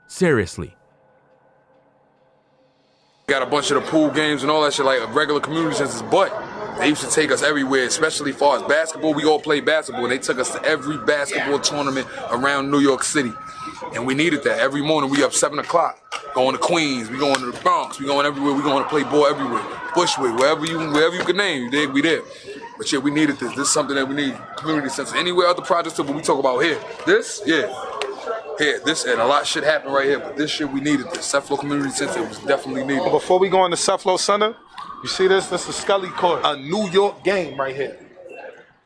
Seriously. Got a bunch of the pool games and all that shit like a regular community centers, but they used to take us everywhere, especially far as basketball. We all played basketball, and they took us to every basketball tournament around New York City. And we needed that. Every morning we up 7 o'clock, going to Queens, we going to the Bronx, we going everywhere, we going to play ball everywhere. Bushwick, wherever you can name, you dig, we there. But yeah, we needed this. This is something that we need. Community centers. Anywhere other projects that we talk about here. This, yeah. Here, this, and a lot of shit happened right here, but this shit, we needed this. Cephalon Community Center was definitely needed. Before we go into Cephalon Center, you see this? This is Scully Court, a New York game right here.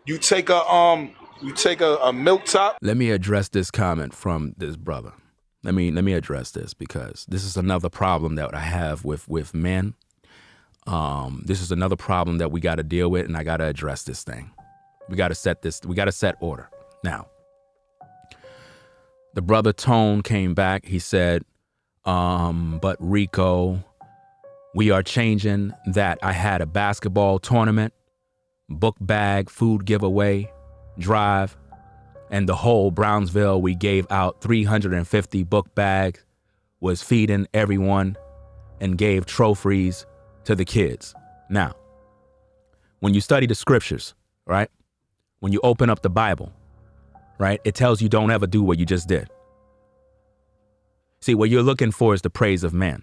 You take a milk top. Let me address this comment from this brother. Let me address this because this is another problem that I have with men. This is another problem that we got to deal with, and I got to address this thing. We got to set order. Now, the brother Tone came back. He said, but Rico, we are changing that. I had a basketball tournament, book bag, food giveaway, drive, and the whole Brownsville, we gave out 350 book bags, was feeding everyone, and gave trophies to the kids. Now, when you study the scriptures, right? When you open up the Bible, right? It tells you don't ever do what you just did. See, what you're looking for is the praise of man.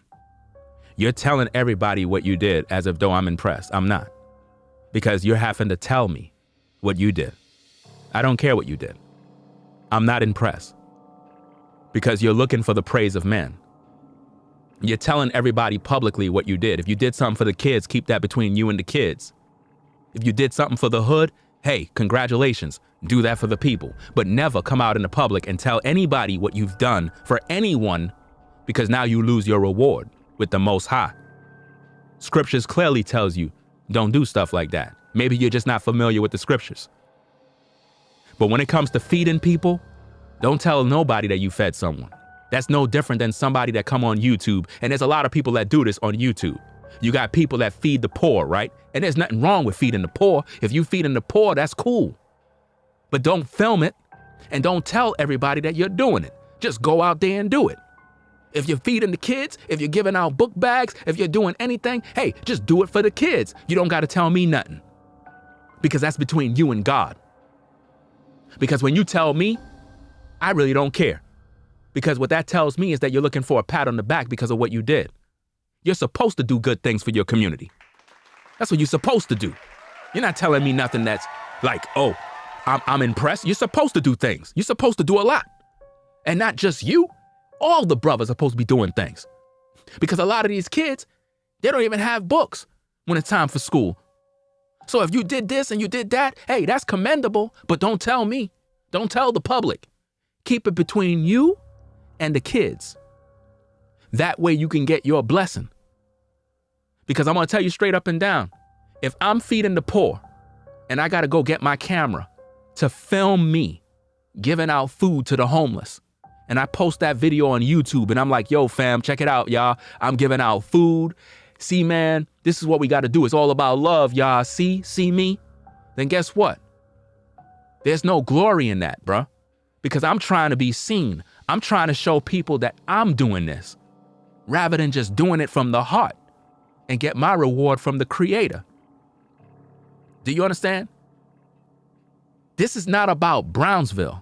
You're telling everybody what you did as if though I'm impressed. I'm not. Because you're having to tell me what you did. I don't care what you did. I'm not impressed. Because you're looking for the praise of man. You're telling everybody publicly what you did. If you did something for the kids, keep that between you and the kids. If you did something for the hood, hey, congratulations. Do that for the people. But never come out in the public and tell anybody what you've done for anyone, because now you lose your reward with the Most High. Scriptures clearly tells you don't do stuff like that. Maybe you're just not familiar with the scriptures. But when it comes to feeding people, don't tell nobody that you fed someone. That's no different than somebody that come on YouTube. And there's a lot of people that do this on YouTube. You got people that feed the poor, right? And there's nothing wrong with feeding the poor. If you feeding the poor, that's cool. But don't film it and don't tell everybody that you're doing it. Just go out there and do it. If you're feeding the kids, if you're giving out book bags, if you're doing anything, hey, just do it for the kids. You don't got to tell me nothing. Because that's between you and God. Because when you tell me, I really don't care. Because what that tells me is that you're looking for a pat on the back because of what you did. You're supposed to do good things for your community. That's what you're supposed to do. You're not telling me nothing that's like, oh, I'm impressed. You're supposed to do things. You're supposed to do a lot. And not just you. All the brothers are supposed to be doing things. Because a lot of these kids, they don't even have books when it's time for school. So if you did this and you did that, hey, that's commendable, but don't tell me. Don't tell the public. Keep it between you and the kids. That way you can get your blessing. Because I'm going to tell you straight up and down, if I'm feeding the poor and I got to go get my camera to film me giving out food to the homeless, and I post that video on YouTube and I'm like, yo, fam, check it out, y'all. I'm giving out food. See, man, this is what we got to do. It's all about love, y'all. See me? Then guess what? There's no glory in that, bruh. Because I'm trying to be seen. I'm trying to show people that I'm doing this rather than just doing it from the heart and get my reward from the Creator. Do you understand? This is not about Brownsville.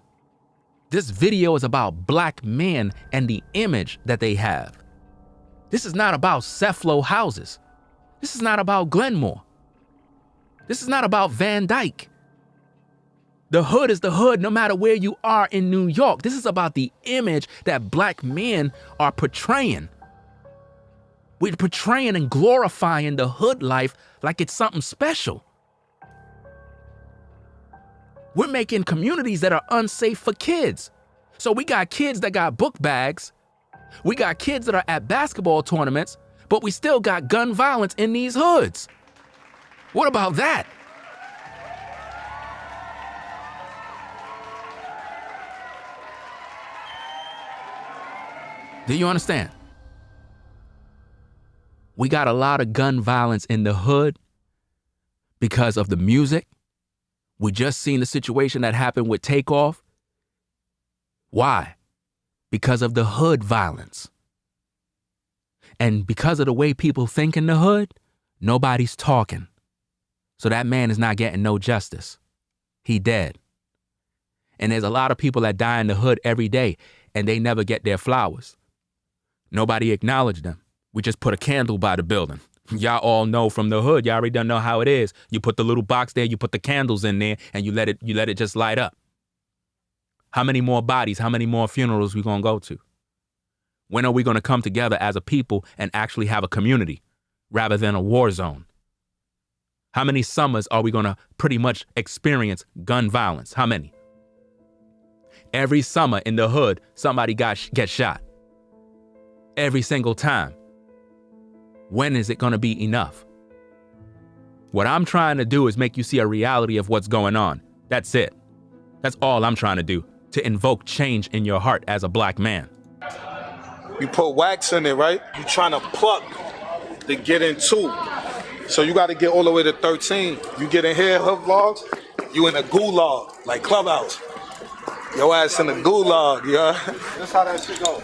This video is about black men and the image that they have. This is not about Ceflo houses. This is not about Glenmore. This is not about Van Dyke. The hood is the hood no matter where you are in New York. This is about the image that black men are portraying. We're portraying and glorifying the hood life like it's something special. We're making communities that are unsafe for kids. So we got kids that got book bags. We got kids that are at basketball tournaments, but we still got gun violence in these hoods. What about that? Do you understand? We got a lot of gun violence in the hood because of the music. We just seen the situation that happened with Takeoff. Why? Because of the hood violence. And because of the way people think in the hood, nobody's talking. So that man is not getting no justice. He dead. And there's a lot of people that die in the hood every day and they never get their flowers. Nobody acknowledged them. We just put a candle by the building. Y'all all know from the hood, y'all already done know how it is. You put the little box there, you put the candles in there, and you let it just light up. How many more bodies, how many more funerals we gonna go to? When are we gonna come together as a people and actually have a community rather than a war zone? How many summers are we gonna pretty much experience gun violence? How many? Every summer in the hood, somebody gets shot. Every single time. When is it going to be enough? What I'm trying to do is make you see a reality of what's going on. That's it. That's all I'm trying to do, to invoke change in your heart as a black man. You put wax in it, right? You trying to pluck to get in 2. So you got to get all the way to 13. You get in here, hood vlogs, you in a gulag, like Clubhouse. Your ass in a gulag, yeah. That's how that shit goes.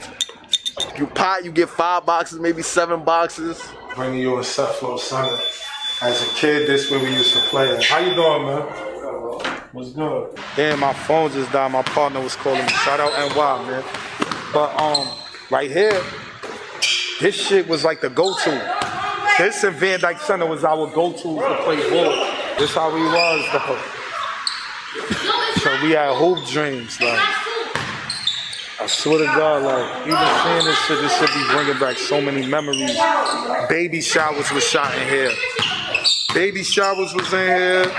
You pot, you get 5 boxes, maybe 7 boxes. Bringing you a Ceflo Sunday. As a kid, this way we used to play it. How you doing, man? What's good? Damn, my phone just died. My partner was calling me. Shout out NY, man. But right here, this shit was like the go-to. This and Van Dyke Center was our go-to to play ball. This how we was, though. So we had hoop dreams, like. I swear to God, like, even seeing this shit be bringing back so many memories. Baby showers was shot in here. Baby showers was in here.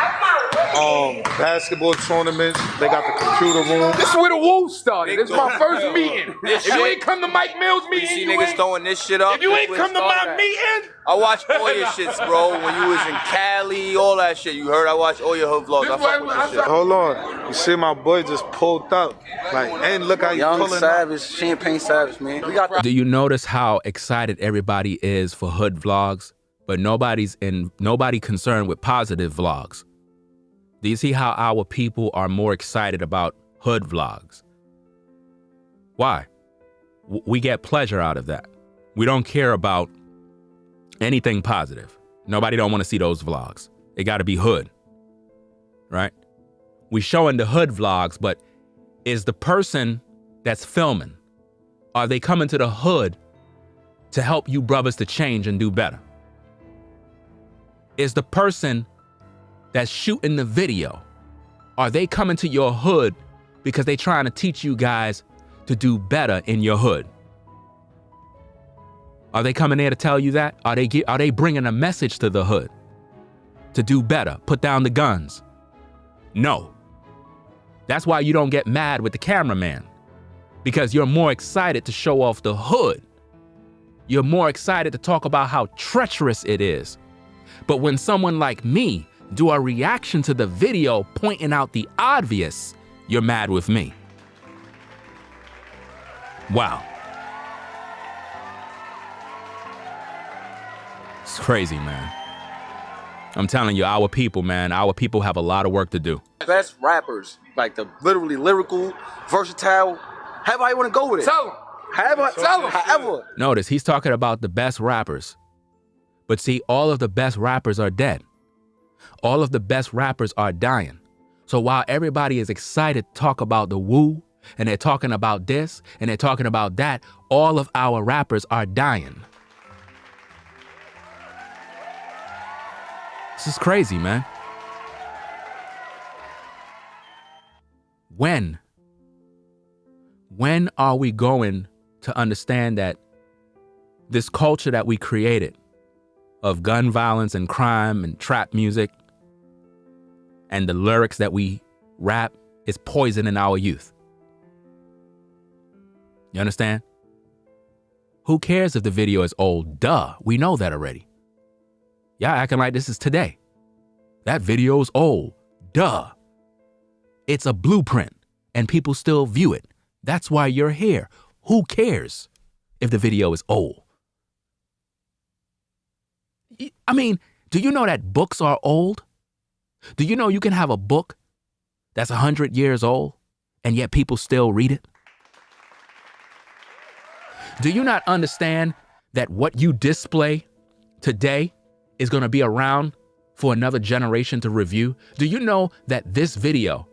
Basketball tournaments. They got the computer room. This is where the Wooo started. This is my first meeting. If you ain't come to Mike Mills' meeting, you see niggas throwing this shit up. If you ain't come to my meeting, I watched all your shits, bro. When you was in Cali, all that shit. You heard I watched all your hood vlogs. I fuck with this shit. Hold on. You see my boy just pulled up. Like, and look how you pulling Savage, up. Champagne Savage, man. Do you notice how excited everybody is for hood vlogs, but nobody concerned with positive vlogs? Do you see how our people are more excited about hood vlogs? Why? We get pleasure out of that. We don't care about anything positive. Nobody don't want to see those vlogs. It got to be hood, right? We showing the hood vlogs, but is the person that's filming, are they coming to the hood to help you brothers to change and do better? Is the person that's shooting the video, are they coming to your hood because they trying to teach you guys to do better in your hood? Are they coming there to tell you that? Are they bringing a message to the hood to do better, put down the guns? No. That's why you don't get mad with the cameraman, because you're more excited to show off the hood. You're more excited to talk about how treacherous it is. But when someone like me do a reaction to the video pointing out the obvious, you're mad with me. Wow. It's crazy, man. I'm telling you, our people, man, our people have a lot of work to do. Best rappers, like the literally lyrical, versatile, however you want to go with it. However. Notice, he's talking about the best rappers. But see, all of the best rappers are dead. All of the best rappers are dying. So while everybody is excited to talk about the Wooo, and they're talking about this, and they're talking about that, all of our rappers are dying. This is crazy, man. When are we going to understand that this culture that we created of gun violence and crime and trap music and the lyrics that we rap is poisoning our youth? You understand? Who cares if the video is old? Duh, we know that already. Y'all acting like this is today. That video's old. Duh. It's a blueprint and people still view it. That's why you're here. Who cares if the video is old? I mean, do you know that books are old? Do you know you can have a book that's 100 years old and yet people still read it? Do you not understand that what you display today is going to be around for another generation to review? Do you know that this video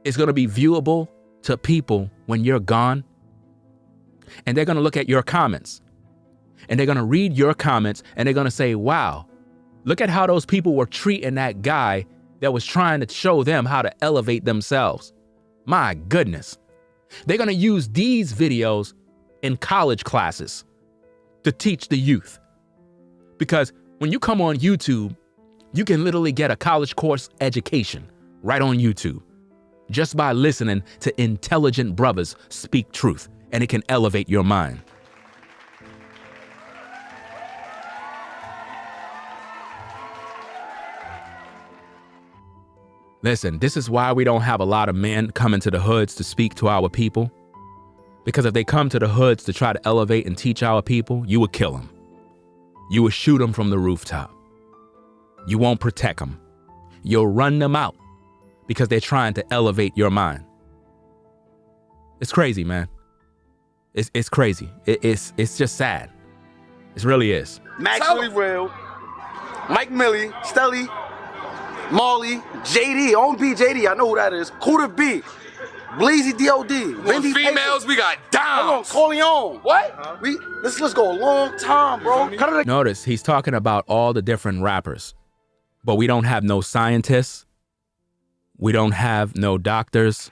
is going to be viewable to people when you're gone? And they're going to look at your comments and they're going to read your comments and they're going to say, wow, look at how those people were treating that guy that was trying to show them how to elevate themselves. My goodness. They're going to use these videos in college classes to teach the youth. Because when you come on YouTube, you can literally get a college course education right on YouTube just by listening to intelligent brothers speak truth, and it can elevate your mind. Listen, this is why we don't have a lot of men coming to the hoods to speak to our people. Because if they come to the hoods to try to elevate and teach our people, you would kill them. You will shoot them from the rooftop. You won't protect them. You'll run them out because they're trying to elevate your mind. It's crazy, man. It's crazy. It's just sad. It really is. Max Really Real, Mike Millie, Stelly, Marley, JD, on B JD, I know who that is. Kuda B, Bleezy D.O.D. Wendy females, Paper. We got Downs. Corleone. What? Let's go a long time, bro. Notice he's talking about all the different rappers, but we don't have no scientists. We don't have no doctors.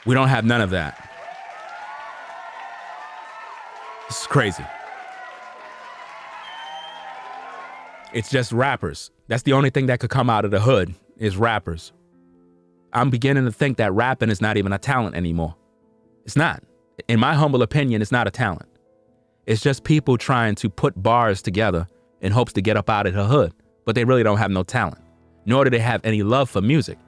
We don't have none of that. This is crazy. It's just rappers. That's the only thing that could come out of the hood is rappers. I'm beginning to think that rapping is not even a talent anymore. It's not. In my humble opinion, it's not a talent. It's just people trying to put bars together in hopes to get up out of the hood, but they really don't have no talent, nor do they have any love for music.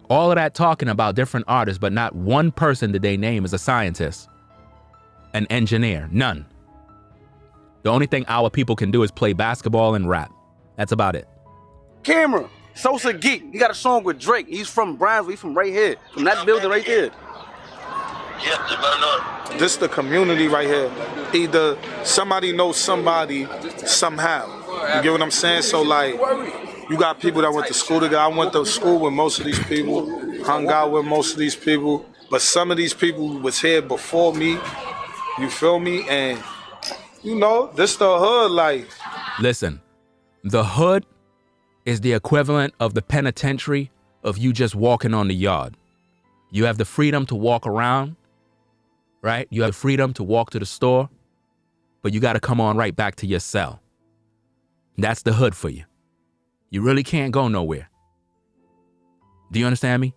All of that talking about different artists, but not one person that they name is a scientist, an engineer, none. The only thing our people can do is play basketball and rap. That's about it. Camera, Sosa Geek. He got a song with Drake. He's from Brownsville. He's from right here, from that building right there. This the community right here. Either somebody knows somebody somehow. You get what I'm saying? So like, you got people that went to school together. I went to school with most of these people, hung out with most of these people, but some of these people was here before me. You feel me? And you know, this the hood life. Listen, the hood is the equivalent of the penitentiary of you just walking on the yard. You have the freedom to walk around, right? You have the freedom to walk to the store, but you got to come on right back to your cell. That's the hood for you. You really can't go nowhere. Do you understand me?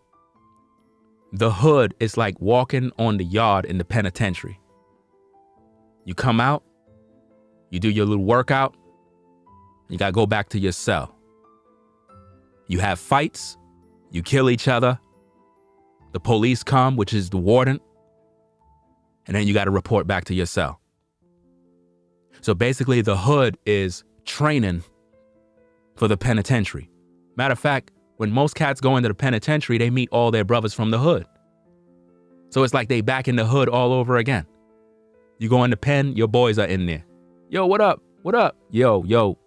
The hood is like walking on the yard in the penitentiary. You come out, you do your little workout, you got to go back to your cell. You have fights, you kill each other, the police come, which is the warden, and then you got to report back to your cell. So basically, the hood is training for the penitentiary. Matter of fact, when most cats go into the penitentiary, they meet all their brothers from the hood. So it's like they back in the hood all over again. You go in the pen, your boys are in there. Yo, what up? What up? Yo.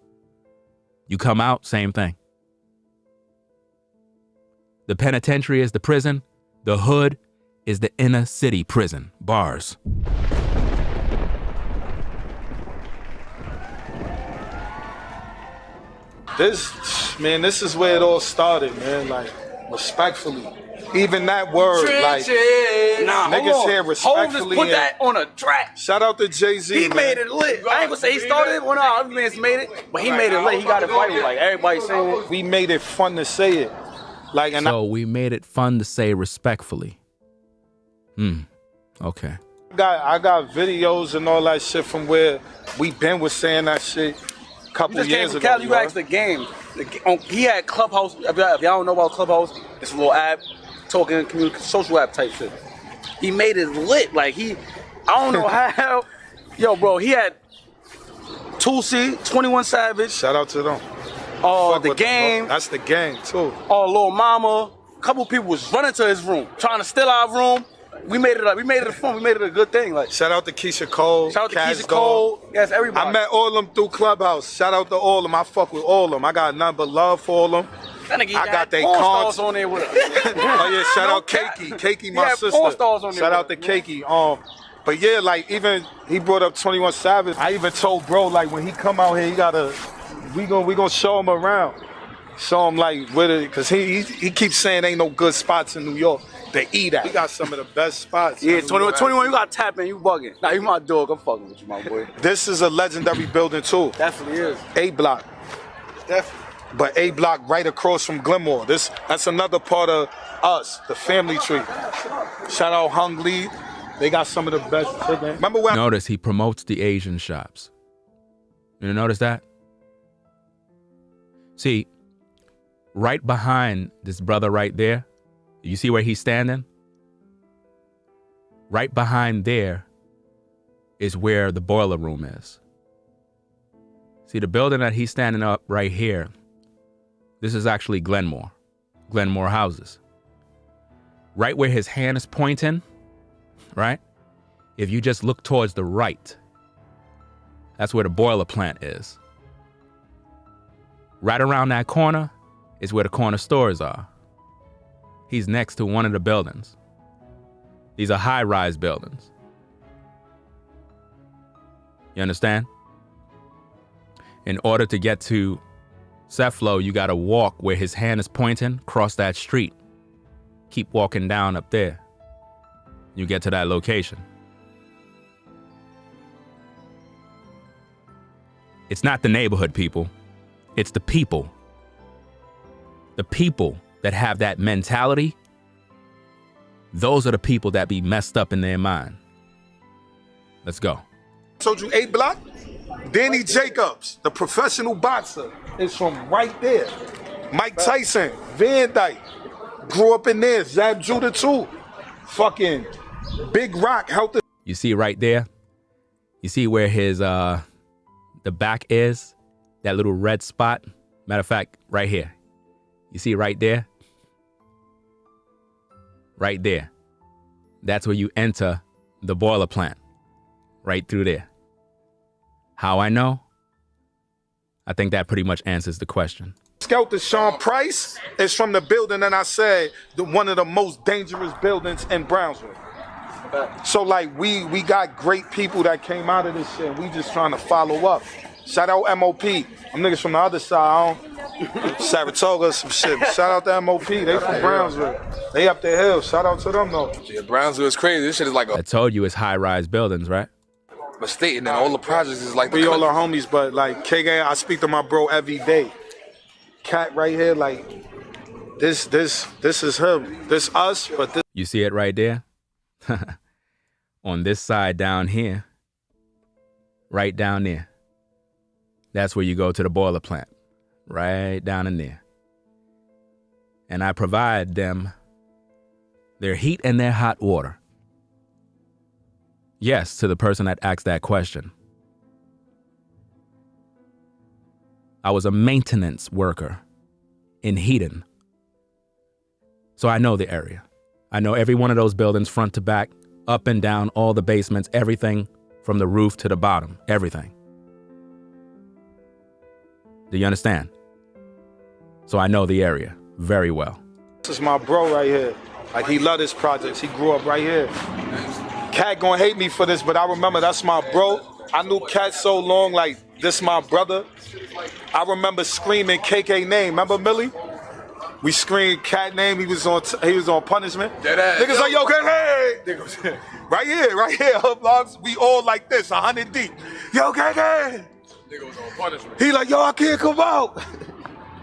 You come out, same thing. The penitentiary is the prison. The hood is the inner city prison, bars. This is where it all started, man. Like, respectfully. Even that word, like, niggas here respectfully. Put that on a track. Shout out to Jay-Z, He made it lit. I ain't gonna say he started it. One of our other men made it, but he made it lit. He got it fighting. Like, everybody saying it. We made it fun to say it. Like, and so we made it fun to say respectfully. Okay. I got videos and all that shit from where we been was saying that shit a couple years ago. Cali, you asked the game. He had Clubhouse. If y'all don't know about Clubhouse, it's a little app, talking, social app type shit. He made it lit. Like I don't know how. Yo, bro, he had 2C, 21 Savage. Shout out to them. The game. That's the gang too. Lil Mama. A couple people was running to his room, trying to steal our room. We made it up. We made it fun. We made it a good thing. Like, shout out to Keisha Cole. Shout out to Keisha Cole. Yes, everybody. I met all of them through Clubhouse. Shout out to all of them. I fuck with all of them. I got nothing but love for all of them. I got their stars on there with us. Oh yeah, shout out Keiki. Keiki, my sister. Stars on there shout out to Keiki. But yeah, like even he brought up 21 Savage. I even told bro like when he come out here, he gotta we gonna show him around. Show him like with it, cause he keeps saying ain't no good spots in New York to eat at. We got some of the best spots. Yeah, 21, you got to tap in, you bugging. Nah, you my dog, I'm fucking with you, my boy. This is a legendary building too. Definitely is. A block. Definitely. But A block right across from Glenmore. That's another part of us, the family tree. Shout out Hung Lee. They got some of the best chicken. Remember when Notice he promotes the Asian shops. You notice that? See, right behind this brother right there, you see where he's standing? Right behind there is where the boiler room is. See, the building that he's standing up right here, this is actually Glenmore houses. Right where his hand is pointing, right? If you just look towards the right, that's where the boiler plant is. Right around that corner is where the corner stores are. He's next to one of the buildings. These are high-rise buildings. You understand? In order to get to Cephalo, you gotta walk where his hand is pointing, cross that street. Keep walking down up there. You get to that location. It's not the neighborhood people. It's the people. The people that have that mentality, those are the people that be messed up in their mind. Let's go. Told you A block? Danny Jacobs, the professional boxer, is from right there. Mike Tyson, Van Dyke, grew up in there. Zab Judah too. Fucking Big Rock helped us. You see right there? You see where his the back is? That little red spot? Matter of fact, right here. You see right there? Right there. That's where you enter the boiler plant. Right through there. How I know? I think that pretty much answers the question. Scout to Sean Price is from the building that I said, one of the most dangerous buildings in Brownsville. So like we got great people that came out of this shit. We just trying to follow up. Shout out MOP. Them niggas from the other side, Saratoga, some shit. Shout out to MOP. They from Brownsville. They up the hill. Shout out to them though. Yeah, Brownsville is crazy. This shit is like I told you it's high-rise buildings, right? But stating that all the projects is like we all are homies, but like K-Gang, I speak to my bro every day. Cat right here, like this is him. This us, but this. You see it right there? On this side down here, right down there. That's where you go to the boiler plant, right down in there. And I provide them their heat and their hot water. Yes, to the person that asked that question. I was a maintenance worker in Heaton. So I know the area. I know every one of those buildings front to back, up and down, all the basements, everything from the roof to the bottom, everything. Do you understand? So I know the area very well. This is my bro right here. Like he love this project. He grew up right here. Cat gonna hate me for this, but I remember that's my bro. I knew Cat so long, like this my brother. I remember screaming KK name. Remember Millie? We screamed Cat name. He was on punishment. Niggas like yo KK. Right here, Hood Vlogs. We all like this, 100 deep. Yo KK. Nigga was on punishment. He like yo, I can't come out.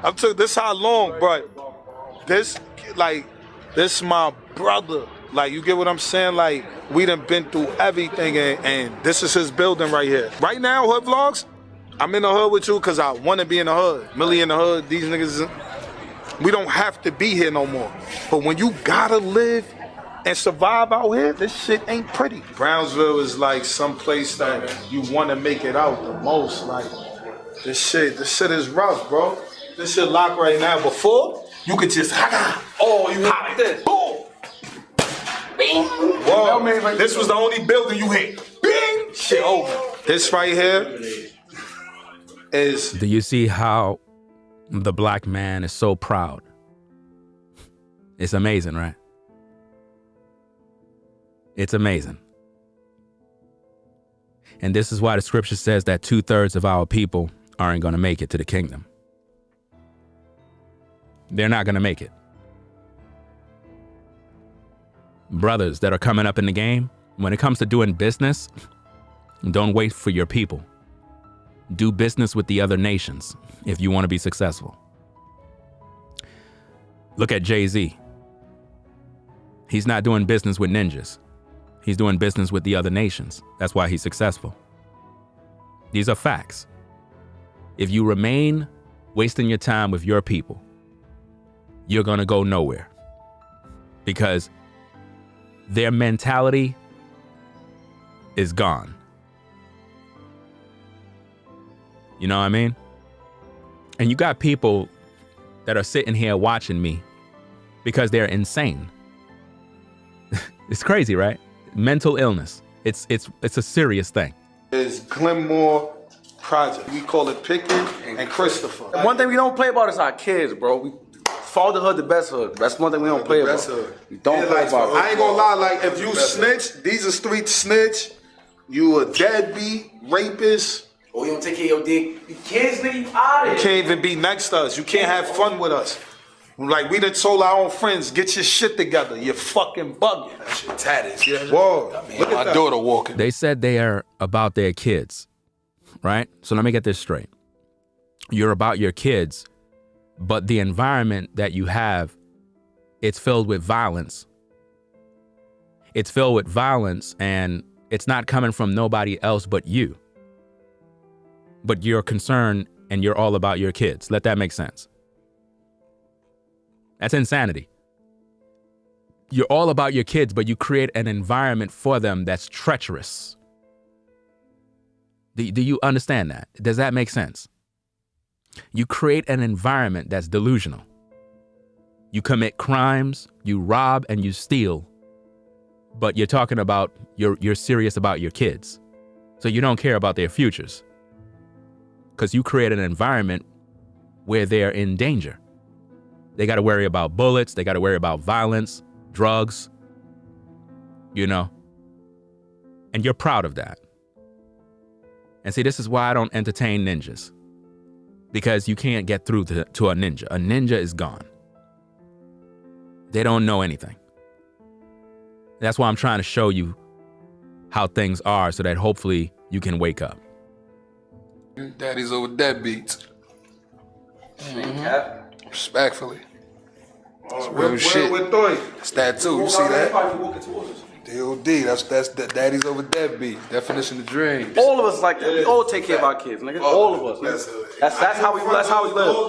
I'm telling this how long, but this my brother. Like, you get what I'm saying? Like, we done been through everything, and this is his building right here. Right now, Hood Vlogs, I'm in the hood with you because I want to be in the hood. Millie in the hood, these niggas, we don't have to be here no more. But when you gotta live and survive out here, this shit ain't pretty. Brownsville is like some place that you want to make it out the most. Like, this shit is rough, bro. This shit locked right now. Before, you could just, you hot this. Boom. Bing. Whoa, this was the only building you hit. Bing! Shit over. This right here is... Do you see how the black man is so proud? It's amazing, right? It's amazing. And this is why the scripture says that 2/3 of our people aren't going to make it to the kingdom. They're not going to make it. Brothers that are coming up in the game, when it comes to doing business, don't wait for your people. Do business with the other nations if you want to be successful. Look at Jay-Z. He's not doing business with ninjas. He's doing business with the other nations. That's why he's successful. These are facts. If you remain wasting your time with your people, you're going to go nowhere. Because their mentality is gone. You know what I mean? And you got people that are sitting here watching me because they're insane. It's crazy, right? Mental illness. It's a serious thing. It's Glenmore Project. We call it Pickett and Christopher. One thing we don't play about is our kids, bro. Fatherhood, the best hood. That's one thing we don't play about. We don't play about. I ain't gonna lie, like if you snitch, these are street snitch, you a deadbeat, rapist. Or you don't take care of your dick. Your kids, nigga, you out of You can't even be next to us. You can't have fun with us. Like we done told our own friends, get your shit together. You're fucking bugging. That shit tatted. Yeah. Whoa. Look at my daughter walking. They said they are about their kids, right? So let me get this straight. You're about your kids, but the environment that you have, it's filled with violence. It's filled with violence, and it's not coming from nobody else but you. But you're concerned and you're all about your kids. Let that make sense. That's insanity. You're all about your kids, but you create an environment for them that's treacherous. Do you understand that? Does that make sense? You create an environment that's delusional. You commit crimes, you rob and you steal But you're talking about, you're serious about your kids. So you don't care about their futures. Because you create an environment where they're in danger. They got to worry about bullets. They got to worry about violence, drugs, you know. And you're proud of that. And see, this is why I don't entertain ninjas. Because you can't get through to a ninja. A ninja is gone. They don't know anything. That's why I'm trying to show you how things are so that hopefully you can wake up. Daddy's over deadbeats. Respectfully. It's real shit. It's that too. You see that? D.O.D. That's daddy's over deadbeat. Definition of dream. All of us like that. We all take care of our kids, nigga. All of us. That's how we live.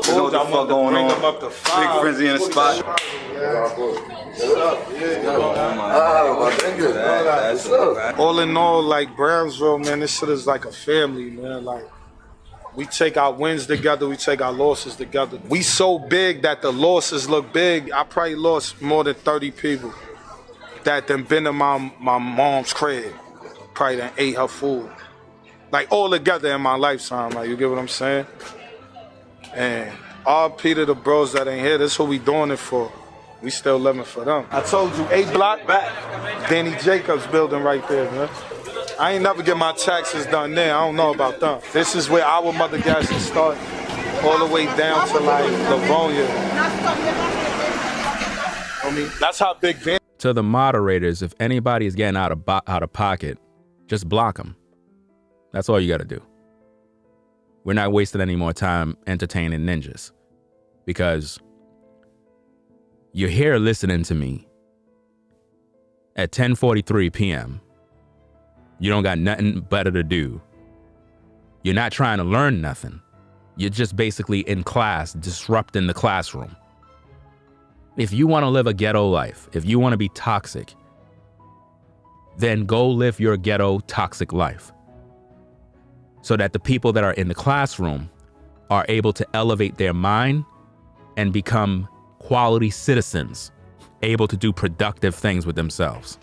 You know what the fuck going on? Big frenzy in the spot. All in all, like Brownsville, man, this shit is like a family, man. Like, we take our wins together, we take our losses together. We so big that the losses look big. I probably lost more than 30 people that done been to my mom's crib. Probably done ate her food. Like, all together in my lifetime, like, you get what I'm saying? And RP to the bros that ain't here, that's what we doing it for. We still living for them. I told you, A block back, Danny Jacobs building right there, man. I ain't never get my taxes done there. I don't know about them. This is where our mother gas start, all the way down to like Livonia. I mean, that's how big Van. To the moderators, if anybody is getting out of pocket, just block them. That's all you got to do. We're not wasting any more time entertaining ninjas, because you're here listening to me at 10:43 p.m. You don't got nothing better to do. You're not trying to learn nothing. You're just basically in class, disrupting the classroom. If you want to live a ghetto life, if you want to be toxic, then go live your ghetto toxic life, so that the people that are in the classroom are able to elevate their mind and become quality citizens, able to do productive things with themselves.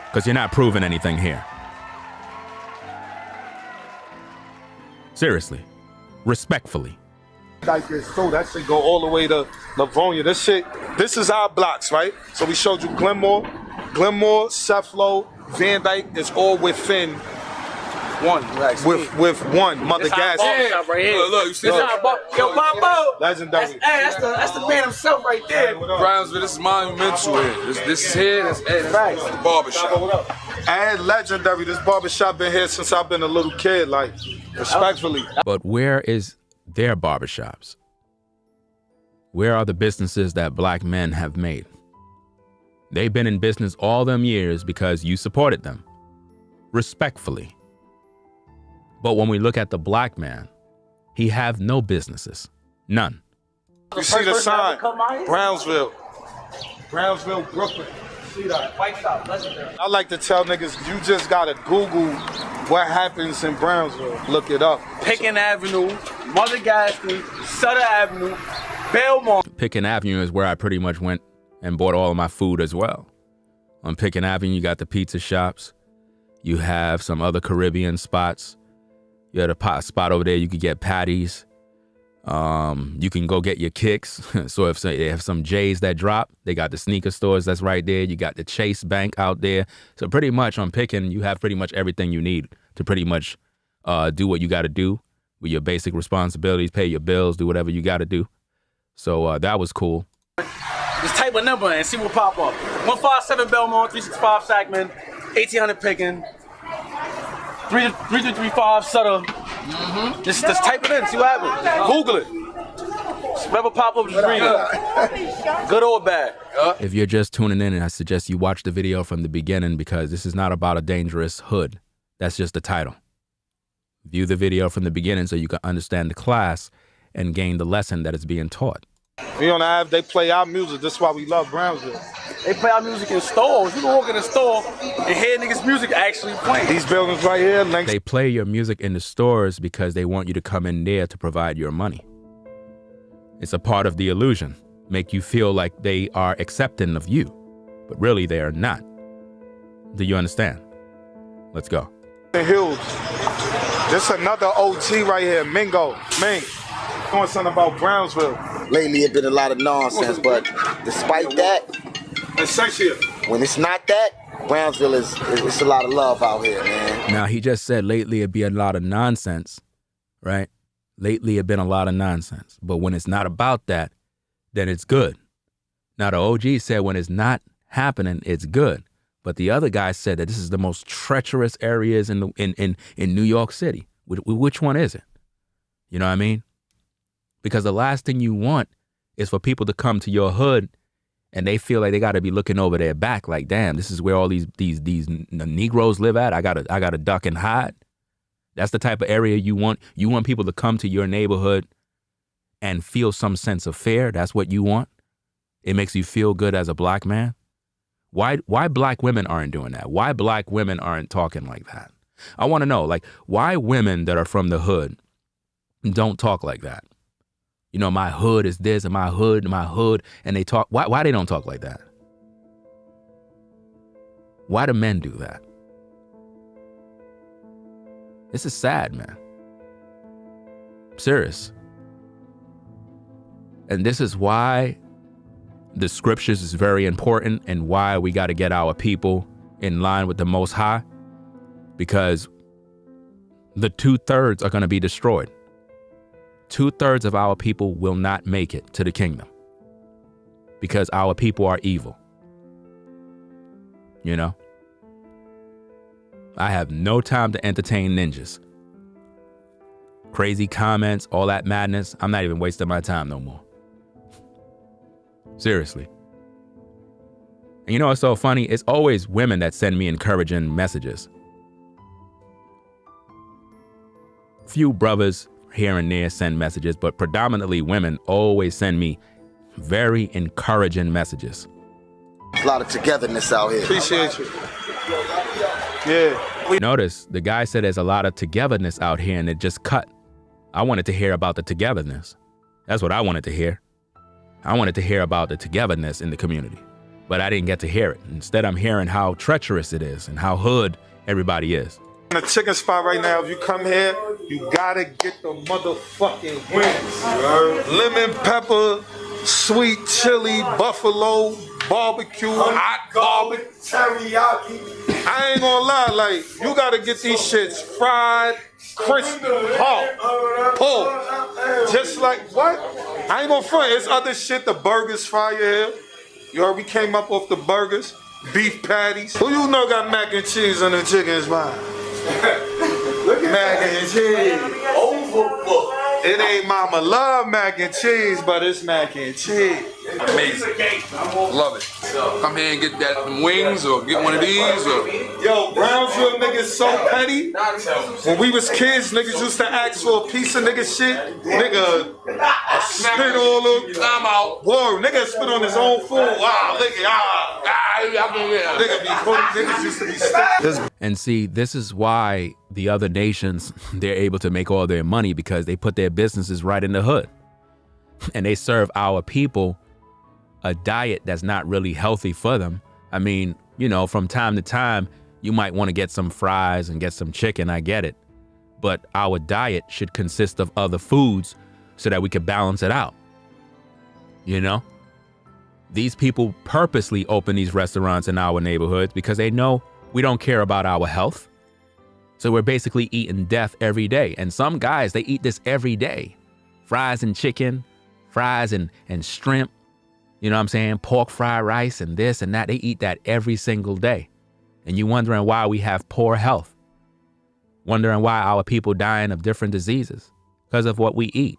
Because you're not proving anything here. Seriously. Respectfully. Like this, so that shit go all the way to Livonia. This is our blocks, right? So we showed you Glenmore, Seflo, Van Dyke is all within one. With one. Mother Gas. Right here. Look, you see that? Yo, Papa. Legendary. That's the man himself right there. Brownsville, this is monumental here. This is here. That's the barbershop. And legendary. This barbershop been here since I've been a little kid, like, respectfully. But where is their barbershops? Where are the businesses that black men have made? They've been in business all them years because you supported them. Respectfully. But when we look at the black man, he have no businesses. None. You see the sign? Brownsville, Brooklyn. See that? White Stop, legendary. I like to tell niggas, you just gotta Google what happens in Brownsville. Look it up. Pickin Avenue, Mother Gaston, Sutter Avenue, Belmont. Pickin Avenue is where I pretty much went and bought all of my food as well. On Pickin Avenue, you got the pizza shops. You have some other Caribbean spots. You had a spot over there you could get patties. You can go get your kicks. So if they have some J's that drop, they got the sneaker stores that's right there. You got the Chase Bank out there. So pretty much on Pickin, you have pretty much everything you need to pretty much do what you got to do with your basic responsibilities, pay your bills, do whatever you got to do. So that was cool. Just type a number and see what pop up. 157 Belmont, 365 Sackman, 1800 Pickin, 3335 Sutter. Just type it in, see what happens. Google it. Whatever pop up, just read it. Good or bad. If you're just tuning in, I suggest you watch the video from the beginning, because this is not about a dangerous hood. That's just the title. View the video from the beginning so you can understand the class and gain the lesson that is being taught. We on the Ave, they play our music. That's why we love Brownsville. They play our music in stores. You can walk in the store and hear niggas' music actually playing. These buildings right here. They play your music in the stores because they want you to come in there to provide your money. It's a part of the illusion. Make you feel like they are accepting of you. But really, they are not. Do you understand? Let's go. Hills. This another OG right here, Mingo. Ming. Doing something about Brownsville. Lately, it's been a lot of nonsense, but despite that, when it's not that, Brownsville it's a lot of love out here, man. Now, he just said lately it'd be a lot of nonsense, right? Lately, it'd been a lot of nonsense. But when it's not about that, then it's good. Now, the OG said when it's not happening, it's good. But the other guy said that this is the most treacherous areas in New York City. Which one is it? You know what I mean? Because the last thing you want is for people to come to your hood and they feel like they got to be looking over their back like, damn, this is where all these Negroes live at. I gotta duck and hide. That's the type of area you want. You want people to come to your neighborhood and feel some sense of fear. That's what you want. It makes you feel good as a black man. Why black women aren't doing that? Why black women aren't talking like that? I want to know, like, why women that are from the hood don't talk like that? You know, my hood is this and my hood, and they talk. Why they don't talk like that? Why do men do that? This is sad, man. Serious. And this is why the scriptures is very important and why we got to get our people in line with the Most High, because the 2/3 are going to be destroyed. 2/3 of our people will not make it to the kingdom because our people are evil. You know? I have no time to entertain ninjas. Crazy comments, all that madness. I'm not even wasting my time no more. Seriously. And you know what's so funny? It's always women that send me encouraging messages. Few brothers here and there send messages, but predominantly women always send me very encouraging messages. There's a lot of togetherness out here. Appreciate you. Yeah. Notice the guy said there's a lot of togetherness out here and it just cut. I wanted to hear about the togetherness. That's what I wanted to hear. I wanted to hear about the togetherness in the community, but I didn't get to hear it. Instead, I'm hearing how treacherous it is and how hood everybody is. In a chicken spot right now, if you come here, you gotta get the motherfucking wings. Lemon pepper, sweet chili, buffalo, barbecue, hot barbecue, teriyaki. I ain't gonna lie, like, you gotta get these shits fried, crispy, hot, pulled. Just like, what? I ain't gonna front, it's other shit, the burgers fire here. You heard we came up off the burgers, beef patties. Who you know got mac and cheese in the chicken spot? Mac and cheese. Overbooked. It ain't mama love mac and cheese, but it's mac and cheese. Amazing. Love it. Come here and get them wings or get one of these. Or... Yo, Brownsville niggas so petty. When we was kids, niggas used to ask for a piece of nigga shit. Nigga spit all over. I'm out. Whoa, nigga spit on his own food. Wow, niggas used to be stick. And see, this is why the other nations, they're able to make all their money because they put their businesses right in the hood. And they serve our people a diet that's not really healthy for them. I mean, you know, from time to time, you might want to get some fries and get some chicken, I get it. But our diet should consist of other foods so that we could balance it out. You know? These people purposely open these restaurants in our neighborhoods because they know we don't care about our health. So we're basically eating death every day. And some guys, they eat this every day. Fries and chicken, fries and shrimp, you know what I'm saying? Pork fried rice and this and that. They eat that every single day. And you're wondering why we have poor health. Wondering why our people dying of different diseases because of what we eat.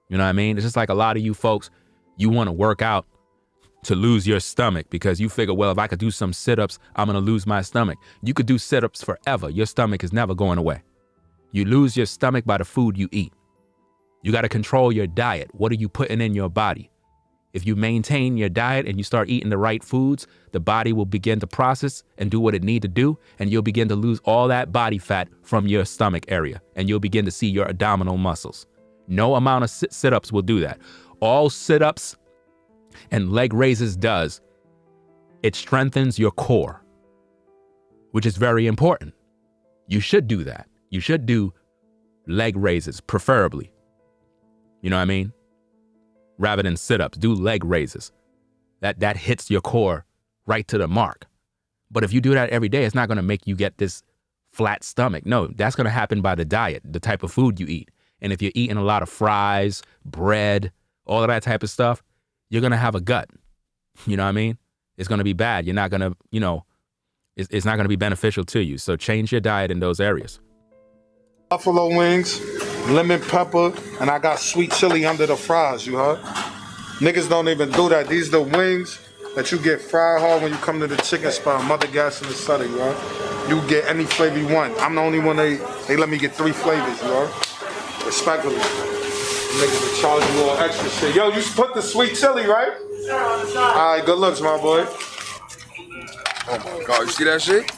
You know what I mean? It's just like a lot of you folks, you want to work out to lose your stomach because you figure, well, if I could do some sit-ups, I'm going to lose my stomach. You could do sit-ups forever. Your stomach is never going away. You lose your stomach by the food you eat. You got to control your diet. What are you putting in your body? If you maintain your diet and you start eating the right foods, the body will begin to process and do what it need to do, and you'll begin to lose all that body fat from your stomach area, and you'll begin to see your abdominal muscles. No amount of sit-ups will do that. All sit-ups and leg raises does It strengthens your core, which is very important. You should do that. You should do leg raises, preferably. You know what I mean? Rather than sit-ups, do leg raises. That hits your core right to the mark. But if you do that every day, it's not going to make you get this flat stomach. No, that's going to happen by the diet, the type of food you eat. And if you're eating a lot of fries, bread, all of that type of stuff, you're going to have a gut. You know what I mean? It's going to be bad. You're not going to, it's not going to be beneficial to you. So change your diet in those areas. Buffalo wings, lemon pepper, and I got sweet chili under the fries, you heard? Niggas don't even do that. These the wings that you get fried hard when you come to the chicken spot, Mother Gas in the City, you heard? You get any flavor you want. I'm the only one they let me get 3 flavors, you heard? Respectfully. Niggas will charge you all extra shit. Yo, you put the sweet chili, right? All right, good looks, my boy. Oh my God, you see that shit?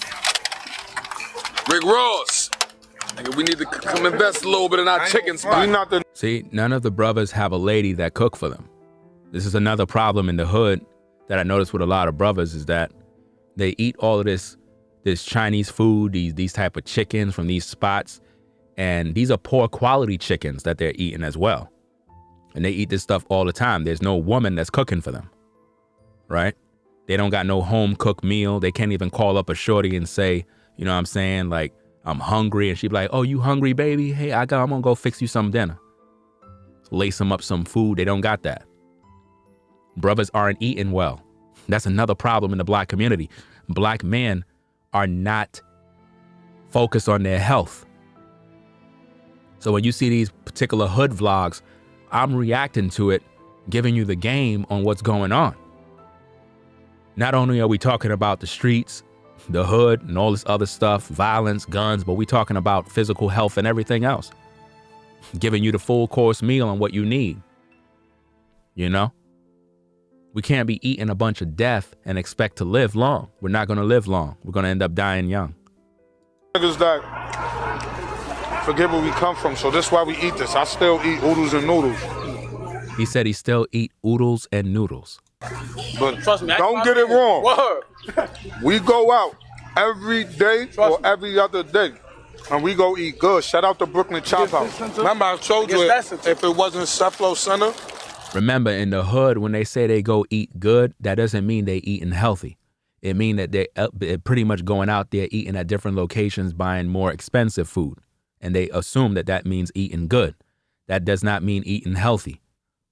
Rick Ross. Nigga, we need to come invest a little bit in our chicken spot. See, none of the brothers have a lady that cook for them. This is another problem in the hood that I noticed with a lot of brothers is that they eat all of this Chinese food, these type of chickens from these spots, and these are poor quality chickens that they're eating as well. And they eat this stuff all the time. There's no woman that's cooking for them, right? They don't got no home cooked meal. They can't even call up a shorty and say, you know what I'm saying, like, I'm hungry, and she'd be like, oh, you hungry, baby? Hey, I'm gonna go fix you some dinner. Lace them up some food. They don't got that. Brothers aren't eating well. That's another problem in the black community. Black men are not focused on their health. So when you see these particular hood vlogs, I'm reacting to it, giving you the game on what's going on. Not only are we talking about the streets, the hood, and all this other stuff, violence, guns, but we talking about physical health and everything else. Giving you the full course meal on what you need. You know? We can't be eating a bunch of death and expect to live long. We're not going to live long. We're going to end up dying young. Niggas that forget where we come from, so that's why we eat this. I still eat oodles and noodles. He said he still eat oodles and noodles. But trust me, don't get it wrong. Word. We go out every day or every other day, and we go eat good. Shout out to Brooklyn Chop House. Remember, I told you if it wasn't Cephalon Center. Remember, in the hood, when they say they go eat good, that doesn't mean they eating healthy. It means that they're pretty much going out there eating at different locations, buying more expensive food. And they assume that that means eating good. That does not mean eating healthy.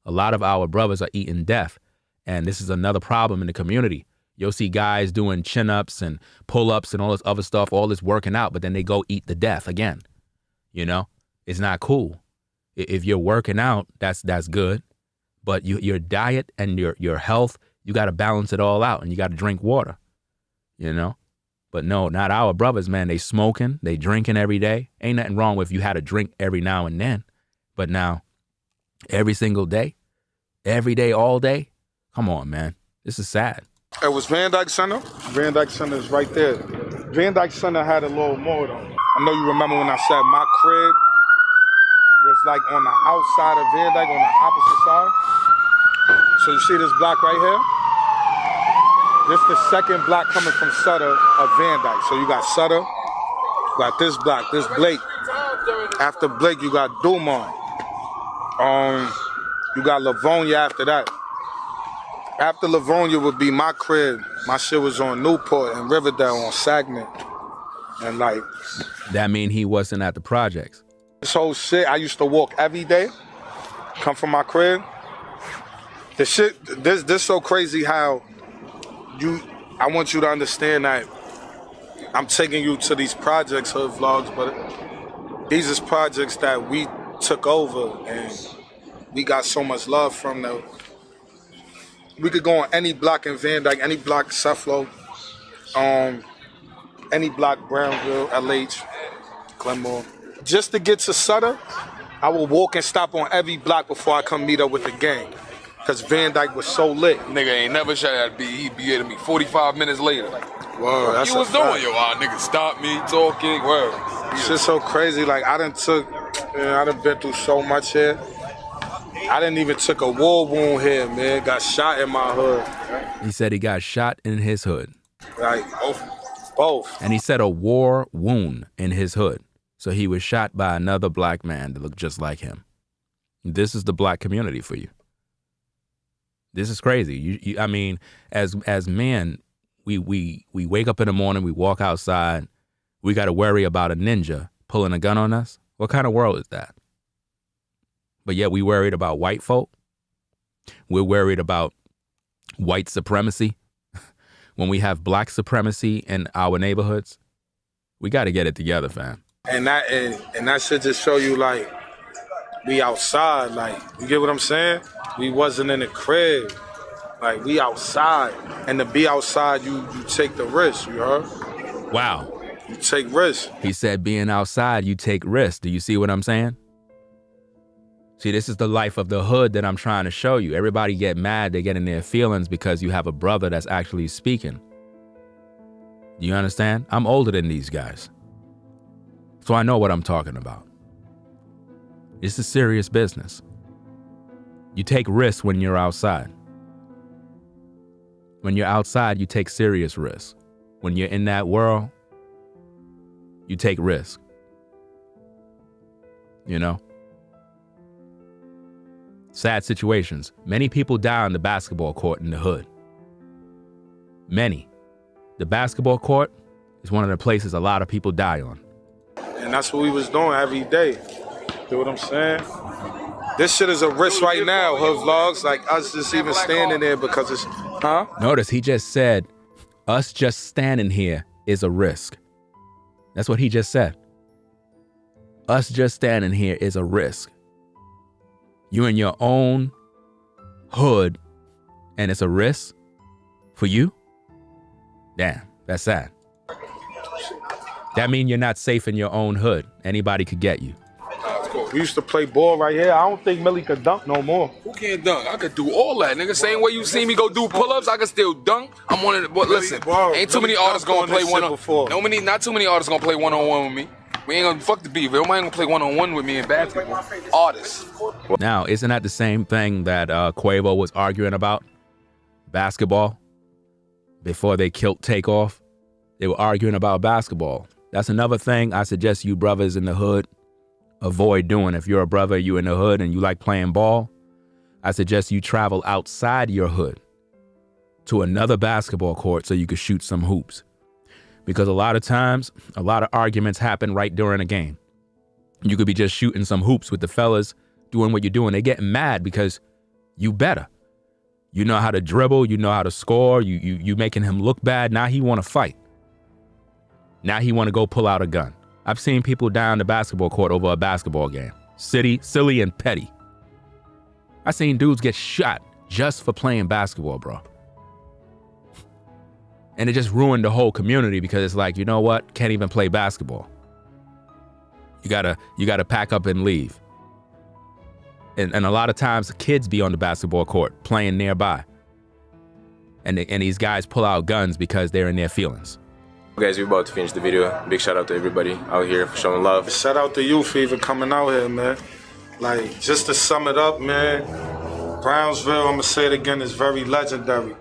A lot of our brothers are eating death. And this is another problem in the community. You'll see guys doing chin-ups and pull-ups and all this other stuff, all this working out, but then they go eat the death again. You know, it's not cool. If you're working out, that's good. But your diet and your health, you got to balance it all out, and you got to drink water, you know? But no, not our brothers, man. They smoking, they drinking every day. Ain't nothing wrong with if you had a drink every now and then. But now, every single day, every day, all day, come on, man. This is sad. It was Van Dyke Center. Van Dyke Center is right there. Van Dyke Center had a little more, though. I know you remember when I said my crib was like on the outside of Van Dyke, on the opposite side. So you see this block right here? This is the second block coming from Sutter of Van Dyke. So you got Sutter, you got this block, this Blake. After Blake, you got Dumont. You got Livonia after that. After Livonia would be my crib. My shit was on Newport and Riverdale on Sagnet. And like... That mean he wasn't at the projects? This whole shit, I used to walk every day, come from my crib. The shit, this so crazy how I want you to understand that I'm taking you to these projects, hood vlogs, but these is projects that we took over and we got so much love from them. We could go on any block in Van Dyke, any block Cephalon, any block Brownville, LH, Glenmore. Just to get to Sutter, I will walk and stop on every block before I come meet up with the gang. Cause Van Dyke was so lit. Nigga ain't never shot at me. He'd be at me 45 minutes later. Word, that's you was doing, yo, nigga stop me talking. Word. Shit's so crazy. Like I done been through so much here. I didn't even took a war wound here, man. Got shot in my hood. He said he got shot in his hood. Like, both. And he said a war wound in his hood. So he was shot by another black man that looked just like him. This is the black community for you. This is crazy. I mean, as men, we wake up in the morning, we walk outside, we got to worry about a ninja pulling a gun on us. What kind of world is that? But yet we worried about white folk. We're worried about white supremacy. When we have black supremacy in our neighborhoods, we got to get it together, fam. And that should just show you, like, we outside. Like, you get what I'm saying? We wasn't in the crib. Like, we outside. And to be outside, you take the risk, you heard? Wow. You take risks. He said being outside, you take risks. Do you see what I'm saying? See, this is the life of the hood that I'm trying to show you. Everybody get mad, they get in their feelings because you have a brother that's actually speaking. Do you understand? I'm older than these guys. So I know what I'm talking about. This is serious business. You take risks when you're outside. When you're outside, you take serious risks. When you're in that world, you take risks. You know? Sad situations. Many people die on the basketball court in the hood. Many. The basketball court is one of the places a lot of people die on. And that's what we was doing every day. You know what I'm saying? This shit is a risk right now, Hood Vlogs. Like, us just even standing there because it's, huh? Notice he just said, us just standing here is a risk. That's what he just said. Us just standing here is a risk. You in your own hood, and it's a risk for you? Damn, that's sad. That means you're not safe in your own hood. Anybody could get you. We used to play ball right here. I don't think Millie could dunk no more. Who can't dunk? I could do all that, nigga. Same way you see me go do pull-ups, I can still dunk. I'm one of the, but listen, ain't too many artists gonna play one-on-one. Not too many artists gonna play one-on-one with me. We ain't gonna fuck the beef. Nobody ain't gonna play one-on-one with me in basketball. Artists. Now, isn't that the same thing that Quavo was arguing about? Basketball? Before they killed Takeoff, they were arguing about basketball. That's another thing I suggest you brothers in the hood avoid doing. If you're a brother, you in the hood and you like playing ball, I suggest you travel outside your hood to another basketball court so you can shoot some hoops. Because a lot of times, a lot of arguments happen right during a game. You could be just shooting some hoops with the fellas doing what you're doing. They getting mad because you better. You know how to dribble, you know how to score, you making him look bad. Now he want to fight. Now he want to go pull out a gun. I've seen people die on the basketball court over a basketball game. Silly and petty. I seen dudes get shot just for playing basketball, bro. And it just ruined the whole community because it's like, you know what? Can't even play basketball. You gotta pack up and leave. And a lot of times kids be on the basketball court playing nearby. And these guys pull out guns because they're in their feelings. Guys, we're about to finish the video. Big shout out to everybody out here for showing love. Shout out to you for even coming out here, man. Like, just to sum it up, man, Brownsville, I'm gonna say it again, is very legendary.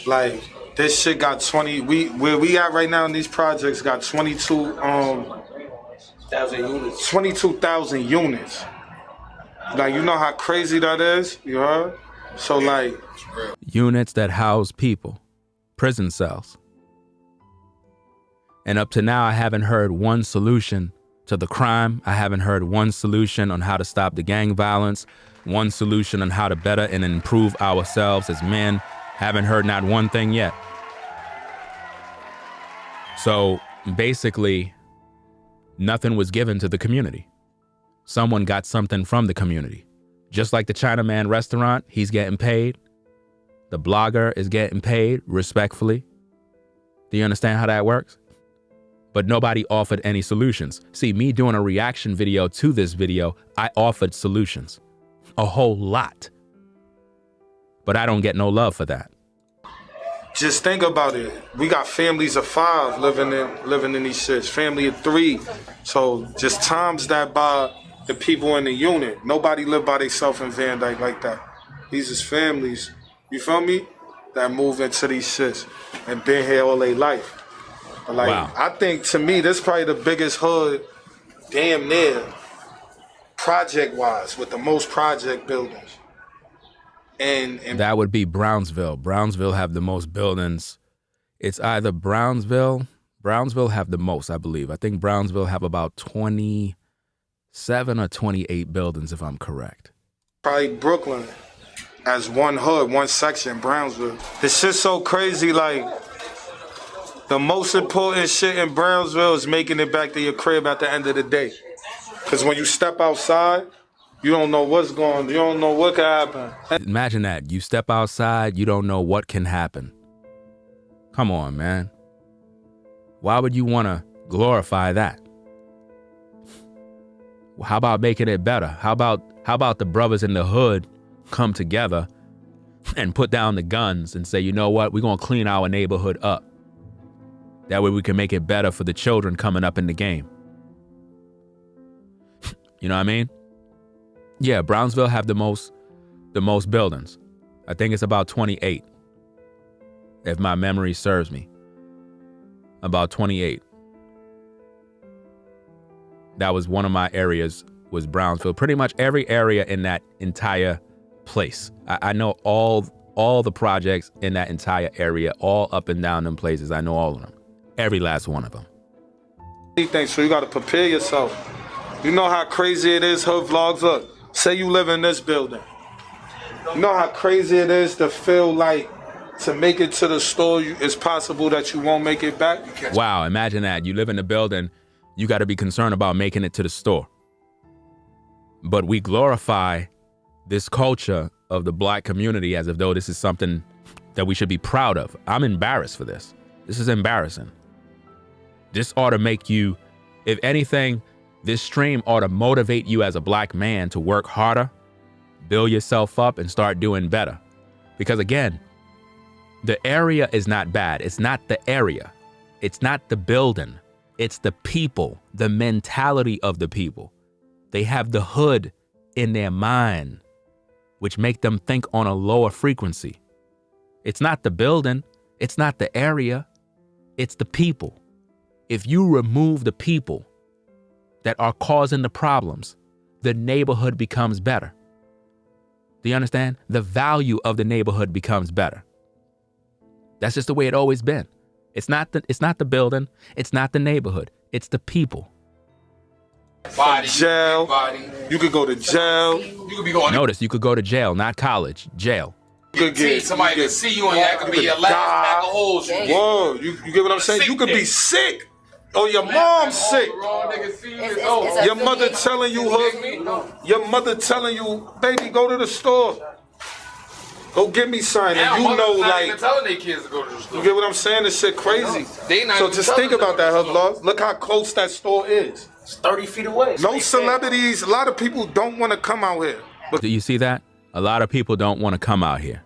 Like, this shit got 20, where we at right now in these projects got 22,000 units. Like, you know how crazy that is, you heard? So, like, units that house people, prison cells. And up to now, I haven't heard one solution to the crime. I haven't heard one solution on how to stop the gang violence, one solution on how to better and improve ourselves as men. Haven't heard not one thing yet. So basically, nothing was given to the community. Someone got something from the community. Just like the Chinaman restaurant, he's getting paid. The blogger is getting paid respectfully. Do you understand how that works? But nobody offered any solutions. See, me doing a reaction video to this video, I offered solutions. A whole lot. But I don't get no love for that. Just think about it. We got families of 5 living in these shits. Family of 3. So just times that by the people in the unit. Nobody lived by themselves in Van Dyke like that. These is families, you feel me, that moved into these shits and been here all their life. Like, wow. I think, to me, this is probably the biggest hood, damn near, project-wise, with the most project buildings. And that would be Brownsville. Brownsville have the most buildings. It's either Brownsville have the most, I believe. I think Brownsville have about 27 or 28 buildings, if I'm correct. Probably Brooklyn as one hood, one section, Brownsville. This shit's so crazy, like, the most important shit in Brownsville is making it back to your crib at the end of the day. Because when you step outside, you don't know what's going on. You don't know what can happen. Imagine that. You step outside, you don't know what can happen. Come on, man. Why would you want to glorify that? Well, how about making it better? How about the brothers in the hood come together and put down the guns and say, you know what, we're going to clean our neighborhood up. That way we can make it better for the children coming up in the game. You know what I mean? Yeah, Brownsville have the most buildings. I think it's about 28. If my memory serves me. About 28. That was one of my areas, was Brownsville. Pretty much every area in that entire place. I know all the projects in that entire area, all up and down them places. I know all of them. Every last one of them. So you got to prepare yourself. You know how crazy it is, hood vlogs. Look, say you live in this building. You know how crazy it is to feel like to make it to the store, it's possible that you won't make it back. Wow, imagine that. You live in a building, you got to be concerned about making it to the store. But we glorify this culture of the black community as if though this is something that we should be proud of. I'm embarrassed for this. This is embarrassing. This ought to make you, if anything, this stream ought to motivate you as a black man to work harder, build yourself up, and start doing better. Because again, the area is not bad. It's not the area. It's not the building. It's the people, the mentality of the people. They have the hood in their mind, which make them think on a lower frequency. It's not the building. It's not the area. It's the people. If you remove the people that are causing the problems, the neighborhood becomes better. Do you understand? The value of the neighborhood becomes better. That's just the way it always been. It's not the building. It's not the neighborhood. It's the people. Jail. You could go to jail. You could be going. Notice you could go to jail, not college. Jail. You could get, somebody can see you and that could be your last pack of holes. Whoa, you get what I'm saying? You could be sick. Oh, your mom's sick. Your mother telling you, baby, go to the store. Go get me something. And you know, like, telling their kids to go to the store. You get what I'm saying? This shit crazy. So just think about that, Hublaws. Look how close that store is. It's 30 feet away. No celebrities. A lot of people don't want to come out here. Do you see that? A lot of people don't want to come out here.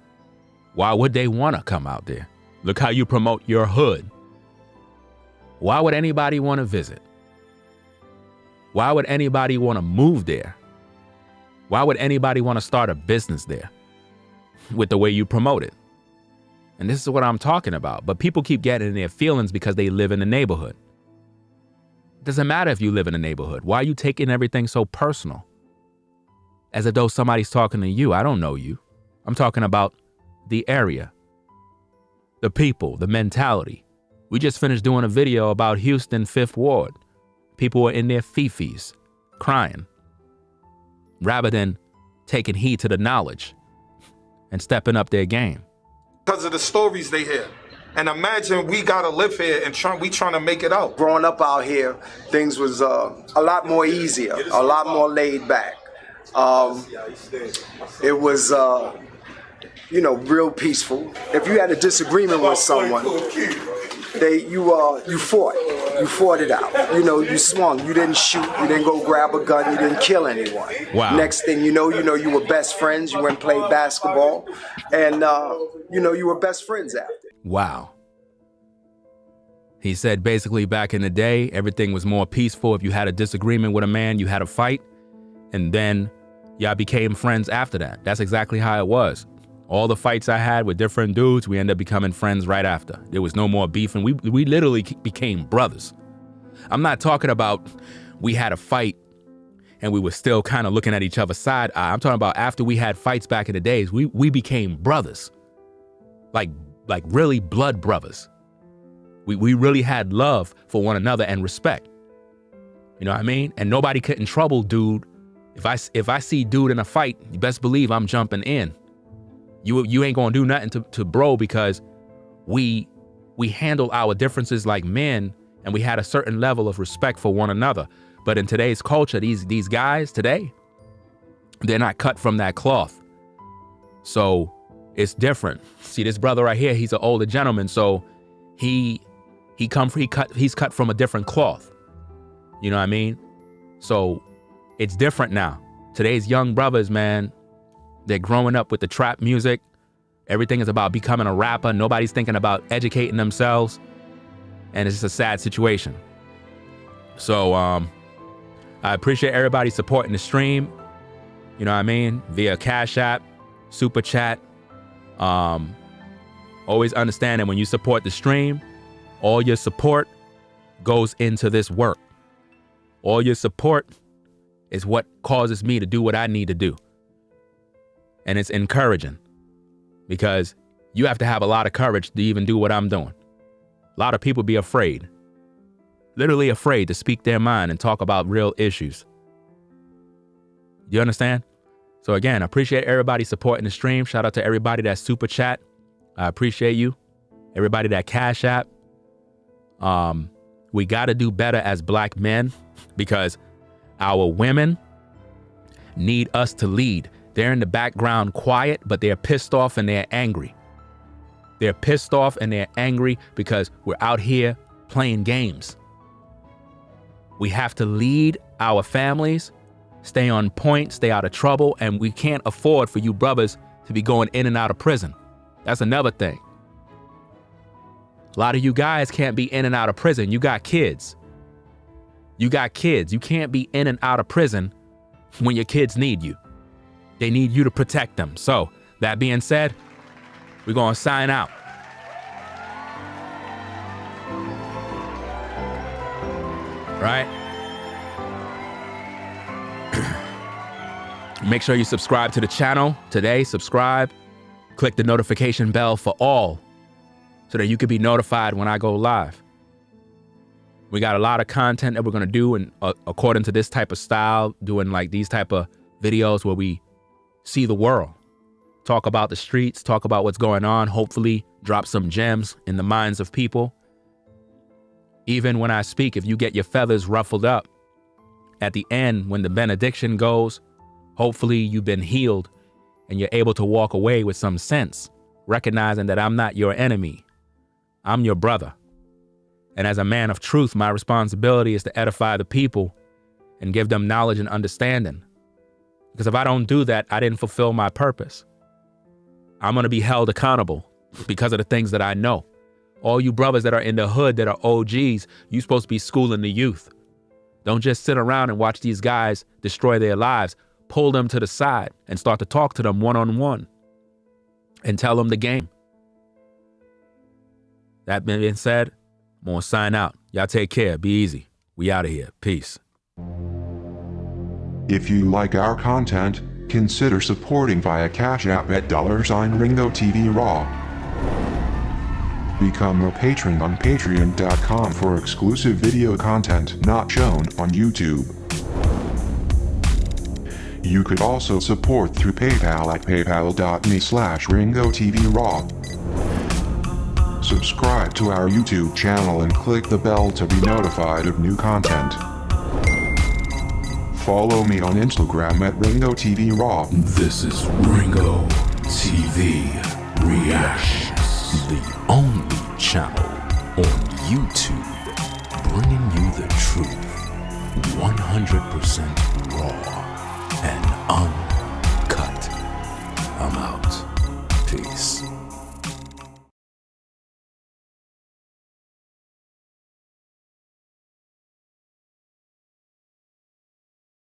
Why would they want to come out there? Look how you promote your hood. Why would anybody want to visit? Why would anybody want to move there? Why would anybody want to start a business there with the way you promote it? And this is what I'm talking about. But people keep getting in their feelings because they live in the neighborhood. It doesn't matter if you live in a neighborhood. Why are you taking everything so personal? As if though somebody's talking to you. I don't know you. I'm talking about the area, the people, the mentality. We just finished doing a video about Houston 5th Ward. People were in their fifis, crying, rather than taking heed to the knowledge and stepping up their game. Because of the stories they hear. And imagine we gotta live here and we trying to make it out. Growing up out here, things was a lot more easier, a lot more laid back. It was, real peaceful. If you had a disagreement with someone, you fought it out. You swung. You didn't shoot. You didn't go grab a gun. You didn't kill anyone. Wow. Next thing you know, you were best friends. You went and played basketball, and you were best friends after. Wow. He said basically back in the day, everything was more peaceful. If you had a disagreement with a man, you had a fight. And then y'all became friends after that. That's exactly how it was. All the fights I had with different dudes, we ended up becoming friends right after. There was no more beef, and we literally became brothers. I'm not talking about we had a fight and we were still kind of looking at each other's side eye. I'm talking about after we had fights back in the days, we became brothers. Like really blood brothers. We really had love for one another and respect. You know what I mean? And nobody get in trouble, dude. If I see dude in a fight, you best believe I'm jumping in. You ain't gonna do nothing to bro, because we handle our differences like men, and we had a certain level of respect for one another. But in today's culture, these guys today, they're not cut from that cloth. So it's different. See, this brother right here, he's an older gentleman, so he's cut from a different cloth. You know what I mean? So it's different now. Today's young brothers, man, they're growing up with the trap music. Everything is about becoming a rapper. Nobody's thinking about educating themselves. And it's just a sad situation. So I appreciate everybody supporting the stream. You know what I mean? Via Cash App, Super Chat. Always understand that when you support the stream, all your support goes into this work. All your support is what causes me to do what I need to do. And it's encouraging, because you have to have a lot of courage to even do what I'm doing. A lot of people be afraid, literally afraid to speak their mind and talk about real issues. You understand? So again, I appreciate everybody supporting the stream. Shout out to everybody that super chat. I appreciate you. Everybody that Cash App. We got to do better as black men, because our women need us to lead. They're in the background quiet, but they're pissed off and they're angry. They're pissed off and they're angry because we're out here playing games. We have to lead our families, stay on point, stay out of trouble, and we can't afford for you brothers to be going in and out of prison. That's another thing. A lot of you guys can't be in and out of prison. You got kids. You got kids. You can't be in and out of prison when your kids need you. They need you to protect them. So, that being said, we're going to sign out. Right? Make sure you subscribe to the channel today. Subscribe. Click the notification bell for all, so that you can be notified when I go live. We got a lot of content that we're going to do, and according to this type of style, doing like these type of videos where we see the world, talk about the streets, talk about what's going on, hopefully drop some gems in the minds of people. Even when I speak, if you get your feathers ruffled up, at the end, when the benediction goes, hopefully you've been healed and you're able to walk away with some sense, recognizing that I'm not your enemy. I'm your brother. And as a man of truth, my responsibility is to edify the people and give them knowledge and understanding. Because if I don't do that, I didn't fulfill my purpose. I'm going to be held accountable because of the things that I know. All you brothers that are in the hood that are OGs, you're supposed to be schooling the youth. Don't just sit around and watch these guys destroy their lives. Pull them to the side and start to talk to them one-on-one and tell them the game. That being said, I'm going to sign out. Y'all take care. Be easy. We out of here. Peace. If you like our content, consider supporting via Cash App at $Ringo TV Raw. Become a patron on patreon.com for exclusive video content not shown on YouTube. You could also support through PayPal at paypal.me/Ringo TV Raw. Subscribe to our YouTube channel and click the bell to be notified of new content. Follow me on Instagram at Ringo TV Raw. This is Ringo TV Reactions, the only channel on YouTube bringing you the truth, 100% raw and uncut. I'm out. Peace.